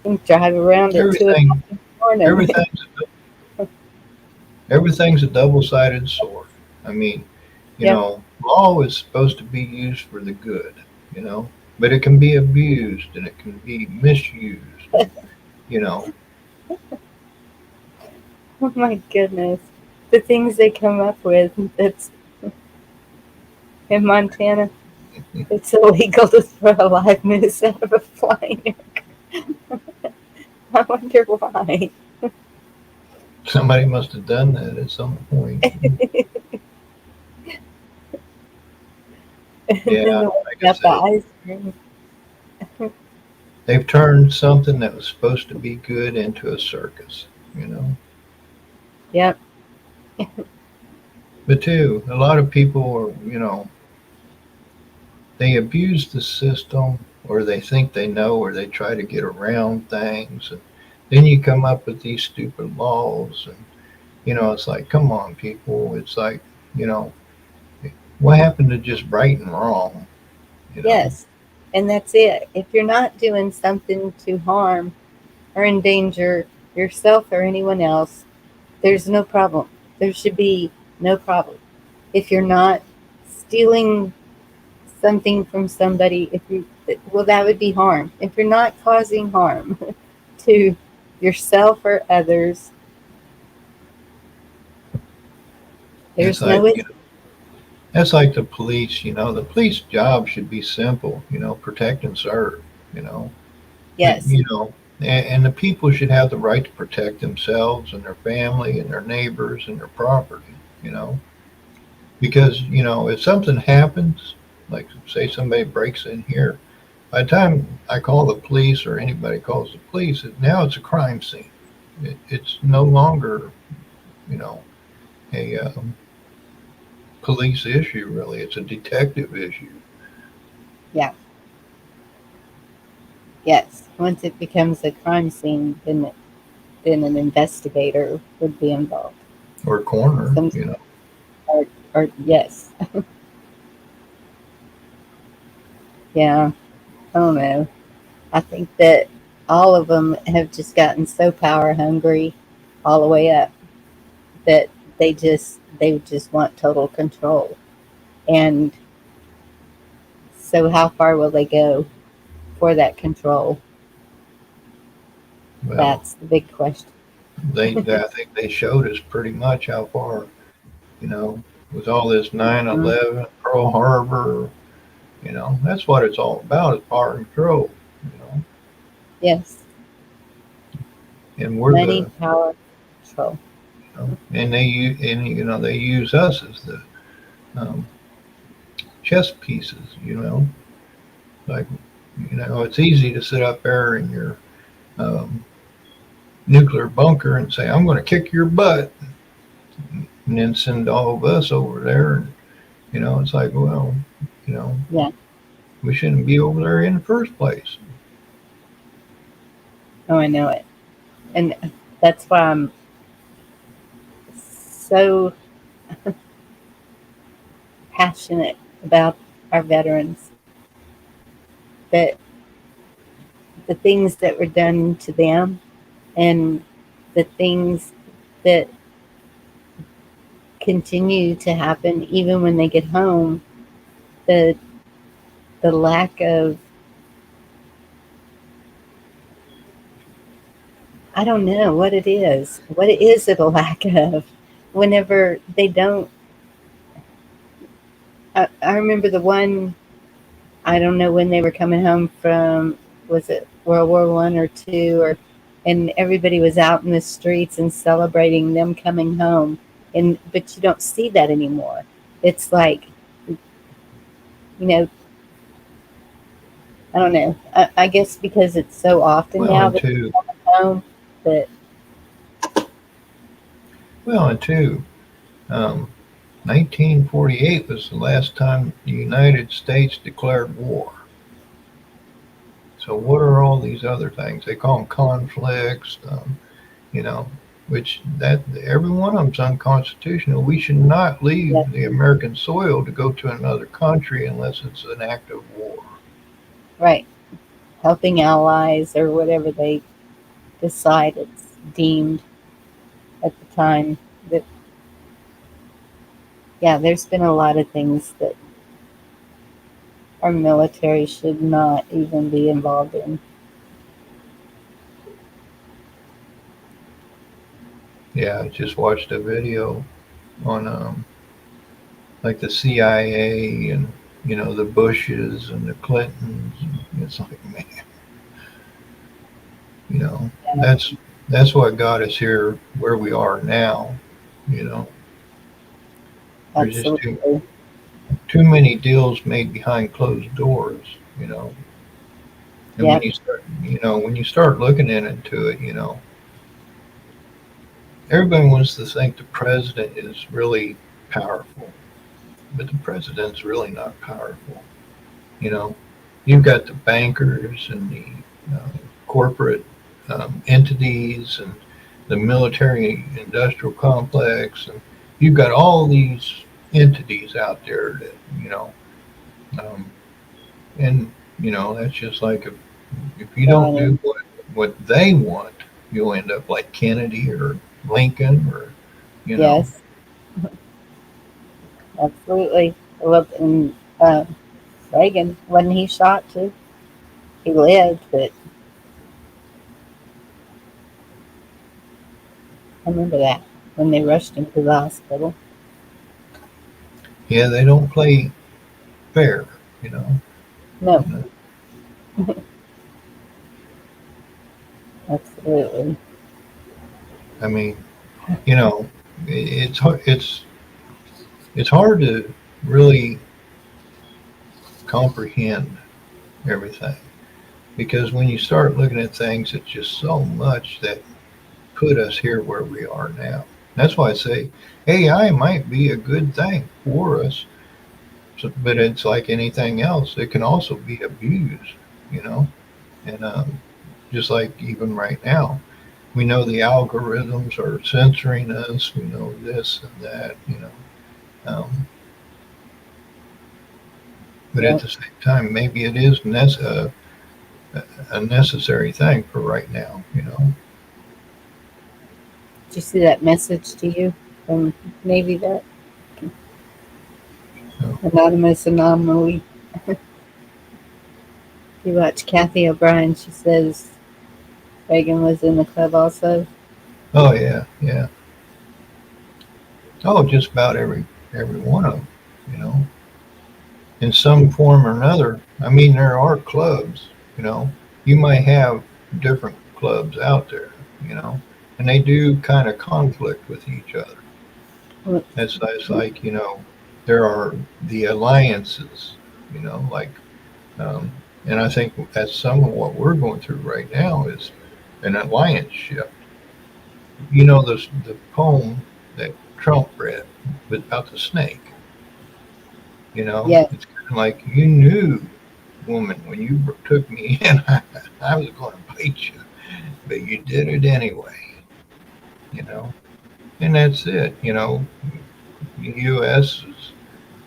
And drive around at 2 o'clock in the morning. everything's a double-sided sword. I mean, Yep. law is supposed to be used for the good, but it can be abused and it can be misused. You know, Oh my goodness. The things they come up with. That's in Montana. It's illegal to throw a live moose out of a flying aircraft. I wonder why. somebody must have done that at some point. And Yeah, then the one like I about the said, ice cream. they've turned something that was supposed to be good into a circus. Yep. But too, a lot of people are, they abuse the system, or they think they know, or they try to get around things, and then you come up with these stupid laws, and it's like, come on, people. It's like, you know, what happened to just right and wrong? Yes. And that's it. If you're not doing something to harm or endanger yourself or anyone else, there's no problem. There should be no problem. If you're not stealing something from somebody, well, that would be harm. If you're not causing harm to yourself or others, It's there's like, no issue. that's like the police. The police job should be simple. Protect and serve. Yes. And the people should have the right to protect themselves and their family and their neighbors and their property. Because if something happens, like say somebody breaks in here, by the time I call the police or anybody calls the police, now it's a crime scene. It's no longer, a police issue. Really, it's a detective issue. Yeah. Yes. Once it becomes a crime scene, then an investigator would be involved. Or coroner. Or yes. Yeah. I don't know. I think that all of them have just gotten so power hungry all the way up that they just want total control. And so how far will they go for that control? Well, That's the big question. I think they showed us pretty much how far, with all this 9/11, Pearl Harbor, that's what it's all about, is power and control. Yes. And we're Money, power, control. and they use us as the chess pieces. Like it's easy to sit up there in your nuclear bunker and say, I'm going to kick your butt, and then send all of us over there. And it's like, well, Yeah. we shouldn't be over there in the first place. Oh, I know it. And that's why I'm so passionate about our veterans, that the things that were done to them and the things that continue to happen even when they get home, the lack of, I don't know what it is. What is it a lack of? Whenever they don't, I remember the one, I don't know when they were coming home from, was it World War I or II, and everybody was out in the streets and celebrating them coming home. But you don't see that anymore. It's like, I don't know. I guess because it's so often now And that two, they're coming home that, 1948 was the last time the United States declared war. So what are all these other things? They call them conflicts, which that every one of them's unconstitutional. We should not leave yeah, the American soil to go to another country unless it's an act of war. right, helping allies or whatever they decide it's deemed at the time that yeah, there's been a lot of things that our military should not even be involved in. Yeah, I just watched a video on like the CIA and the Bushes and the Clintons. And it's like, man, that's what got us here where we are now. You know, there's just Absolutely. too many deals made behind closed doors. And Yeah. when you start looking into it, everybody wants to think the president is really powerful, but the president's really not powerful. You know, you've got the bankers and the corporate entities and the military industrial complex, and you've got all these entities out there that um, and that's just like if you don't do what they want, you'll end up like Kennedy or Lincoln or Yes. Absolutely. Well, and Reagan, wasn't he shot too? He lived, but I remember that when they rushed him to the hospital. Yeah, they don't play fair. No. Absolutely. I mean, it's hard to really comprehend everything, because when you start looking at things, it's just so much that put us here where we are now. That's why I say AI might be a good thing for us, but it's like anything else. It can also be abused, and just like even right now, we know the algorithms are censoring us. We know this and that, but at the same time, maybe it is a necessary thing for right now. Did you see that message to you from Navy Vet? No. Anonymous Anomaly. You watch Kathy O'Brien, she says Reagan was in the club also. Oh yeah, yeah. Oh, just about every one of them, in some form or another. I mean, there are clubs, you might have different clubs out there, and they do kind of conflict with each other. It's like, there are the alliances, like, and I think that's some of what we're going through right now is an alliance shift. The poem that Trump read about the snake. Yes. It's kind of like, you knew, woman, when you took me in, I was going to bite you, but you did it anyway. And that's it. The U.S.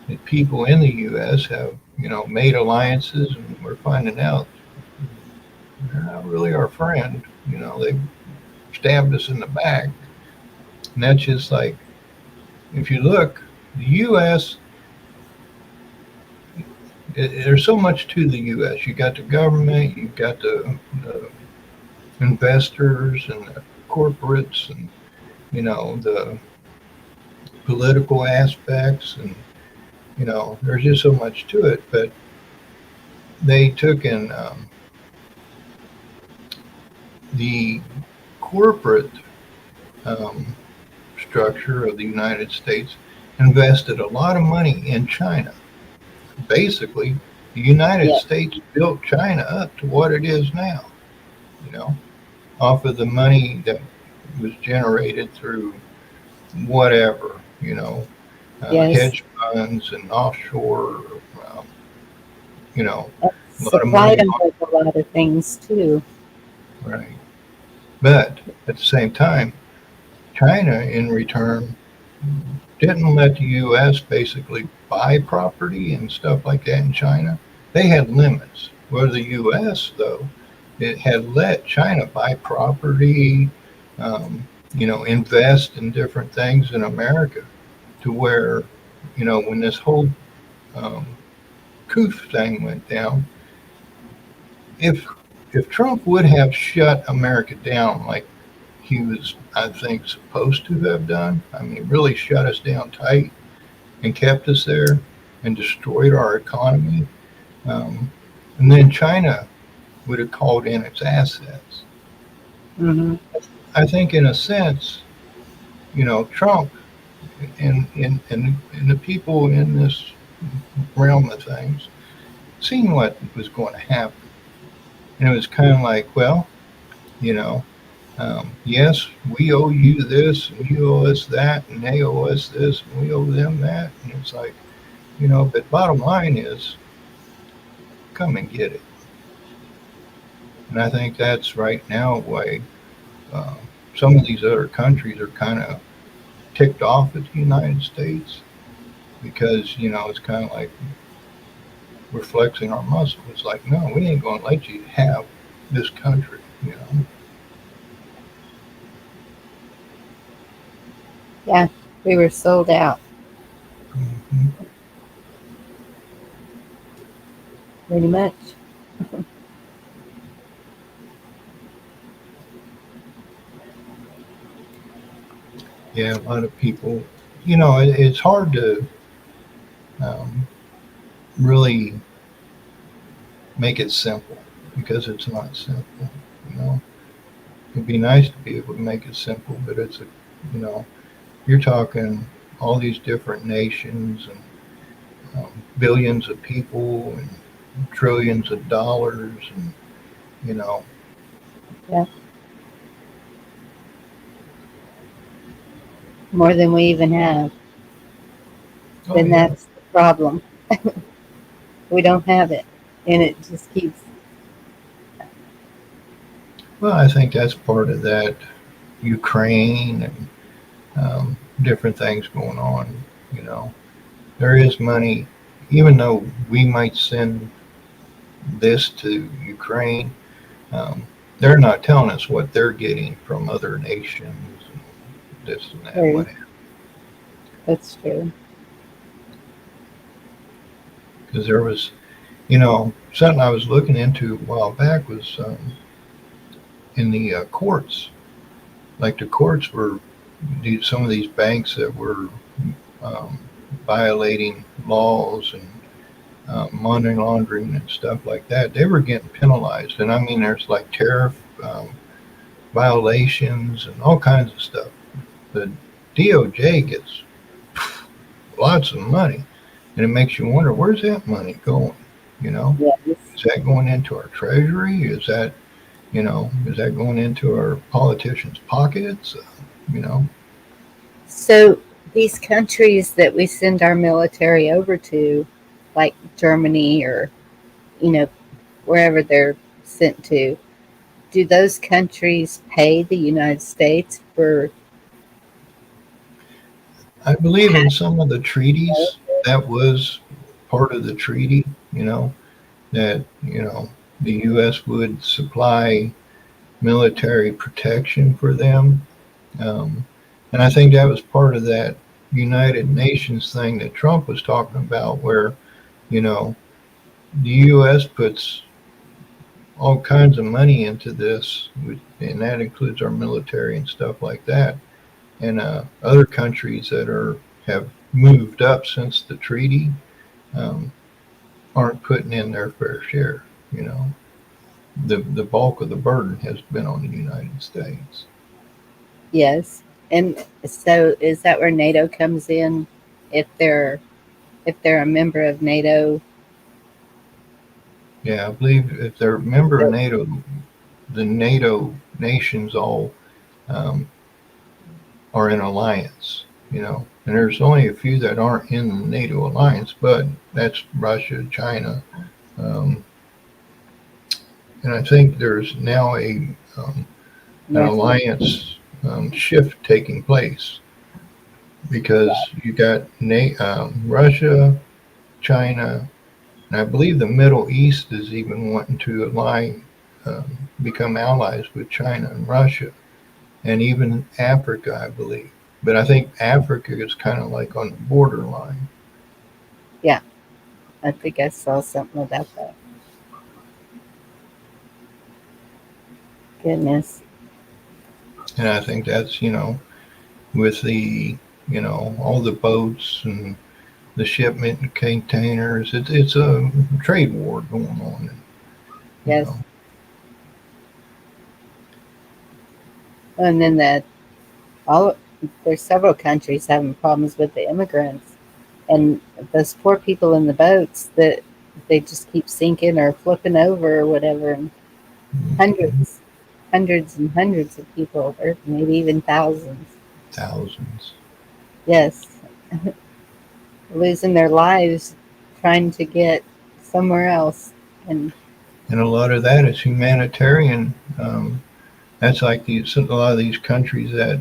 the people in the U.S. have made alliances, and we're finding out they're not really our friend. They stabbed us in the back, and that's just like, if you look, the U.S. There's so much to the U.S. You got the government, you got the investors and the corporates, and the political aspects, and there's just so much to it. But they took in the corporate structure of the United States invested a lot of money in China. Basically, the United States built China up to what it is now, off of the money that was generated through whatever, hedge funds and offshore, a lot of money. A lot of things too. Right. But at the same time, China, in return, didn't let the U.S. basically buy property and stuff like that in China. They had limits. Where the U.S., though, it had let China buy property, invest in different things in America, to where when this whole um, coup thing went down, if Trump would have shut America down like he was, I think, supposed to have done, I mean, really shut us down tight and kept us there and destroyed our economy, um, and then China would have called in its assets. Hmm. I think, in a sense, Trump and the people in this realm of things seen what was going to happen. And it was kind of like, well, you know, yes, we owe you this, and you owe us that, and they owe us this, and we owe them that. And it's like, but bottom line is, come and get it. And I think that's right now why uh, some of these other countries are kind of ticked off at the United States because, it's kind of like we're flexing our muscle. It's like, no, we ain't going to let you have this country. Yeah, we were sold out Mhm. pretty much. Yeah, a lot of people, it's hard to um, really make it simple because it's not simple. You know, it'd be nice to be able to make it simple, but you know, you're talking all these different nations and billions of people and trillions of dollars, and you know, Yeah, more than we even have. oh Then yeah. that's the problem. We don't have it, and it just keeps. Well, I think that's part of that Ukraine and different things going on. You know, there is money, even though we might send this to Ukraine. Um, they're not telling us what they're getting from other nations, and this and that, True. whatever. That's true. Because there was, something I was looking into a while back was in the courts. Like the courts were some of these banks that were um, violating laws and money laundering and stuff like that. They were getting penalized, and I mean, there's like tariff violations and all kinds of stuff. The DOJ gets lots of money, and it makes you wonder, where's that money going? You know, Yes. is that going into our treasury? Is that going into our politicians' pockets? You know, So these countries that we send our military over to, like Germany or you know wherever they're sent to, do those countries pay the United States for? I believe in some of the treaties that was part of the treaty. That the U.S. would supply military protection for them. And I think that was part of that United Nations thing that Trump was talking about, where, you know, the U.S. puts all kinds of money into this, and that includes our military and stuff like that. And other countries that have moved up since the treaty um, aren't putting in their fair share. You know, the bulk of the burden has been on the United States. Yes. And so is that where NATO comes in? If they're a member of NATO? Yeah, I believe if they're a member of NATO, the NATO nations all um, are in alliance. And there's only a few that aren't in the NATO alliance, but that's Russia, China, um, and I think there's now an North. alliance shift taking place because you got Russia, China, and I believe the Middle East is even wanting to become allies with China and Russia, and even Africa, I believe. But I think Africa is kind of like on the borderline. Yeah, I think I saw something about that. Goodness. And I think that's, with the, all the boats and the shipment and containers, it's a trade war going on. You Yes. know, And then all there's several countries having problems with the immigrants and those poor people in the boats that they just keep sinking or flipping over or whatever, and hundreds, hundreds and hundreds of people, or maybe even thousands. thousands. Yes, losing their lives trying to get somewhere else. And And a lot of that is humanitarian. That's like a lot of these countries that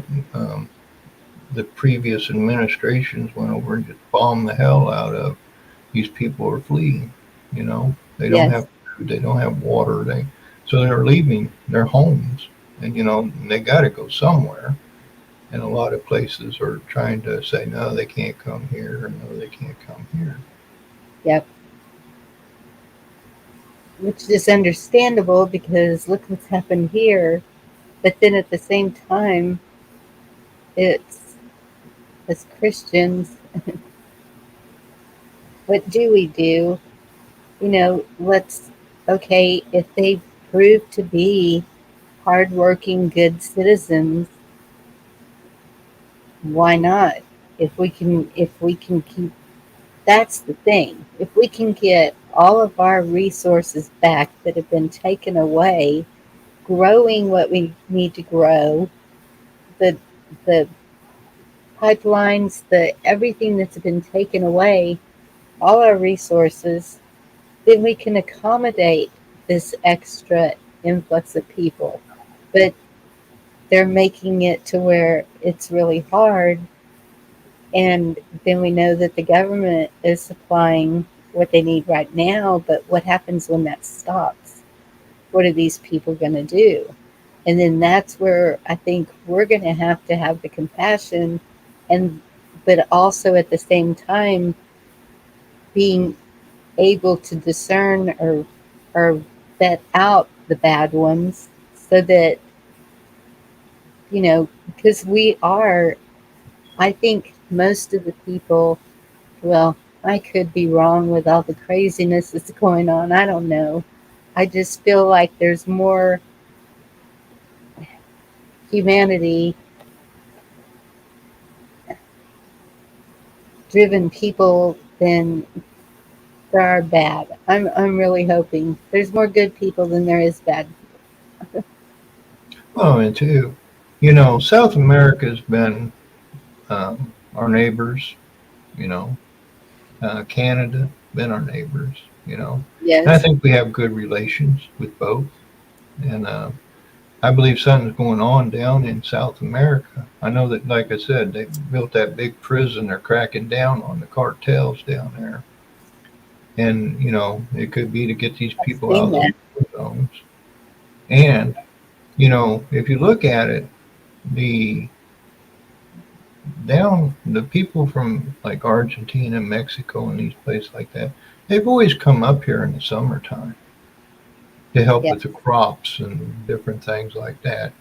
the previous administrations went over and just bombed the hell out of. These people are fleeing. They don't yes, have food, they don't have water. So they're leaving their homes, and they got to go somewhere. And a lot of places are trying to say no, they can't come here, or no, they can't come here. yep, which is understandable because look what's happened here. But then at the same time, it's as Christians, what do we do? Let's, okay, if they prove to be hardworking, good citizens, why not? If we can keep, that's the thing. If we can get all of our resources back that have been taken away, growing what we need to grow, the the pipelines, the everything that's been taken away, all our resources, then we can accommodate this extra influx of people. But they're making it to where it's really hard. And then we know that the government is supplying what they need right now. But what happens when that stops? What are these people going to do? And then that's where I think we're going to have the compassion, and but also at the same time being able to discern or vet out the bad ones so that because we are, I think most of the people, well, I could be wrong with all the craziness that's going on, I don't know. I just feel like there's more humanity driven people than there are bad. I'm really hoping there's more good people than there is bad. Oh, and two, South America's been our neighbors. You know, Canada been our neighbors. And I Yes, think we have good relations with both. And I believe something's going on down in South America. I know that, like I said, they built that big prison. They're cracking down on the cartels down there. And, it could be to get these I've people out seen of those that. war zones. And, if you look at it, the the people from like Argentina, Mexico, and these places like that, they've always come up here in the summertime to help Yeah, with the crops and different things like that.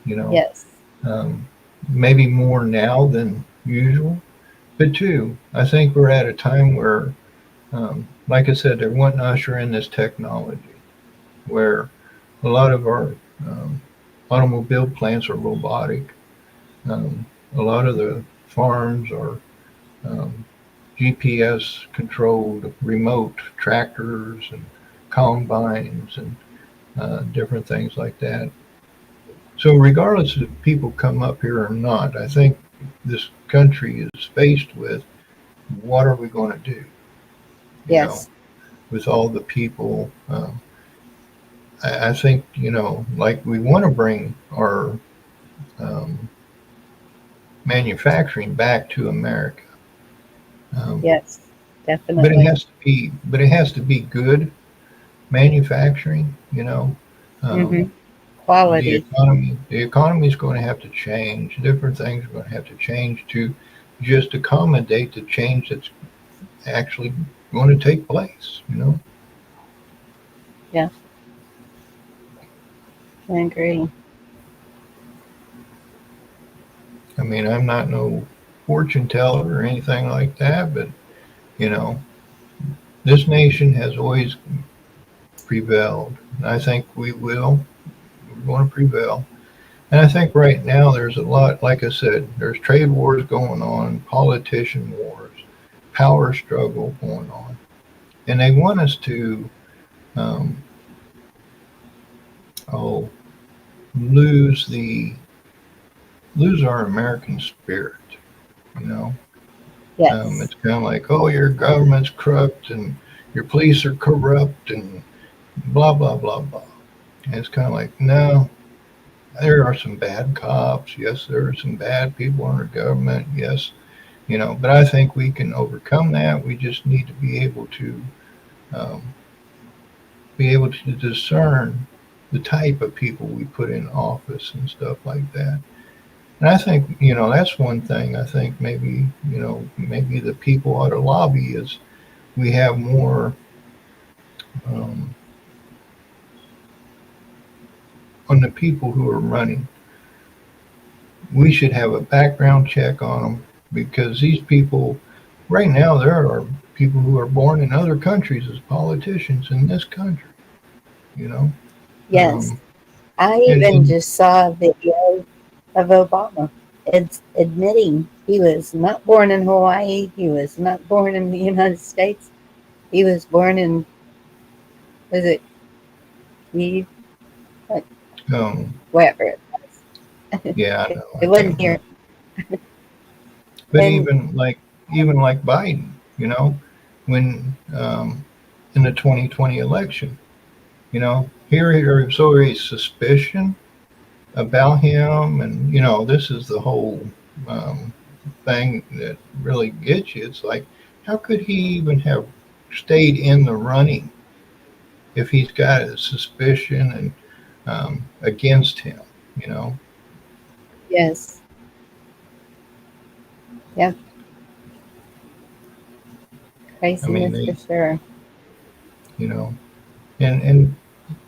You know, yes, um, maybe more now than usual. But two, I think we're at a time where, like I said, they're wanting to usher in this technology where a lot of our um, automobile plants are robotic. A lot of the farms are um, GPS controlled remote tractors and combines and different things like that. So, regardless if people come up here or not, I think this country is faced with what are we going to do, you know, yes, with all the people. I think, like we want to bring our um, manufacturing back to America. Um, yes, but it definitely. has to be, good manufacturing. Hmm. Um, the Quality. economy is going to have to change. Different things are going to have to change to just accommodate the change that's actually going to take place, you know? I agree. I mean, I'm not no fortune teller or anything like that, but, you know, this nation has always prevailed. And I think we will. We're going to prevail. And I think right now there's a lot, like I said, there's trade wars going on, politician wars, power struggle going on. And they want us to, um, oh, lose our American spirit, you know? Yes. It's kind of like, oh, your government's corrupt and your police are corrupt and blah, blah, blah, blah. And it's kind of like, no, there are some bad cops. Yes, there are some bad people in our government. Yes, you know, but I think we can overcome that. We just need to um, be able to discern the type of people we put in office and stuff like that. And I think, you know, that's one thing I think maybe, you know, maybe the people ought to lobby is we have more um, on the people who are running. We should have a background check on them because these people, right now, there are people who are born in other countries as politicians in this country, you know? Yes. Um, I and, even and just saw a video of Obama. It's admitting he was not born in Hawaii. He was not born in the United States. He was born in, was it, he, um, wherever it was. yeah, I know, I It can't wasn't here. remember. But And even like Biden, you know, when in the 2020 election, you know, here there's always suspicion about him, and you know, this is the whole um, thing that really gets you. It's like, how could he even have stayed in the running if he's got a suspicion and against him? You know, yes, yeah, I mean, craziness for sure. you know, and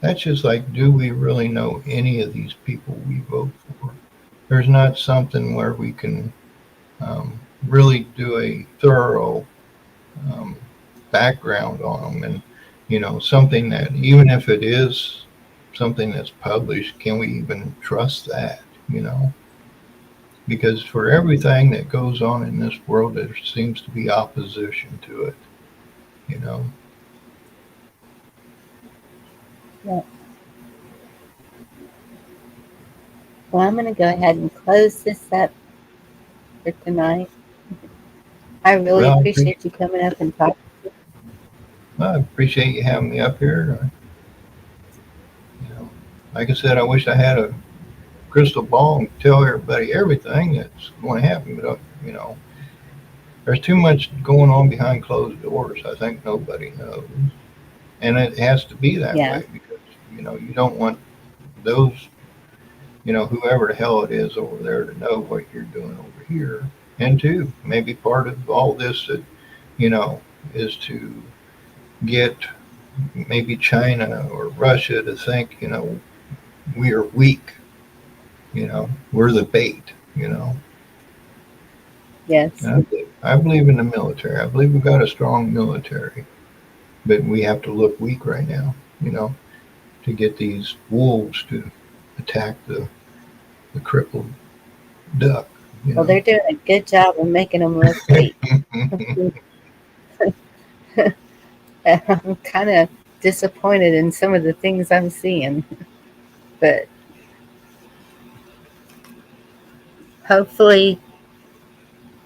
that's just like, do we really know any of these people we vote for? There's not something where we can really do a thorough um, background on them, and you know, something that even if it is something that's published, can we even trust that? You know, because for everything that goes on in this world, there seems to be opposition to it. You know. Yeah. Well, I'm going to go ahead and close this up for tonight. I really Well, appreciate you coming up and talking. I appreciate you having me up here. You know, like I said, I wish I had a crystal ball and tell everybody everything that's going to happen, but you know, there's too much going on behind closed doors. I think nobody knows, and it has to be that Yeah, way because you know you don't want those, you know, whoever the hell it is over there to know what you're doing over here. And two, maybe part of all this that you know is to get maybe China or Russia to think, you know, we are weak. You know, we're the bait. You know, yes, and I believe in the military. I believe we've got a strong military, but we have to look weak right now. You know, to get these wolves to attack the crippled duck. You well, know. they're doing a good job of making them look weak. I'm kind of disappointed in some of the things I'm seeing, but hopefully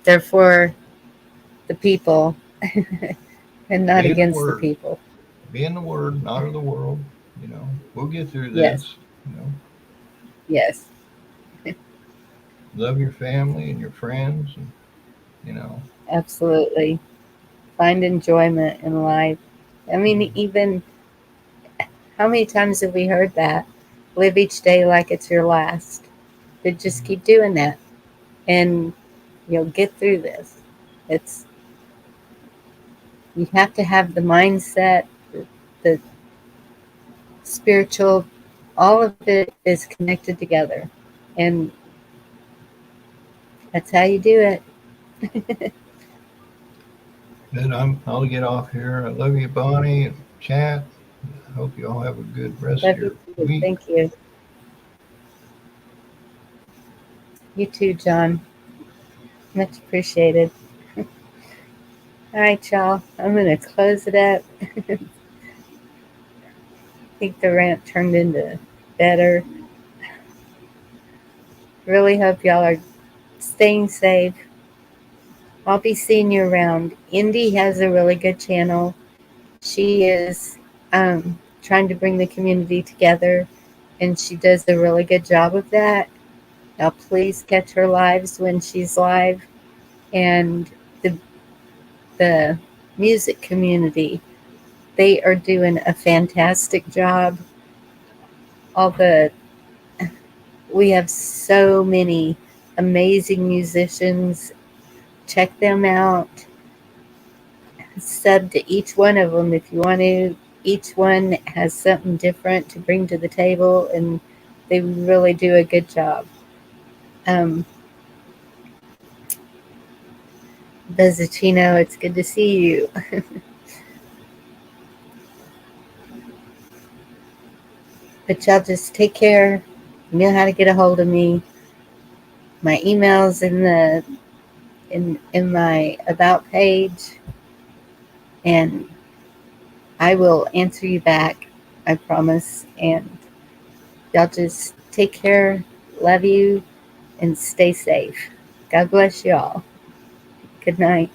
they're for the people and not Be the against the word. people. Be in the word, not of the world. You know, we'll get through Yes, this. You know, yes, love your family and your friends, and you know, absolutely. Find enjoyment in life. I mean, even how many times have we heard that? Live each day like it's your last. But just keep doing that, and you'll get through this. It's You have to have the mindset, the spiritual, all of it is connected together. And that's how you do it. And I'll get off here. I love you, Bonnie, and chat. I hope you all have a good rest of Love your you too. week. Thank you. You too, John. Much appreciated. All right, y'all. I'm going to close it up. I think the rant turned into better. Really hope y'all are staying safe. I'll be seeing you around. Indy has a really good channel. She is trying to bring the community together, and she does a really good job of that. Now, please catch her lives when she's live. And the music community, they are doing a fantastic job. We have so many amazing musicians. Check them out. Sub to each one of them if you want to. Each one has something different to bring to the table, and they really do a good job. Bezzacino, it's good to see you. But y'all just take care. You know how to get a hold of me. My email's in my about page, and I will answer you back. I promise. And y'all just take care. Love you and stay safe. God bless y'all. Good night.